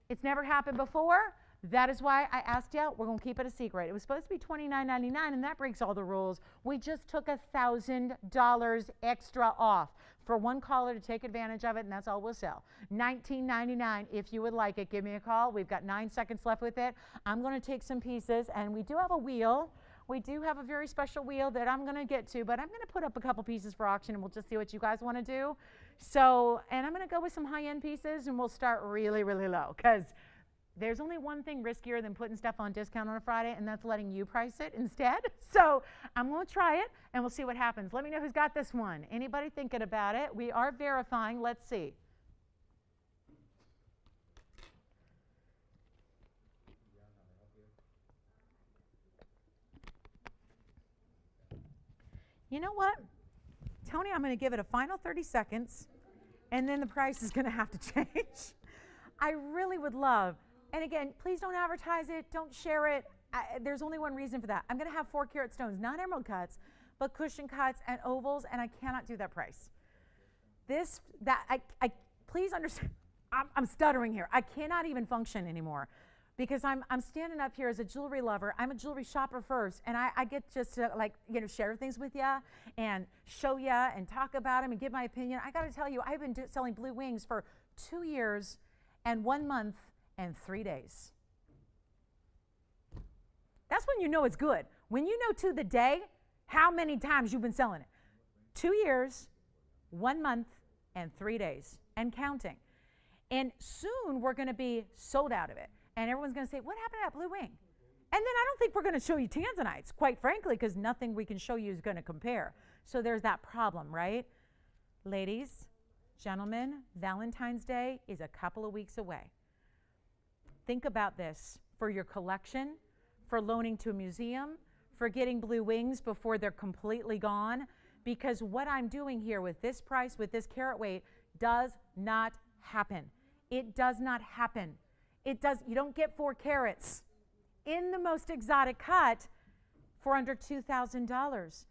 It's never happened before. That is why I asked you. We're going to keep it a secret. It was supposed to be $29.99, and that breaks all the rules. We just took $1,000 extra off for one caller to take advantage of it, and that's all we'll sell. $19.99. If you would like it, give me a call. We've got 9 seconds left with it. I'm going to take some pieces, and we do have a wheel. We do have a very special wheel that I'm going to get to, but I'm going to put up a couple pieces for auction, and we'll just see what you guys want to do. So, and I'm going to go with some high-end pieces, and we'll start really, really low, because there's only one thing riskier than putting stuff on discount on a Friday, and that's letting you price it instead. So I'm going to try it, and we'll see what happens. Let me know who's got this one. Anybody thinking about it? We are verifying. Let's see. You know what? Tony, I'm going to give it a final 30 seconds, and then the price is going to have to change. I really would love, and again, please don't advertise it, don't share it. There's only one reason for that. I'm going to have 4 carat stones, not emerald cuts, but cushion cuts and ovals, and I cannot do that price. Please understand, I'm stuttering here. I cannot even function anymore because I'm standing up here as a jewelry lover. I'm a jewelry shopper first, and I get just to share things with you and show you and talk about them and give my opinion. I got to tell you, I've been selling blue wings for 2 years and 1 month and 3 days. That's when you know it's good. When you know to the day how many times you've been selling it. 2 years, 1 month, and 3 days, and counting. And soon we're going to be sold out of it. And everyone's going to say, what happened to that blue wing? And then I don't think we're going to show you tanzanites, quite frankly, because nothing we can show you is going to compare. So there's that problem, right? Ladies, gentlemen, Valentine's Day is a couple of weeks away. Think about this for your collection, for loaning to a museum, for getting blue wings before they're completely gone, because what I'm doing here with this price, with this carat weight, does not happen. It does not happen. You don't get 4 carats in the most exotic cut for under $2,000.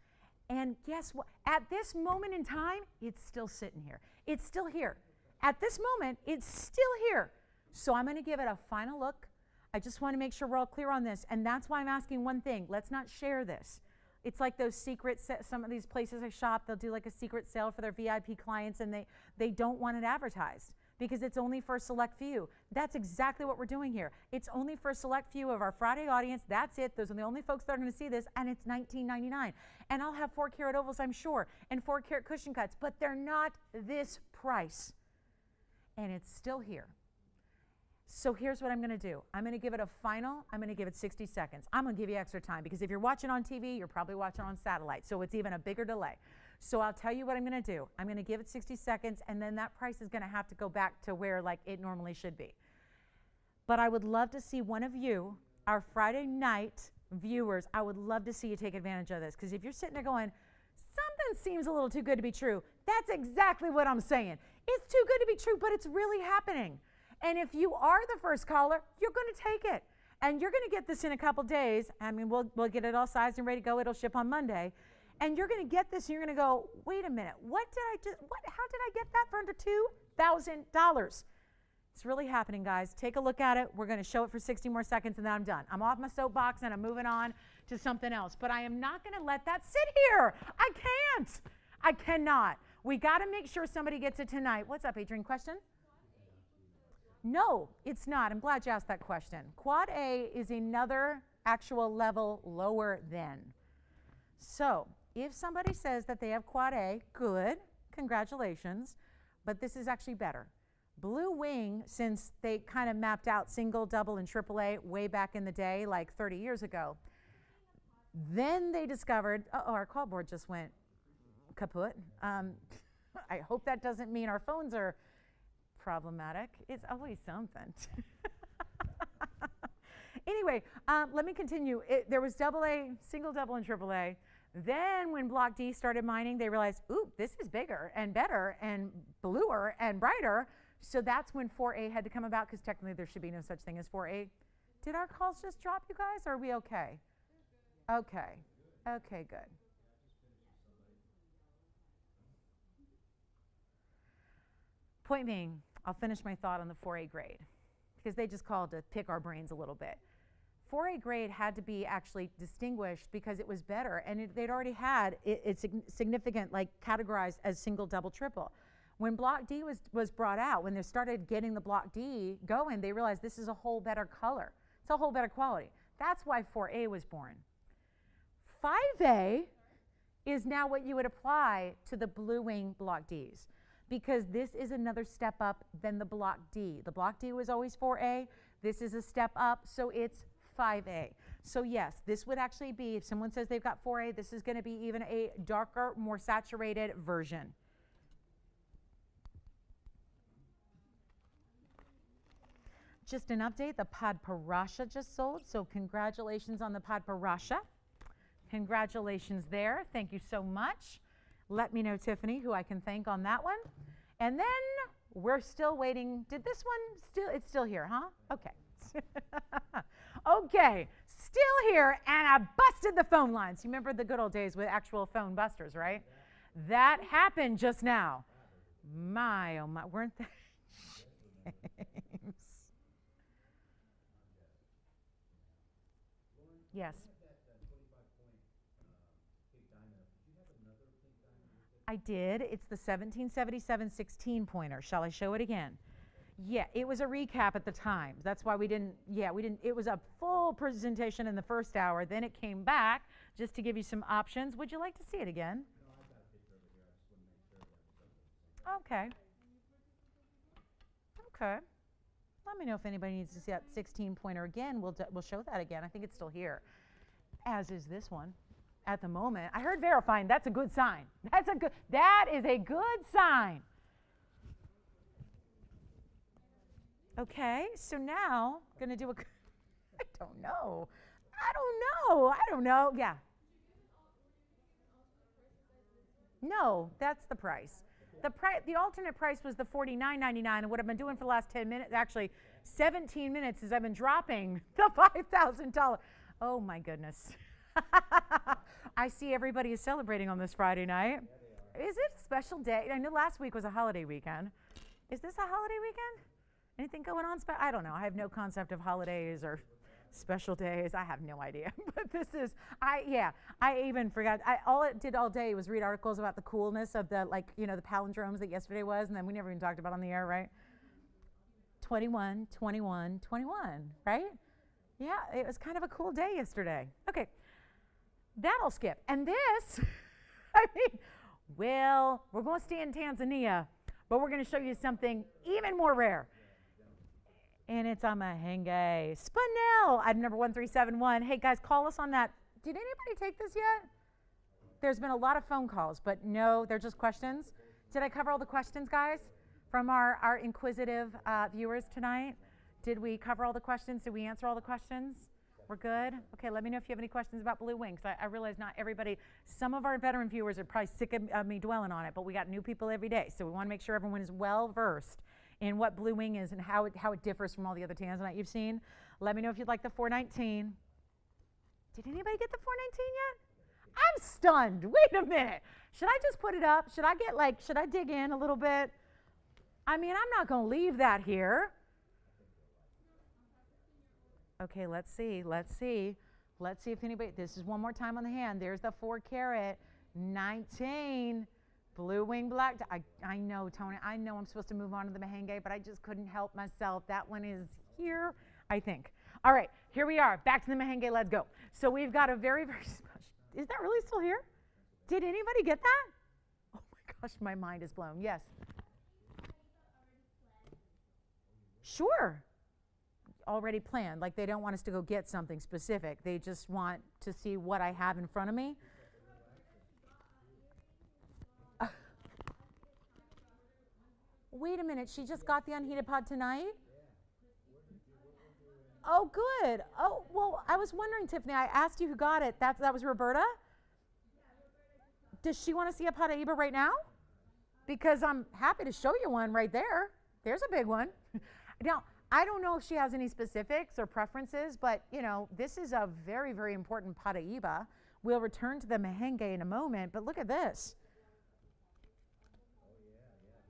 And guess what? At this moment in time, it's still sitting here. It's still here. At this moment, it's still here. So I'm going to give it a final look. I just want to make sure we're all clear on this. And that's why I'm asking one thing. Let's not share this. It's like those secret, some of these places I shop, they'll do like a secret sale for their VIP clients, and they don't want it advertised because it's only for a select few. That's exactly what we're doing here. It's only for a select few of our Friday audience. That's it. Those are the only folks that are going to see this, and it's $19.99. And I'll have 4 carat ovals, I'm sure, and 4 carat cushion cuts, but they're not this price. And it's still here. So here's what I'm going to do. I'm going to give it a final. I'm going to give it 60 seconds. I'm going to give you extra time because if you're watching on TV, you're probably watching on satellite. So it's even a bigger delay. So I'll tell you what I'm going to do. I'm going to give it 60 seconds, and then that price is going to have to go back to where like it normally should be. But I would love to see one of you, our Friday night viewers, I would love to see you take advantage of this, because if you're sitting there going, something seems a little too good to be true, that's exactly what I'm saying. It's too good to be true, but it's really happening. And if you are the first caller, you're going to take it. And you're going to get this in a couple days. I mean, we'll get it all sized and ready to go. It'll ship on Monday. And you're going to get this, and you're going to go, wait a minute, how did I get that for under $2,000? It's really happening, guys. Take a look at it. We're going to show it for 60 more seconds, and then I'm done. I'm off my soapbox, and I'm moving on to something else. But I am not going to let that sit here. I can't. I cannot. We got to make sure somebody gets it tonight. What's up, Adrienne? Question? No, it's not. I'm glad you asked that question. Quad A is another actual level lower than. So if somebody says that they have Quad A, good, congratulations, but this is actually better. Blue Wing, since they kind of mapped out single, double, and triple A way back in the day, like 30 years ago, then they discovered, our call board just went kaput. I hope that doesn't mean our phones are problematic. It's always something. Anyway, let me continue. There was double A, single, double, and triple A. Then when Block D started mining, they realized, ooh, this is bigger and better and bluer and brighter. So that's when 4A had to come about, because technically there should be no such thing as 4A. Did our calls just drop, you guys? Or are we okay? Okay. Okay, good. Point being, I'll finish my thought on the 4A grade, because they just called to pick our brains a little bit. 4A grade had to be actually distinguished because it was better, and they'd already had it significant, like categorized as single, double, triple. When Block D was brought out, when they started getting the Block D going, they realized this is a whole better color. It's a whole better quality. That's why 4A was born. 5A is now what you would apply to the Blue Wing Block Ds, because this is another step up than the Block D. The Block D was always 4A. This is a step up, so it's 5A. So yes, this would actually be, if someone says they've got 4A, this is going to be even a darker, more saturated version. Just an update, the Padparasha just sold, so congratulations on the Padparasha. Congratulations there. Thank you so much. Let me know, Tiffany, who I can thank on that one. And then we're still waiting. Did this one it's still here, huh? Okay. Okay, still here, and I busted the phone lines. You remember the good old days with actual phone busters, right? That happened just now. My, oh my, weren't they? James. Yes. I did. It's the 1777 16 pointer. Shall I show it again? Yeah, it was a recap at the time. That's why we didn't, it was a full presentation in the first hour. Then it came back just to give you some options. Would you like to see it again? Okay. Okay. Let me know if anybody needs to see that 16-pointer again. We'll show that again. I think it's still here, as is this one at the moment. I heard verifying. That's a good sign. That is a good sign. Okay, so now I'm going to do I don't know. Yeah. No, that's the price. The alternate price was the $49.99, and what I've been doing for the last 10 minutes, actually 17 minutes, is I've been dropping the $5,000. Oh my goodness. I see everybody is celebrating on this Friday night. Is it a special day? I know last week was a holiday weekend. Is this a holiday weekend? Anything going on? I don't know. I have no concept of holidays or special days. I have no idea. But this is, I even forgot. All it did all day was read articles about the coolness of the, the palindromes that yesterday was, and then we never even talked about on the air, right? 21, 21, 21, right? Yeah, it was kind of a cool day yesterday. Okay, that'll skip. And this, we're going to stay in Tanzania, but we're going to show you something even more rare. And it's on Mahenge. Spinel, item number 1371. Hey, guys, call us on that. Did anybody take this yet? There's been a lot of phone calls, but no, they're just questions. Did I cover all the questions, guys, from our inquisitive viewers tonight? Did we cover all the questions? Did we answer all the questions? We're good? Okay, let me know if you have any questions about Blue Wings. I realize not everybody, some of our veteran viewers are probably sick of me dwelling on it, but we got new people every day, so we want to make sure everyone is well-versed in what Blue Wing is and how it differs from all the other Tanzanite you've seen. Let me know if you'd like the 419. Did anybody get the 419 yet? I'm stunned. Wait a minute. Should I just put it up? Should I dig in a little bit? I'm not going to leave that here. Okay, let's see if anybody, this is one more time on the hand. There's the 4 carat, 19. Blue Wing Black. I know, Tony. I know I'm supposed to move on to the Mahenge, but I just couldn't help myself. That one is here, I think. All right, here we are. Back to the Mahenge. Let's go. So we've got a very, very special. Is that really still here? Did anybody get that? Oh my gosh, my mind is blown. Yes. Sure. Already planned. Like they don't want us to go get something specific. They just want to see what I have in front of me. Wait a minute, she just got the unheated pod tonight? Oh, good. Oh, well, I was wondering, Tiffany, I asked you who got it. That was Roberta? Does she want to see a Paraiba right now? Because I'm happy to show you one right there. There's a big one. Now, I don't know if she has any specifics or preferences, but, this is a very, very important Paraiba. We'll return to the Mahenge in a moment, but look at this.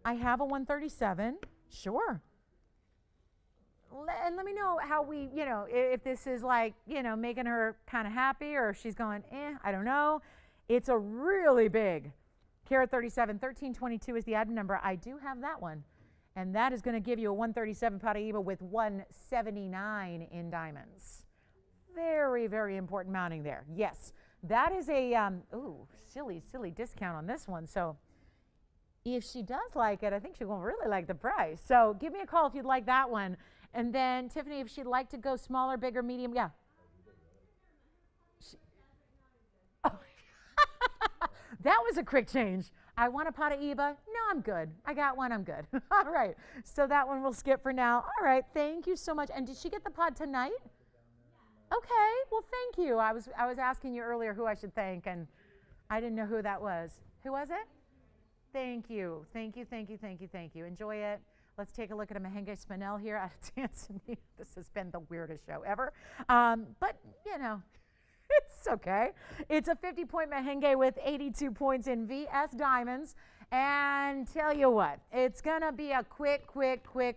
I have a 137, sure. And let me know how we, if this is making her kind of happy or if she's going, I don't know. It's a really big carat 37. 1322 is the item number. I do have that one. And that is going to give you a 137 Paraiba with 179 in diamonds. Very, very important mounting there. Yes, that is a, silly discount on this one. So if she does like it, I think she's going to really like the price. So give me a call if you'd like that one. And then, Tiffany, if she'd like to go smaller, bigger, medium, yeah. That was a quick change. I want a Paraiba. No, I'm good. I got one. I'm good. All right. So that one we'll skip for now. All right. Thank you so much. And did she get the pod tonight? Okay. Well, thank you. I was asking you earlier who I should thank, and I didn't know who that was. Who was it? Thank you. Thank you. Thank you. Thank you. Thank you. Enjoy it. Let's take a look at a Mahenge Spinel here out of Tanzania. This has been the weirdest show ever. But, it's okay. It's a 50-point Mahenge with 82 points in VS diamonds. And tell you what, it's going to be a quick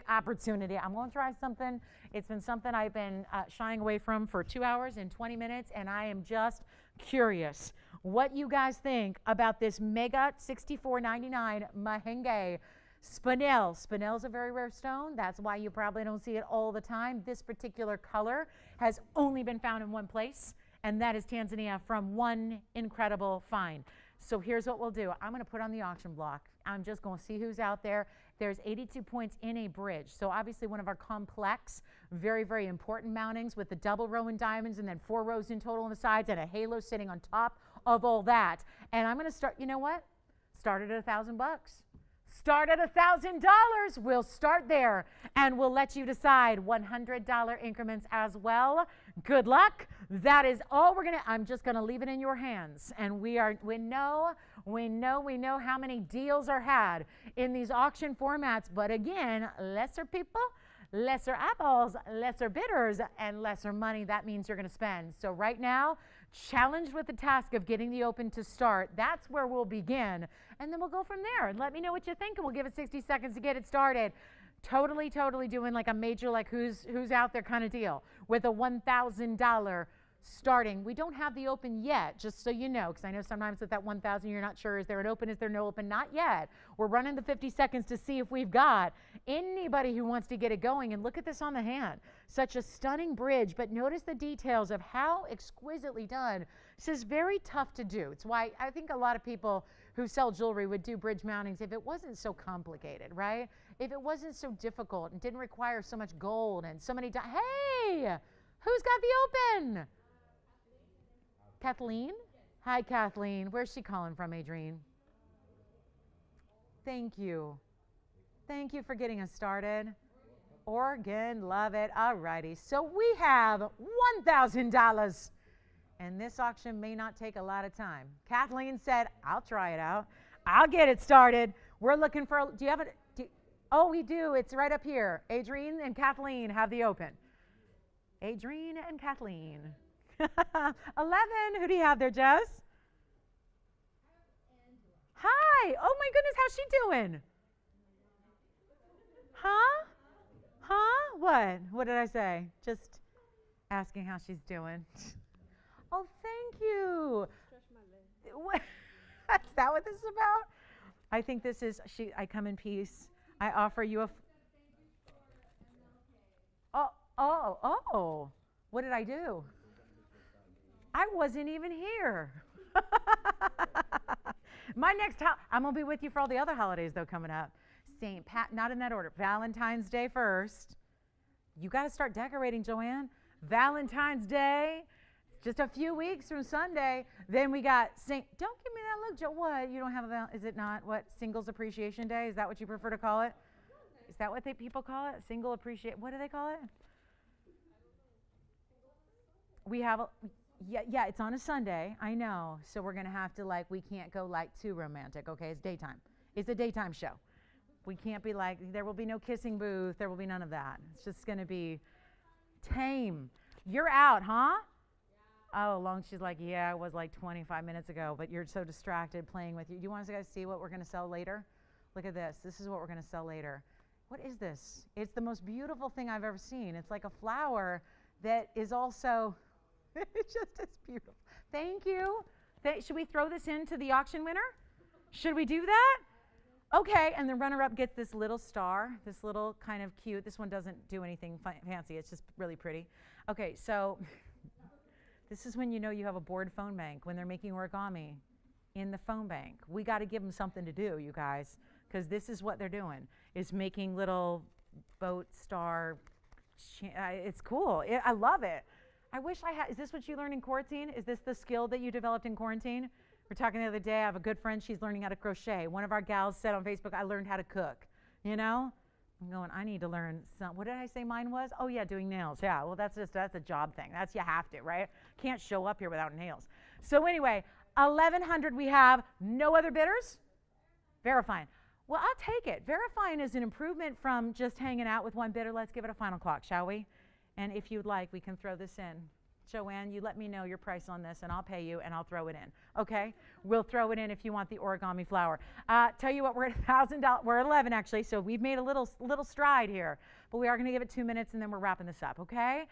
opportunity. I'm going to try something. It's been something I've been shying away from for 2 hours and 20 minutes, and I am just curious what you guys think about this mega $64.99 Mahenge Spinel. Spinel's a very rare stone. That's why you probably don't see it all the time. This particular color has only been found in one place, and that is Tanzania, from one incredible find. So here's what we'll do. I'm going to put on the auction block, I'm just going to see who's out there. There's 82 points in a bridge. So obviously one of our complex, very, very important mountings with the double row in diamonds and then 4 rows in total on the sides and a halo sitting on top of all that. And I'm going to start, you know what? Start at $1,000. Start at $1,000. We'll start there and we'll let you decide $100 increments as well. Good luck. That is all I'm just going to leave it in your hands. And we know how many deals are had in these auction formats. But again, lesser people, lesser eyeballs, lesser bidders, and lesser money. That means you're going to spend. So right now, challenged with the task of getting the open to start. That's where we'll begin. And then we'll go from there. And let me know what you think. And we'll give it 60 seconds to get it started. Totally doing like a major, like who's out there kind of deal with a $1,000 starting. We don't have the open yet, just so you know, because I know sometimes with that 1,000 you're not sure, is there an open, is there no open? Not yet. We're running the 50 seconds to see if we've got anybody who wants to get it going. And look at this on the hand. Such a stunning bridge, but notice the details of how exquisitely done. This is very tough to do. It's why I think a lot of people who sell jewelry would do bridge mountings if it wasn't so complicated, right? If it wasn't so difficult and didn't require so much gold and so many hey, who's got the open? Kathleen? Hi, Kathleen. Where's she calling from, Adrienne? Thank you. Thank you for getting us started. Oregon, love it. All righty. So we have $1,000. And this auction may not take a lot of time. Kathleen said, I'll try it out. I'll get it started. We're looking for, do you have it? Oh, we do. It's right up here. Adrienne and Kathleen have the open. Adrienne and Kathleen. 11. Who do you have there, Jess? Hi. Oh, my goodness. How's she doing? Huh? Huh? What? What did I say? Just asking how she's doing. Oh, thank you. Is that what this is about? I think this is, I come in peace. I offer you a, oh. What did I do? I wasn't even here. My next, I'm going to be with you for all the other holidays, though, coming up. St. Pat, not in that order. Valentine's Day first. You got to start decorating, Joanne. Valentine's Day, just a few weeks from Sunday. Then we got don't give me that look, Joe. What? You don't have is it not, what, Singles Appreciation Day? Is that what you prefer to call it? Is that what people call it? Single Appreciate, what do they call it? We have, yeah, it's on a Sunday, I know. So we're going to have to, we can't go, too romantic, okay? It's daytime. It's a daytime show. We can't be there will be no kissing booth. There will be none of that. It's just going to be tame. You're out, huh? Yeah. Oh, she's like, yeah, I was 25 minutes ago, but you're so distracted playing with you. Do you want us to guys see what we're going to sell later? Look at this. This is what we're going to sell later. What is this? It's the most beautiful thing I've ever seen. It's like a flower that is also, it's just as beautiful. Thank you. Should we throw this into the auction winner? Should we do that? Okay, and the runner-up gets this little star, this little kind of cute. This one doesn't do anything fancy. It's just really pretty. Okay, so this is when you know you have a bored phone bank, when they're making origami in the phone bank. We got to give them something to do, you guys, because this is what they're doing, is making little boat star. It's cool. I love it. I wish I had. Is this what you learned in quarantine? Is this the skill that you developed in quarantine? We're talking the other day. I have a good friend. She's learning how to crochet. One of our gals said on Facebook, I learned how to cook. You know? I'm going, I need to learn some. What did I say mine was? Oh, yeah, doing nails. Yeah, well, that's a job thing. You have to, right? Can't show up here without nails. So anyway, 1,100 we have. No other bidders? Verifying. Well, I'll take it. Verifying is an improvement from just hanging out with one bidder. Let's give it a final clock, shall we? And if you'd like, we can throw this in. Joanne, you let me know your price on this, and I'll pay you, and I'll throw it in. Okay? We'll throw it in if you want the origami flower. Tell you what, we're at $1,000. We're at 11 actually, so we've made a little stride here. But we are going to give it 2 minutes, and then we're wrapping this up. Okay?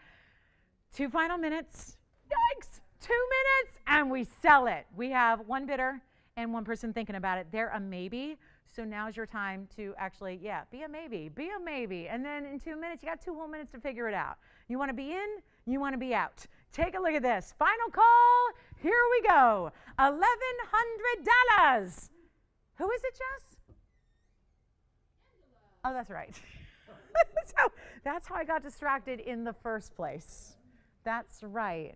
2 final minutes. Yikes! 2 minutes, and we sell it. We have one bidder and one person thinking about it. They're a maybe. So now's your time to actually, be a maybe. Be a maybe. And then in 2 minutes, you got 2 whole minutes to figure it out. You want to be in, you want to be out. Take a look at this. Final call. Here we go. $1,100. Who is it, Jess? Oh, that's right. So that's how I got distracted in the first place. That's right.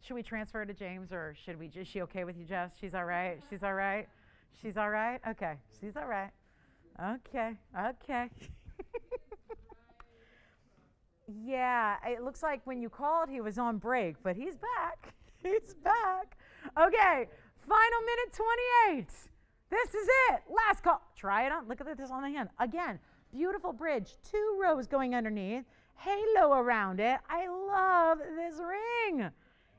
Should we transfer to James, or should we? Is she okay with you, Jess? She's all right? She's all right? She's all right? Okay. She's all right. Okay. Okay. Yeah, it looks like when you called, he was on break, but he's back. He's back. Okay. Final minute 28. This is it. Last call. Try it on. Look at this on the hand. Again, beautiful bridge. 2 rows going underneath. Halo around it. I love this ring.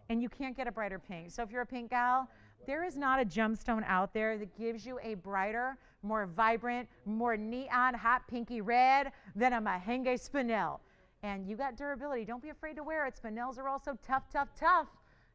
And you can't get a brighter pink. So if you're a pink gal, there is not a gemstone out there that gives you a brighter, more vibrant, more neon, hot pinky red than a Mahenge spinel. And you got durability. Don't be afraid to wear it. Spinels are also tough, tough, tough.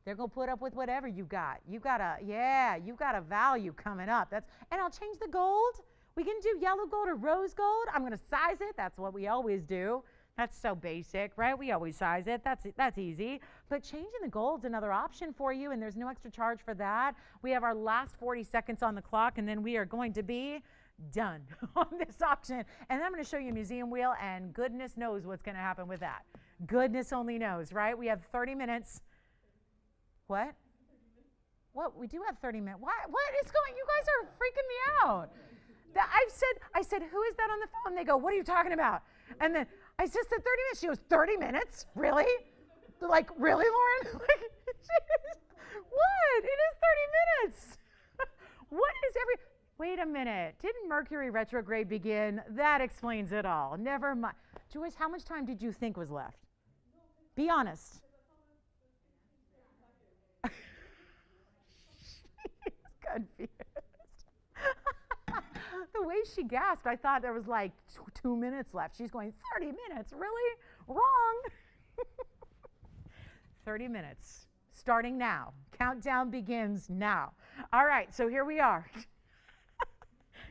They're going to put up with whatever you got. You got a value coming up. And I'll change the gold. We can do yellow gold or rose gold. I'm going to size it. That's what we always do. That's so basic, right? We always size it. That's easy. But changing the gold's another option for you, and there's no extra charge for that. We have our last 40 seconds on the clock, and then we are going to be done on this auction. And then I'm going to show you a museum wheel, and goodness knows what's going to happen with that. Goodness only knows, right? We have 30 minutes. What? What? We do have 30 minutes. What is going? You guys are freaking me out. I said, who is that on the phone? They go, what are you talking about? And then I just said 30 minutes. She goes, 30 minutes? Really? Like, really, Lauren? What? It is 30 minutes. What is wait a minute. Didn't Mercury retrograde begin? That explains it all. Never mind. Joyce, how much time did you think was left? Be honest. Confused. The way she gasped, I thought there was like 2 minutes left. She's going, 30 minutes? Really? Wrong. 30 minutes. Starting now. Countdown begins now. All right, so here we are.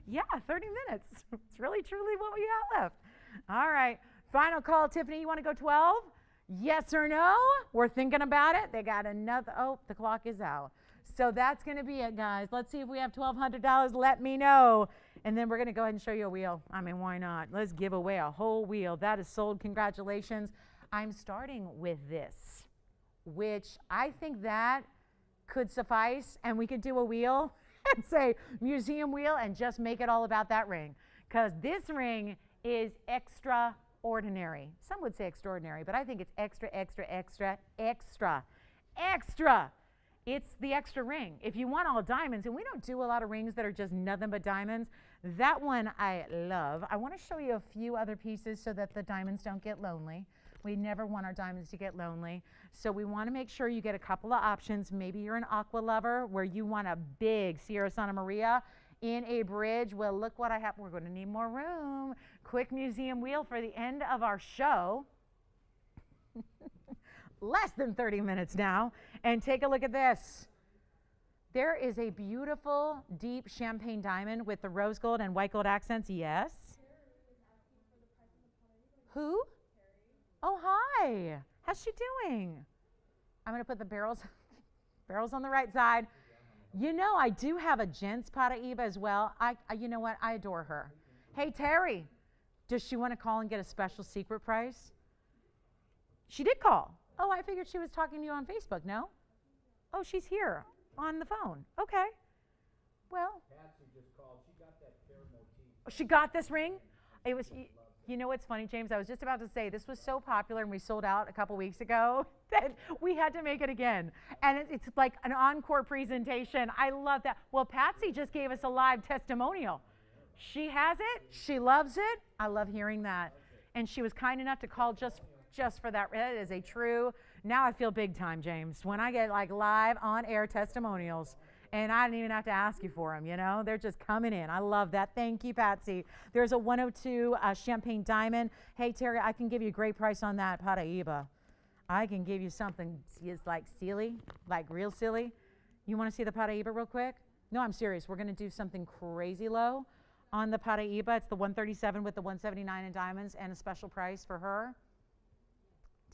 Yeah, 30 minutes. It's really, truly what we got left. All right, final call. Tiffany, you want to go 12? Yes or no? We're thinking about it. They got another, the clock is out. So that's going to be it, guys. Let's see if we have $1,200. Let me know. And then we're going to go ahead and show you a wheel. I mean, why not? Let's give away a whole wheel. That is sold. Congratulations. I'm starting with this, which I think that could suffice. And we could do a wheel and say museum wheel and just make it all about that ring. Because this ring is extraordinary. Some would say extraordinary, but I think it's extra, extra, extra, extra, extra. It's the extra ring. If you want all diamonds, and we don't do a lot of rings that are just nothing but diamonds, that one I love. I want to show you a few other pieces so that the diamonds don't get lonely. We never want our diamonds to get lonely. So we want to make sure you get a couple of options. Maybe you're an aqua lover where you want a big Sierra Santa Maria in a bridge. Well, look what I have. We're going to need more room. Quick museum wheel for the end of our show. Less than 30 minutes now. And take a look at this. There is a beautiful deep champagne diamond with the rose gold and white gold accents. Yes. Who? Oh, hi. How's she doing? I'm going to put the barrels on the right side. You know, I do have a gents Paraíba as well. You know what? I adore her. Hey, Terry, does she want to call and get a special secret price? She did call. Oh, I figured she was talking to you on Facebook, no? Oh, she's here on the phone. Okay. Well. Patsy just called. She got that pear motif. She got this ring? It was, you know what's funny, James? I was just about to say this was so popular and we sold out a couple weeks ago that we had to make it again. And it's like an encore presentation. I love that. Well, Patsy just gave us a live testimonial. She has it. She loves it. I love hearing that. And she was kind enough to call just for that. It is a true, now I feel big time, James, when I get like live on air testimonials and I don't even have to ask you for them, you know, they're just coming in. I love that. Thank you, Patsy. There's a 102 champagne diamond. Hey, Terry, I can give you a great price on that Paraíba. I can give you something like silly, like real silly. You want to see the Paraíba real quick? No, I'm serious. We're going to do something crazy low on the Paraíba. It's the 137 with the 179 in diamonds and a special price for her.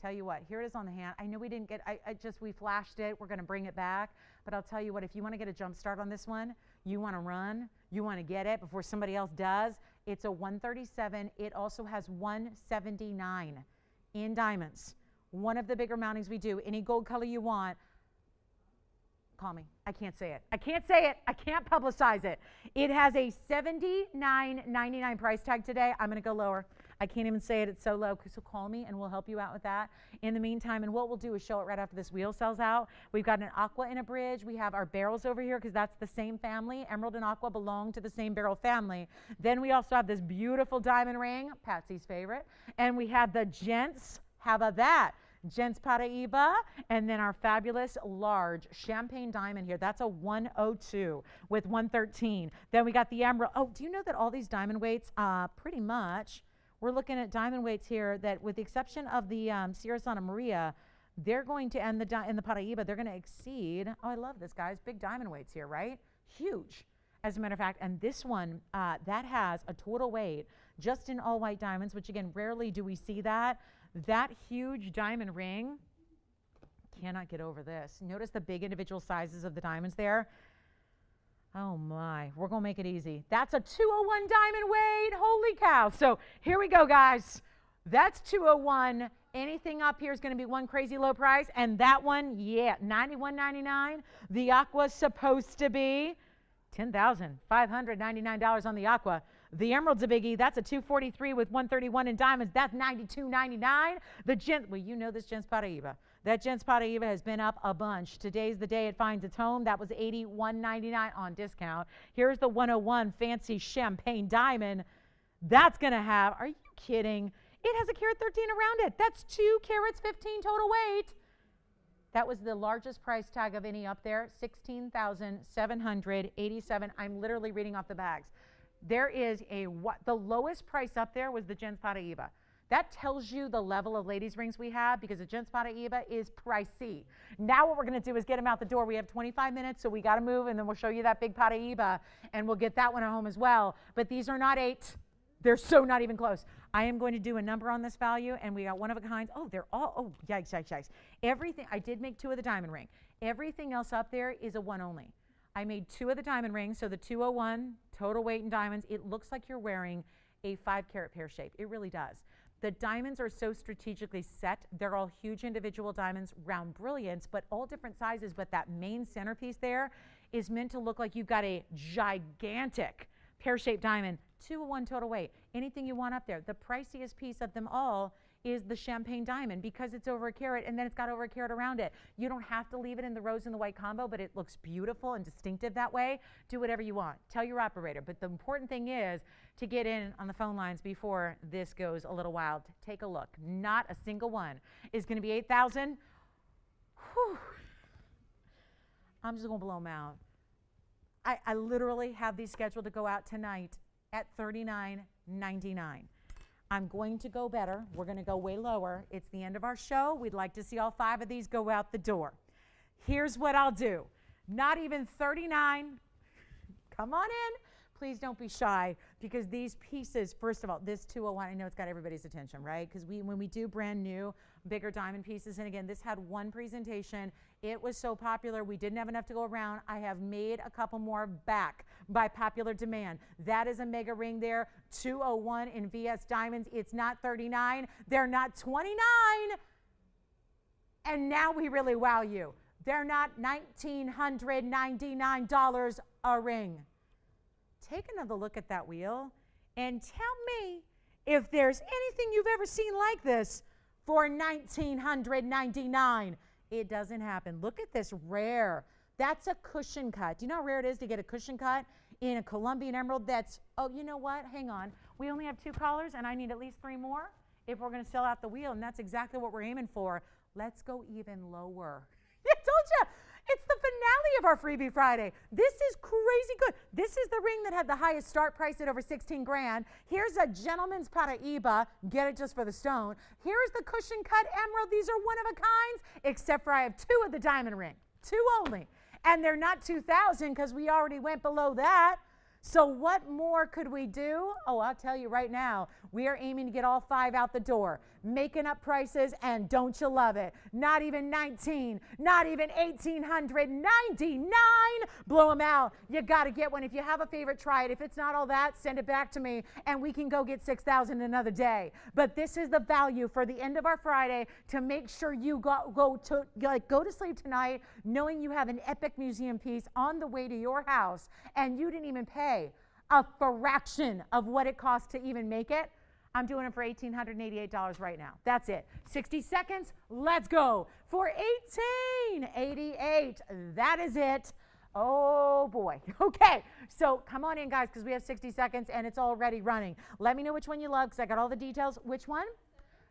Tell you what, here it is on the hand. I know we didn't get, we flashed it. We're going to bring it back. But I'll tell you what, if you want to get a jump start on this one, you want to run, you want to get it before somebody else does, It's a 137. It also has 179 in diamonds. One of the bigger mountings we do. Any gold color you want. Call me. I can't say it. I can't say it. I can't publicize it. It has a $79.99 price tag today. I'm going to go lower. I can't even say it. It's so low. So call me and we'll help you out with that. In the meantime, and what we'll do is show it right after this wheel sells out. We've got an aqua and a bridge. We have our barrels over here because that's the same family. Emerald and aqua belong to the same barrel family. Then we also have this beautiful diamond ring, Patsy's favorite. And we have the gents. How about that? Gents Paraiba, and then our fabulous large champagne diamond here. That's a 102 with 113. Then we got the emerald. Oh, do you know that all these diamond weights, pretty much, we're looking at diamond weights here that with the exception of the Sierra Santa Maria, they're going to, and in the Paraiba, they're going to exceed, oh, I love this, guys, big diamond weights here, right? Huge, as a matter of fact. And this one, that has a total weight just in all white diamonds, which again, rarely do we see that. That huge diamond ring, cannot get over this. Notice the big individual sizes of the diamonds there. Oh my, we're gonna make it easy. That's a 201 diamond weight, holy cow. So here we go, guys. That's 201. Anything up here is gonna be one crazy low price. And that one, yeah, $91.99. The aqua's supposed to be $10,599 on the aqua. The emerald's a biggie. That's a 243 with 131 in diamonds. That's $92.99. The gent, well, you know this Gents Paraiba. That Gents Paraiba has been up a bunch. Today's the day it finds its home. That was $81.99 on discount. Here's the 101 fancy champagne diamond. That's going to have, are you kidding? It has a carat 13 around it. That's 2 carats 15 total weight. That was the largest price tag of any up there, $16,787. I'm literally reading off the bags. There is the lowest price up there was the Gents Paraiba. That tells you the level of ladies rings we have because the Gents Paraiba is pricey. Now what we're going to do is get them out the door. We have 25 minutes, so we got to move, and then we'll show you that big Paraiba, and we'll get that one at home as well. But these are not 8. They're so not even close. I am going to do a number on this value, and we got one of a kind. Oh, they're all, oh, yikes, yikes, yikes. Everything, I did make 2 of the diamond ring. Everything else up there is a 1 only. I made 2 of the diamond rings, so the 201, total weight in diamonds. It looks like you're wearing a 5-carat pear shape. It really does. The diamonds are so strategically set. They're all huge individual diamonds, round brilliance, but all different sizes. But that main centerpiece there is meant to look like you've got a gigantic pear-shaped diamond. 201 total weight. Anything you want up there. The priciest piece of them all is the champagne diamond because it's over a carat and then it's got over a carat around it. You don't have to leave it in the rose and the white combo, but it looks beautiful and distinctive that way. Do whatever you want. Tell your operator. But the important thing is to get in on the phone lines before this goes a little wild. Take a look. Not a single one is going to be $8,000. I'm just going to blow them out. I literally have these scheduled to go out tonight at $39.99. I'm going to go better. We're going to go way lower. It's the end of our show. We'd like to see all 5 of these go out the door. Here's what I'll do. Not even $39. Come on in. Please don't be shy because these pieces, first of all, this 201, I know it's got everybody's attention, right? Because when we do brand new, bigger diamond pieces, and again, this had one presentation. It was so popular, we didn't have enough to go around. I have made a couple more back by popular demand. That is a mega ring there, 201 in VS diamonds. It's not 39. They're not 29. And now we really wow you. They're not $1,999 a ring. Take another look at that wheel and tell me if there's anything you've ever seen like this for $1,999. It doesn't happen. Look at this rare. That's a cushion cut. Do you know how rare it is to get a cushion cut in a Colombian emerald that's, oh, you know what? Hang on. We only have 2 colors and I need at least 3 more if we're going to sell out the wheel, and that's exactly what we're aiming for. Let's go even lower. I told you. It's the finale of our Freebie Friday. This is crazy good. This is the ring that had the highest start price at over 16 grand. Here's a gentleman's Paraiba. Get it just for the stone. Here's the cushion cut emerald. These are one of a kinds, except for I have 2 of the diamond ring. 2 only. And they're not 2,000 because we already went below that. So what more could we do? Oh, I'll tell you right now, we are aiming to get all 5 out the door, making up prices, and don't you love it? Not even 19, not even 1,899. Blow them out. You got to get one. If you have a favorite, try it. If it's not all that, send it back to me, and we can go get 6,000 another day. But this is the value for the end of our Friday to make sure you go to sleep tonight knowing you have an epic museum piece on the way to your house, and you didn't even pay a fraction of what it costs to even make it. I'm doing it for $1,888 right now. That's it. 60 seconds. Let's go for $1,888. That is it. Oh boy. Okay. So come on in, guys, because we have 60 seconds and it's already running. Let me know which one you love because I got all the details. Which one?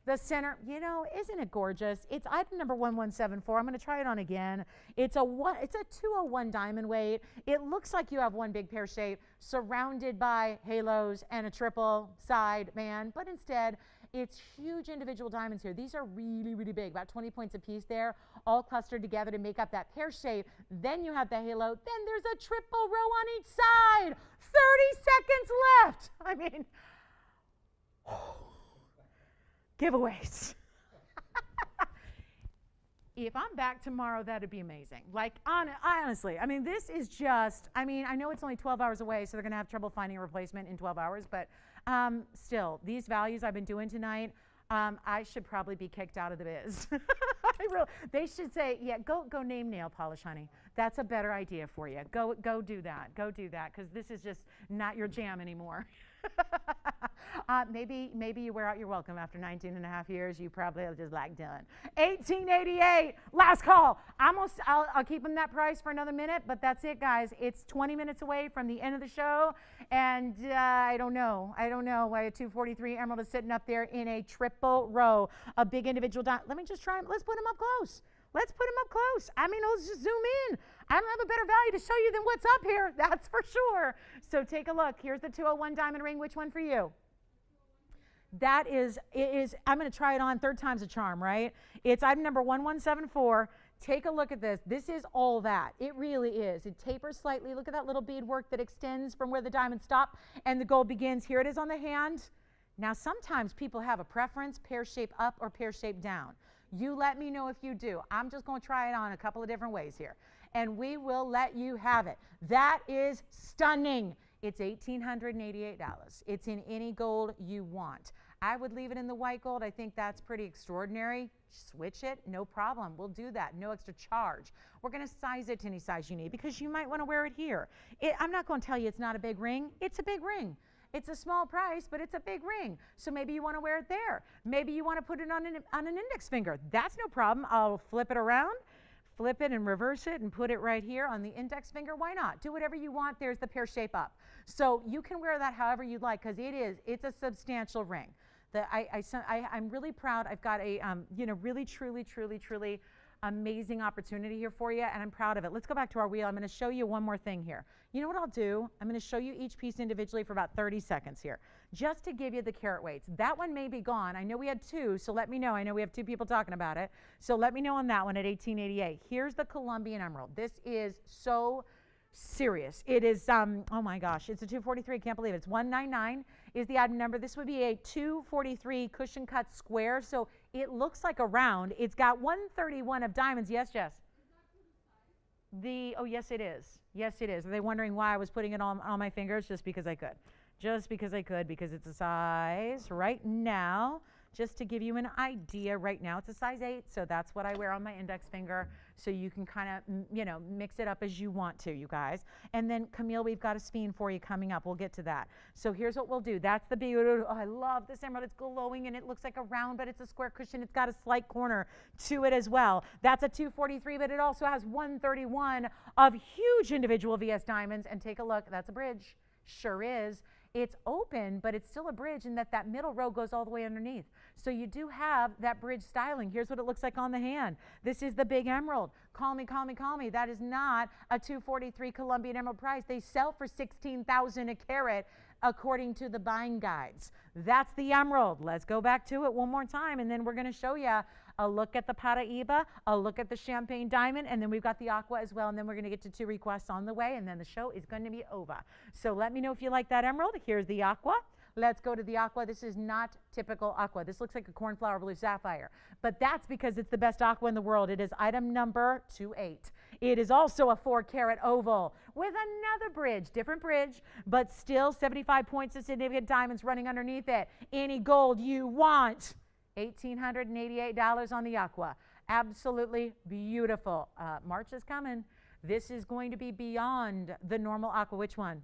The center, you know, isn't it gorgeous? It's item number 1174. I'm going to try it on again. It's a 201 diamond weight. It looks like you have one big pear shape surrounded by halos and a triple side band, but instead it's huge individual diamonds here. These are really, really big, about 20 points a piece there, all clustered together to make up that pear shape. Then you have the halo. Then there's a triple row on each side. 30 seconds left. I mean, giveaways. If I'm back tomorrow, that'd be amazing. Like, honestly, I mean, this is just, I mean, I know it's only 12 hours away, so they're going to have trouble finding a replacement in 12 hours, but still, these values I've been doing tonight, I should probably be kicked out of the biz. They should say, yeah, go name nail polish, honey. That's a better idea for you. Go do that. Go do that, because this is just not your jam anymore. Maybe you wear out your welcome after 19 and a half years. You probably are just like done. 1888, last call. I'll keep them that price for another minute, but that's it, guys. It's 20 minutes away from the end of the show, and I don't know why a 243 emerald is sitting up there in a triple row, a big individual diamond. Let me just try them. Let's put them up close. Let's put them up close. I mean, let's just zoom in. I don't have a better value to show you than what's up here. That's for sure. So take a look. Here's the 201 diamond ring. Which one for you? That is, I'm going to try it on. Third time's a charm, right? It's item number 1174. Take a look at this. This is all that. It really is. It tapers slightly. Look at that little bead work that extends from where the diamonds stop and the gold begins. Here it is on the hand. Now, sometimes people have a preference, pear shape up or pear shape down. You let me know if you do. I'm just going to try it on a couple of different ways here, and we will let you have it. That is stunning. It's $1,888. It's in any gold you want. I would leave it in the white gold. I think that's pretty extraordinary. Switch it, no problem. We'll do that. No extra charge. We're going to size it to any size you need because you might want to wear it here. I'm not going to tell you it's not a big ring. It's a big ring. It's a small price, but it's a big ring. So maybe you want to wear it there. Maybe you want to put it on an index finger. That's no problem. I'll flip it around, flip it and reverse it and put it right here on the index finger. Why not? Do whatever you want. There's the pear shape up. So you can wear that however you'd like because it's a substantial ring. I'm really proud. I've got a really, truly amazing opportunity here for you, and I'm proud of it. Let's go back to our wheel. I'm going to show you one more thing here. You know what I'll do? I'm going to show you each piece individually for about 30 seconds here, just to give you the carat weights. That one may be gone. I know we had two, so let me know. I know we have two people talking about it, so let me know on that one at 1888. Here's the Colombian emerald. This is so serious. It is, oh my gosh, it's a 243. I can't believe it. It's 199 is the item number. This would be a 243 cushion cut square, so it looks like a round. It's got 131 of diamonds. Yes, Jess? Oh, yes, it is. Yes, it is. Are they wondering why I was putting it on my fingers? Just because I could. Just because I could, because it's a size right now. Just to give you an idea, right now it's a size 8, so that's what I wear on my index finger. So you can kind of, mix it up as you want to, you guys. And then, Camille, we've got a speen for you coming up. We'll get to that. So here's what we'll do. That's the beauty. Oh, I love this emerald. It's glowing, and it looks like a round, but it's a square cushion. It's got a slight corner to it as well. That's a 243, but it also has 131 of huge individual VS diamonds. And take a look. That's a bridge. Sure is. It's open, but it's still a bridge in that middle row goes all the way underneath. So you do have that bridge styling. Here's what it looks like on the hand. This is the big emerald. Call me, call me, call me. That is not a 243 Colombian emerald price. They sell for $16,000 a carat. according to the buying guides. That's the emerald. Let's go back to it one more time, and then we're going to show you a look at the Paraíba, a look at the champagne diamond, and then we've got the aqua as well, and then we're going to get to 2 requests on the way, and then the show is going to be over. So let me know if you like that emerald. Here's the aqua. Let's go to the aqua. This is not typical aqua. This looks like a cornflower blue sapphire, but that's because it's the best aqua in the world. It is item number 28. It is also a 4-carat oval with another bridge, different bridge, but still 75 points of significant diamonds running underneath it. Any gold you want. $1,888 on the aqua. Absolutely beautiful. March is coming. This is going to be beyond the normal aqua. Which one?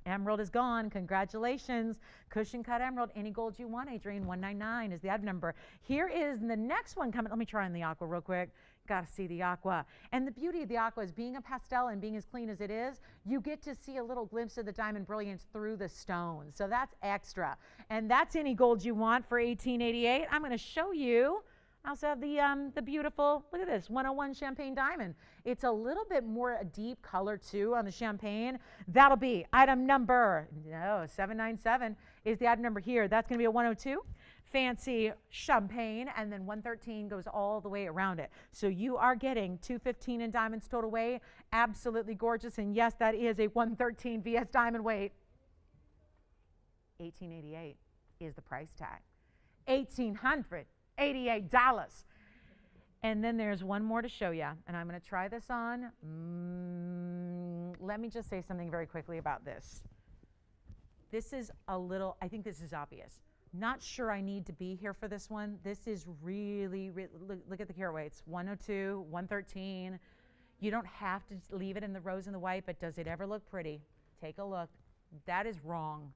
Emerald is gone. Congratulations. Cushion cut emerald. Any gold you want, Adrienne. 199 is the item number. Here is the next one coming. Let me try on the aqua real quick. Got to see the aqua. And the beauty of the aqua is being a pastel and being as clean as it is, you get to see a little glimpse of the diamond brilliance through the stones. So that's extra. And that's any gold you want for $1,888. I'm going to show you. I also have the beautiful, look at this, 101 champagne diamond. It's a little bit more a deep color too on the champagne. That'll be item number, 797 is the item number here. That's going to be a 102 fancy champagne, and then 113 goes all the way around it. So you are getting 215 in diamonds total weight. Absolutely gorgeous. And yes, that is a 113 VS diamond weight. $1,888 is the price tag. $1,888. And then there's one more to show you, and I'm going to try this on. Let me just say something very quickly about this. This is a little, I think this is obvious. Not sure I need to be here for this one. This is really, look at the carat weights, 102, 113. You don't have to leave it in the rose and the white, but does it ever look pretty? Take a look. That is wrong.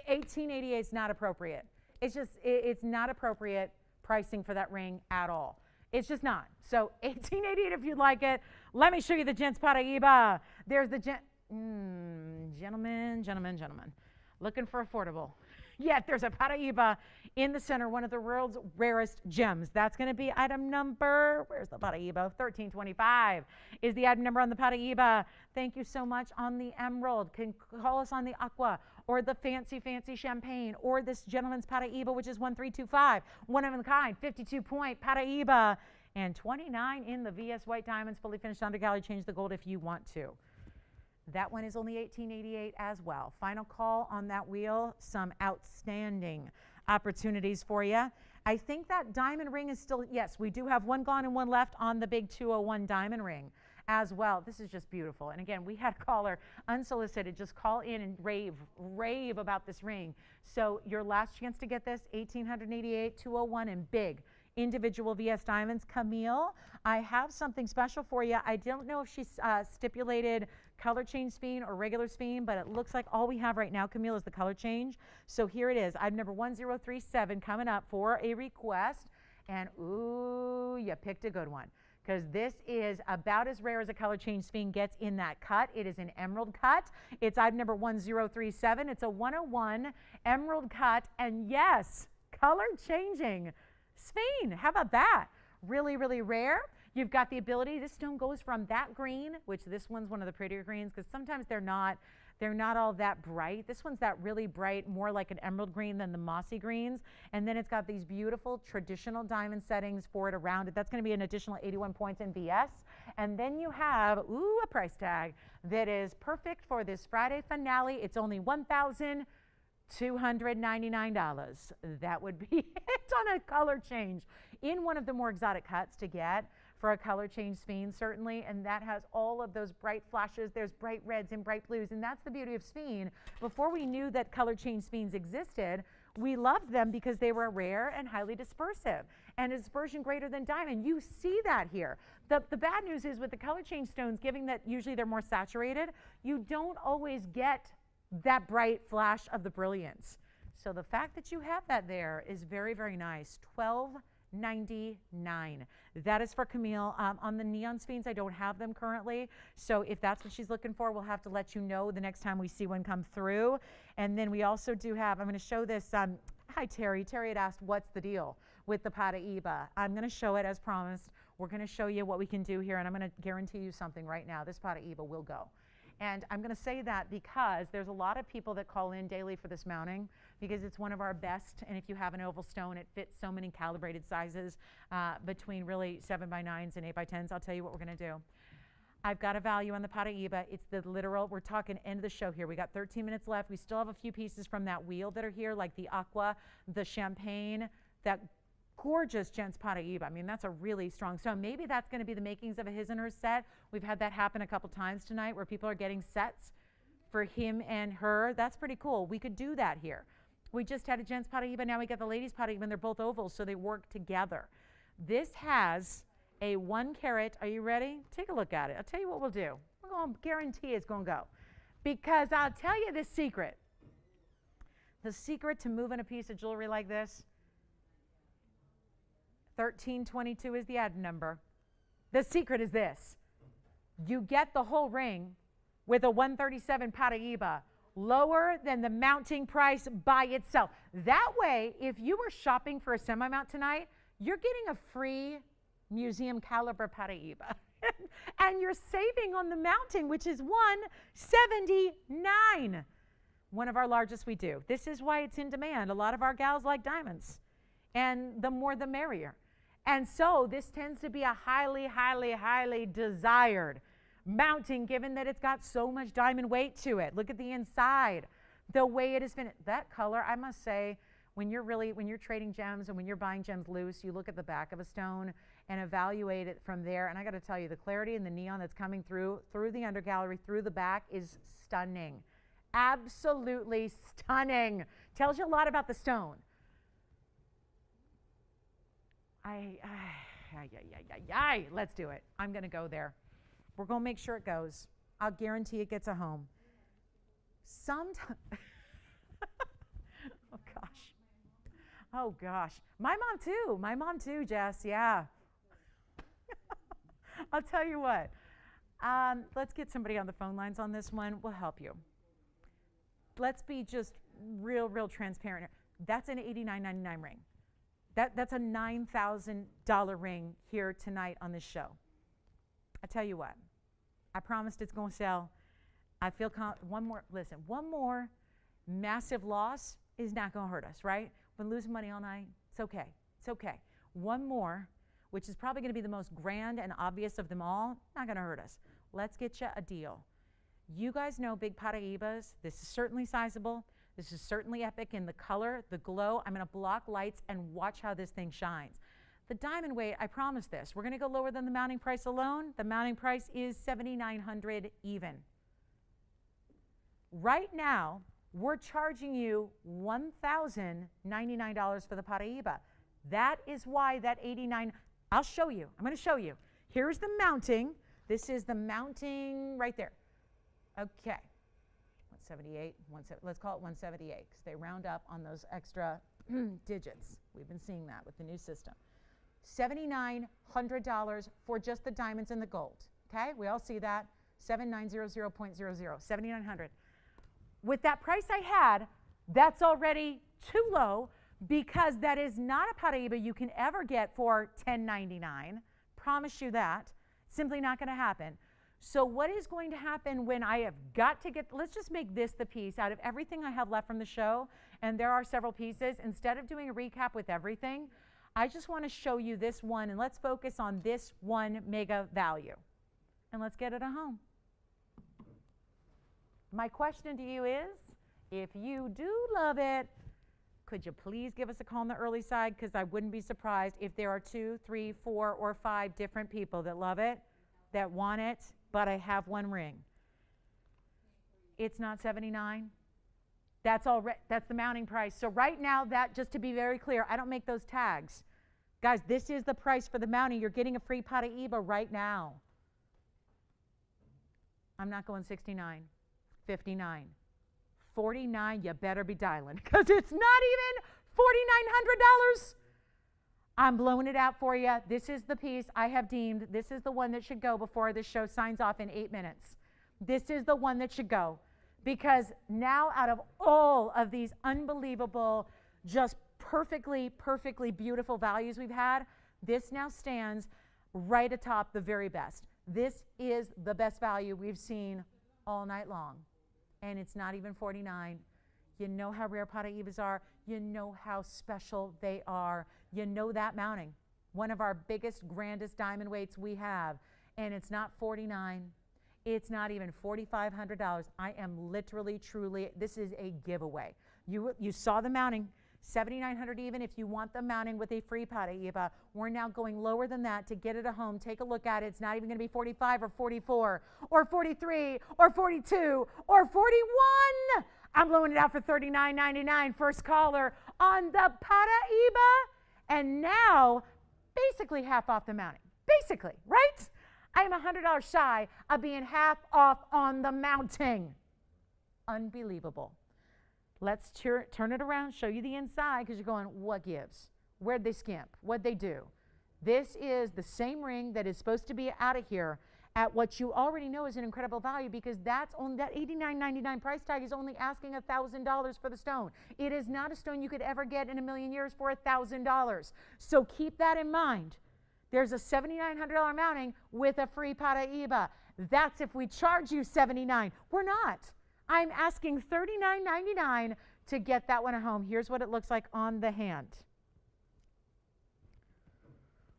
$1,888 is not appropriate. It's just, it's not appropriate pricing for that ring at all. It's just not. So $1,888 if you'd like it. Let me show you the gents Paraíba. There's the gentlemen. Looking for affordable. Yet there's a Paraíba in the center, one of the world's rarest gems. That's going to be item number, where's the Paraíba? 1325 is the item number on the Paraíba. Thank you so much on the emerald. Can call us on the aqua or the fancy champagne or this gentleman's Paraíba, which is 1325. One of a kind, 52-point Paraíba, and 29 in the VS white diamonds, fully finished undergallery. Change the gold if you want to. That one is only $1,888 as well. Final call on that wheel. Some outstanding opportunities for you. I think that diamond ring is still, yes, we do have one gone and one left on the big 201 diamond ring as well. This is just beautiful. And again, we had a caller unsolicited just call in and rave about this ring. So your last chance to get this, $1,888, 201 and big. Individual VS diamonds. Camille, I have something special for you. I don't know if she's stipulated color change speen or regular speen, but it looks like all we have right now, Camille, is the color change. So here it is. Item number 1037 coming up for a request. And ooh, you picked a good one, because this is about as rare as a color change speen gets in that cut. It is an emerald cut. It's item number 1037. It's a 101 emerald cut. And yes, color changing speen. How about that? Really, really rare. You've got the ability, this stone goes from that green, which this one's one of the prettier greens, because sometimes they're not all that bright. This one's that really bright, more like an emerald green than the mossy greens. And then it's got these beautiful traditional diamond settings for it around it. That's going to be an additional 81 points in VS. And then you have, ooh, a price tag that is perfect for this Friday finale. It's only $1,299. That would be it on a color change in one of the more exotic cuts to get for a color change speen, certainly, and that has all of those bright flashes. There's bright reds and bright blues, and that's the beauty of speen. Before we knew that color change speens existed, we loved them because they were rare and highly dispersive, and a dispersion greater than diamond. You see that here. The bad news is with the color change stones, given that usually they're more saturated, you don't always get that bright flash of the brilliance. So the fact that you have that there is very, very nice. $1,299. That is for Camille. On the neon speens, I don't have them currently. So if that's what she's looking for, we'll have to let you know the next time we see one come through. And then we also do have, I'm going to show this. Hi, Terry. Terry had asked, what's the deal with the Paraíba? I'm going to show it as promised. We're going to show you what we can do here, and I'm going to guarantee you something right now. This Paraíba will go. And I'm going to say that because there's a lot of people that call in daily for this mounting because it's one of our best. And if you have an oval stone, it fits so many calibrated sizes between really 7x9s and 8x10s. I'll tell you what we're going to do. I've got a value on the Paraíba. It's the literal, we're talking end of the show here. We got 13 minutes left. We still have a few pieces from that wheel that are here, like the aqua, the champagne, that gorgeous Gents Paraíba. I mean, that's a really strong stone. Maybe that's going to be the makings of a his and her set. We've had that happen a couple times tonight where people are getting sets for him and her. That's pretty cool. We could do that here. We just had a Gents Paraíba. Now we got the ladies Paraíba, and they're both ovals, so they work together. This has a 1 carat. Are you ready? Take a look at it. I'll tell you what we'll do. We're going to guarantee it's going to go. Because I'll tell you the secret. The secret to moving a piece of jewelry like this, 1322 is the ad number. The secret is this. You get the whole ring with a 137 Paraíba, lower than the mounting price by itself. That way, if you were shopping for a semi-mount tonight, you're getting a free museum caliber Paraíba. And you're saving on the mounting, which is $179. One of our largest we do. This is why it's in demand. A lot of our gals like diamonds. And the more the merrier. And so this tends to be a highly, highly, highly desired mounting, given that it's got so much diamond weight to it. Look at the inside, the way it is finished. That color, I must say, when you're trading gems and when you're buying gems loose, you look at the back of a stone and evaluate it from there. And I got to tell you, the clarity and the neon that's coming through the undergallery, through the back is stunning. Absolutely stunning. Tells you a lot about the stone. Let's do it. I'm going to go there. We're going to make sure it goes. I'll guarantee it gets a home. Sometimes. Oh, gosh. Oh, gosh. My mom, too, Jess. Yeah. I'll tell you what. Let's get somebody on the phone lines on this one. We'll help you. Let's be just real transparent. That's an $89.99 ring. That's a $9,000 ring here tonight on this show. I tell you what, I promised it's going to sell. I feel one more massive loss is not going to hurt us, right? When losing money all night, it's okay. It's okay. One more, which is probably going to be the most grand and obvious of them all, not going to hurt us. Let's get you a deal. You guys know big Paraíbas. This is certainly sizable. This is certainly epic in the color, the glow. I'm going to block lights and watch how this thing shines. The diamond weight, I promise this. We're going to go lower than the mounting price alone. The mounting price is $7,900 even. Right now, we're charging you $1,099 for the Paraíba. That is why that $89, I'll show you. I'm going to show you. Here's the mounting. This is the mounting right there. Okay. 178, let's call it 178 because they round up on those extra digits. We've been seeing that with the new system. $7,900 for just the diamonds and the gold. Okay, we all see that. 7900.00, $7,900. With that price I had, that's already too low because that is not a Paraíba you can ever get for $10.99. Promise you that. Simply not going to happen. So what is going to happen when I have got to get, let's just make this the piece out of everything I have left from the show, and there are several pieces. Instead of doing a recap with everything, I just want to show you this one, and let's focus on this one mega value. And let's get it at home. My question to you is, if you do love it, could you please give us a call on the early side? Because I wouldn't be surprised if there are 2, 3, 4, or 5 different people that love it, that want it, but I have one ring. It's not $79. That's the mounting price. So right now, that, just to be very clear, I don't make those tags. Guys, this is the price for the mounting. You're getting a free Paraíba right now. I'm not going 69, 59, 49. You better be dialing because it's not even $4,900. I'm blowing it out for you. This is the piece I have deemed. This is the one that should go before this show signs off in 8 minutes. This is the one that should go. Because now out of all of these unbelievable, just perfectly beautiful values we've had, this now stands right atop the very best. This is the best value we've seen all night long. And it's not even $49. You know how rare Paraibas are. You know how special they are. You know that mounting. One of our biggest, grandest diamond weights we have. And it's not $49. It's not even $4,500. I am literally, truly, this is a giveaway. You saw the mounting. $7,900 even if you want the mounting with a free Paraiba. We're now going lower than that to get it at home. Take a look at it. It's not even going to be 45 or 44 or 43 or 42 or 41. I'm blowing it out for $39.99. First caller on the Paraiba. And now, basically half off the mounting. Basically, right? I am $100 shy of being half off on the mounting. Unbelievable. Let's turn it around, show you the inside, because you're going, what gives? Where'd they skimp? What'd they do? This is the same ring that is supposed to be out of here at what you already know is an incredible value, because that's only that $89.99 price tag is only asking $1,000 for the stone. It is not a stone you could ever get in a million years for $1,000. So keep that in mind. There's a $7,900 mounting with a free Paraiba. That's if we charge you $79. We're not. I'm asking $39.99 to get that one at home. Here's what it looks like on the hand.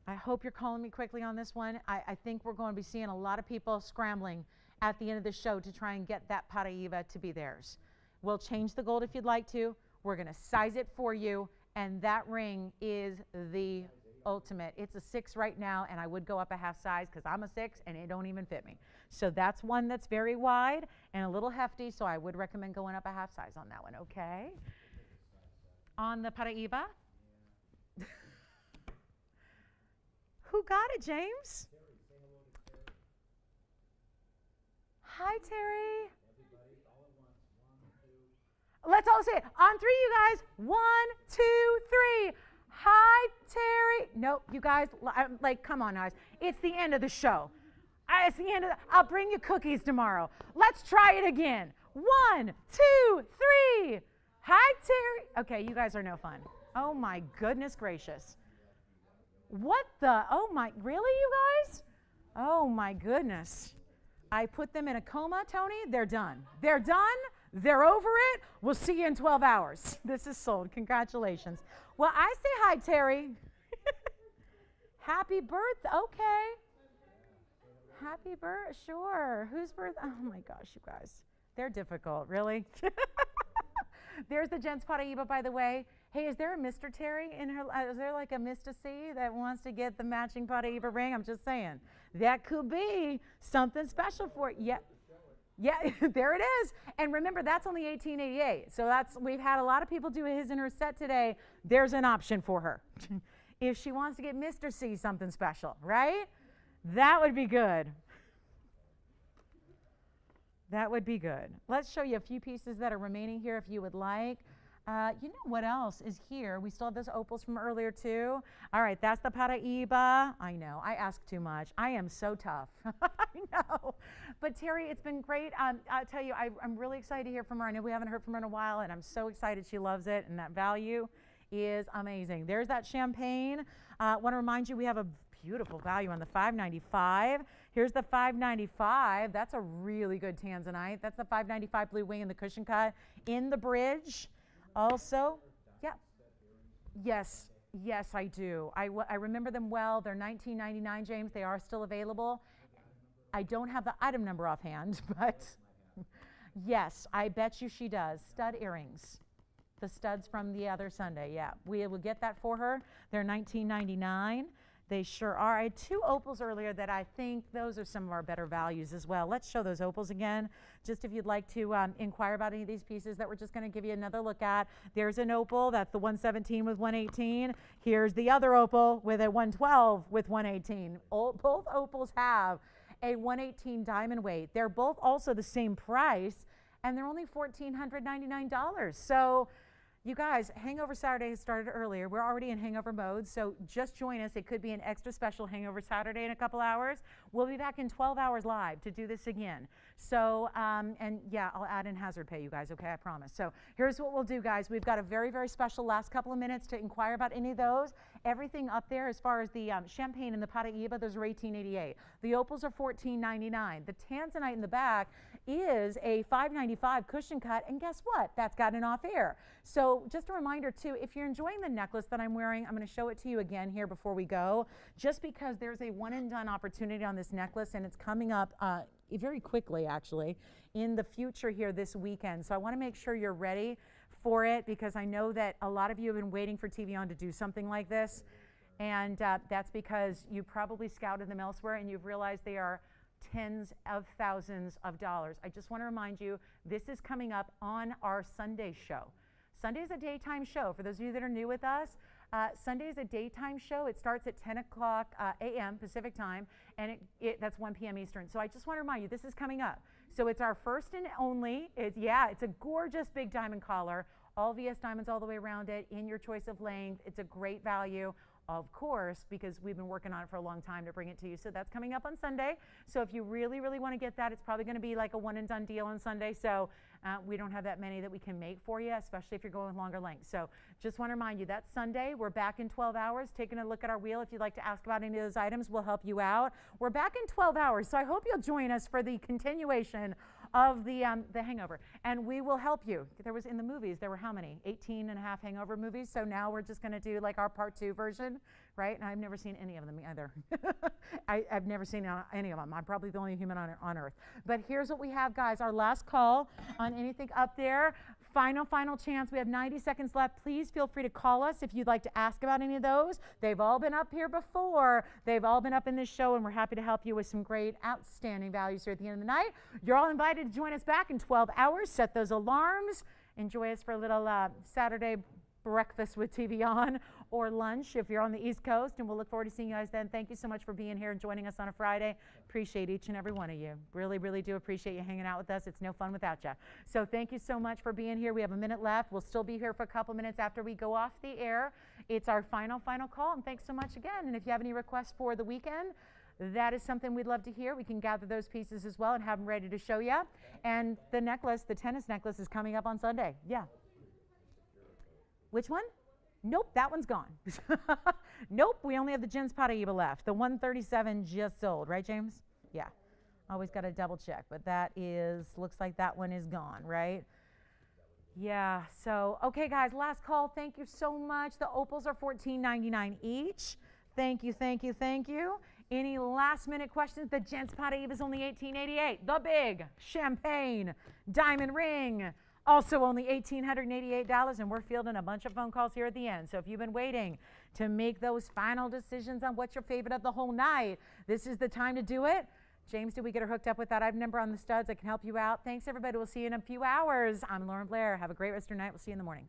I hope you're calling me quickly on this one. I think we're going to be seeing a lot of people scrambling at the end of the show to try and get that Paraiba to be theirs. We'll change the gold if you'd like to. We're going to size it for you, and that ring is the ultimate. It's a 6 right now, and I would go up a half size because I'm a 6 and it don't even fit me. So that's one that's very wide and a little hefty, so I would recommend going up a half size on that one, okay? On the Paraiba. Who got it, James? Hi, Terry. Let's all say it. On 3, you guys. 1, 2, 3. Hi, Terry. Nope, you guys, like, come on, guys. It's the end of the show. It's the end of I'll bring you cookies tomorrow. Let's try it again. 1, 2, 3. Hi, Terry. Okay, you guys are no fun. Oh, my goodness gracious. What the? Oh, my, really, you guys? Oh, my goodness. I put them in a coma, Tony. They're done. They're done. They're over it. We'll see you in 12 hours. This is sold. Congratulations. Well, I say hi, Terry. Happy birthday. Okay. Happy birthday. Sure. Whose birthday? Oh, my gosh, you guys. They're difficult, really. There's the Gents Paraiba, by the way. Hey, is there a Mr. Terry in her? Is there like a Mr. C that wants to get the matching Paraiba ring? I'm just saying. That could be something special for it. Yeah. Yeah, there it is. And remember, that's only $18.88. So we've had a lot of people do his in her set today. There's an option for her. If she wants to get Mr. C something special, right? That would be good. That would be good. Let's show you a few pieces that are remaining here if you would like. You know what else is here? We still have those opals from earlier too. All right, that's the Paraiba. I know, I ask too much. I am so tough. I know. But Terry, it's been great. I'll tell you, I'm really excited to hear from her. I know we haven't heard from her in a while, and I'm so excited she loves it, and that value is amazing. There's that champagne. Want to remind you, we have a beautiful value on the $595. Here's the $595. That's a really good tanzanite. That's the $595 blue wing in the cushion cut in the bridge. Also, yeah, yes, I do. I remember them well. They're $19.99, James. They are still available. I don't have the item number offhand, but yes, I bet you she does. Stud earrings, the studs from the other Sunday. Yeah, we will get that for her. They're $19.99. They sure are. I had 2 opals earlier that I think those are some of our better values as well. Let's show those opals again, just if you'd like to inquire about any of these pieces that we're just going to give you another look at. There's an opal. That's the 117 with 118. Here's the other opal with a 112 with 118. Both opals have a 118 diamond weight. They're both also the same price, and they're only $1,499. So you guys, Hangover Saturday has started earlier. We're already in hangover mode, so just join us. It could be an extra special Hangover Saturday in a couple hours. We'll be back in 12 hours live to do this again. So, and yeah, I'll add in hazard pay, you guys, okay? I promise. So here's what we'll do, guys. We've got a very, very special last couple of minutes to inquire about any of those. everything up there as far as the champagne and the Paraíba, those are $18.88. The opals are $14.99. The tanzanite in the back is a $5.95 cushion cut, and guess what? That's got an off air. So just a reminder too, if you're enjoying the necklace that I'm wearing, I'm going to show it to you again here before we go, just because there's a one and done opportunity on this necklace, and it's coming up very quickly actually in the future here this weekend. So I want to make sure you're ready for it, because I know that a lot of you have been waiting for TVON to do something like this, and that's because you probably scouted them elsewhere and you've realized they are tens of thousands of dollars. I just want to remind you, this is coming up on our Sunday show. Sunday is a daytime show. For those of you that are new with us, Sunday is a daytime show. It starts at 10 o'clock a.m. Pacific time, and that's 1 p.m. Eastern. So I just want to remind you, this is coming up. So it's our first and only. It's a gorgeous big diamond collar, all VS diamonds all the way around it, in your choice of length. It's a great value, of course, because we've been working on it for a long time to bring it to you. So that's coming up on Sunday. So if you really, really want to get that, it's probably going to be like a one and done deal on Sunday. So we don't have that many that we can make for you, especially if you're going with longer lengths. So just want to remind you, that's Sunday. We're back in 12 hours, taking a look at our wheel. If you'd like to ask about any of those items, we'll help you out. We're back in 12 hours. So I hope you'll join us for the continuation of the Hangover, and we will help you. There was, in the movies, there were how many? 18 and a half Hangover movies. So now we're just going to do like our part 2 version, right? And I've never seen any of them either. I've never seen any of them. I'm probably the only human on earth. But here's what we have, guys. Our last call on anything up there. Final chance. We have 90 seconds left. Please feel free to call us if you'd like to ask about any of those. They've all been up here before. They've all been up in this show, and we're happy to help you with some great, outstanding values here at the end of the night. You're all invited to join us back in 12 hours. Set those alarms. Enjoy us for a little Saturday breakfast with TVON, or lunch if you're on the East Coast, and we'll look forward to seeing you guys then. Thank you so much for being here and joining us on a Friday. Appreciate each and every one of you. Really, really do appreciate you hanging out with us. It's no fun without you. So thank you so much for being here. We have a minute left. We'll still be here for a couple minutes after we go off the air. It's our final call, and thanks so much again. And if you have any requests for the weekend, that is something we'd love to hear. We can gather those pieces as well and have them ready to show you. And the necklace, the tennis necklace, is coming up on Sunday. Yeah. Which one? Nope, that one's gone. Nope, we only have the Jens Paraíba left. The 137 just sold, right, James? Yeah. Always got to double check, but that looks like that one is gone, right? Yeah, so, okay, guys, last call. Thank you so much. The opals are $14.99 each. Thank you, thank you, thank you. Any last-minute questions? The Jens Paraíba is only $18.88. The big champagne diamond ring, also only $1,888, and we're fielding a bunch of phone calls here at the end. So if you've been waiting to make those final decisions on what's your favorite of the whole night, this is the time to do it. James, did we get her hooked up with that item number on the studs? I can help you out. Thanks, everybody. We'll see you in a few hours. I'm Lauren Blair. Have a great rest of your night. We'll see you in the morning.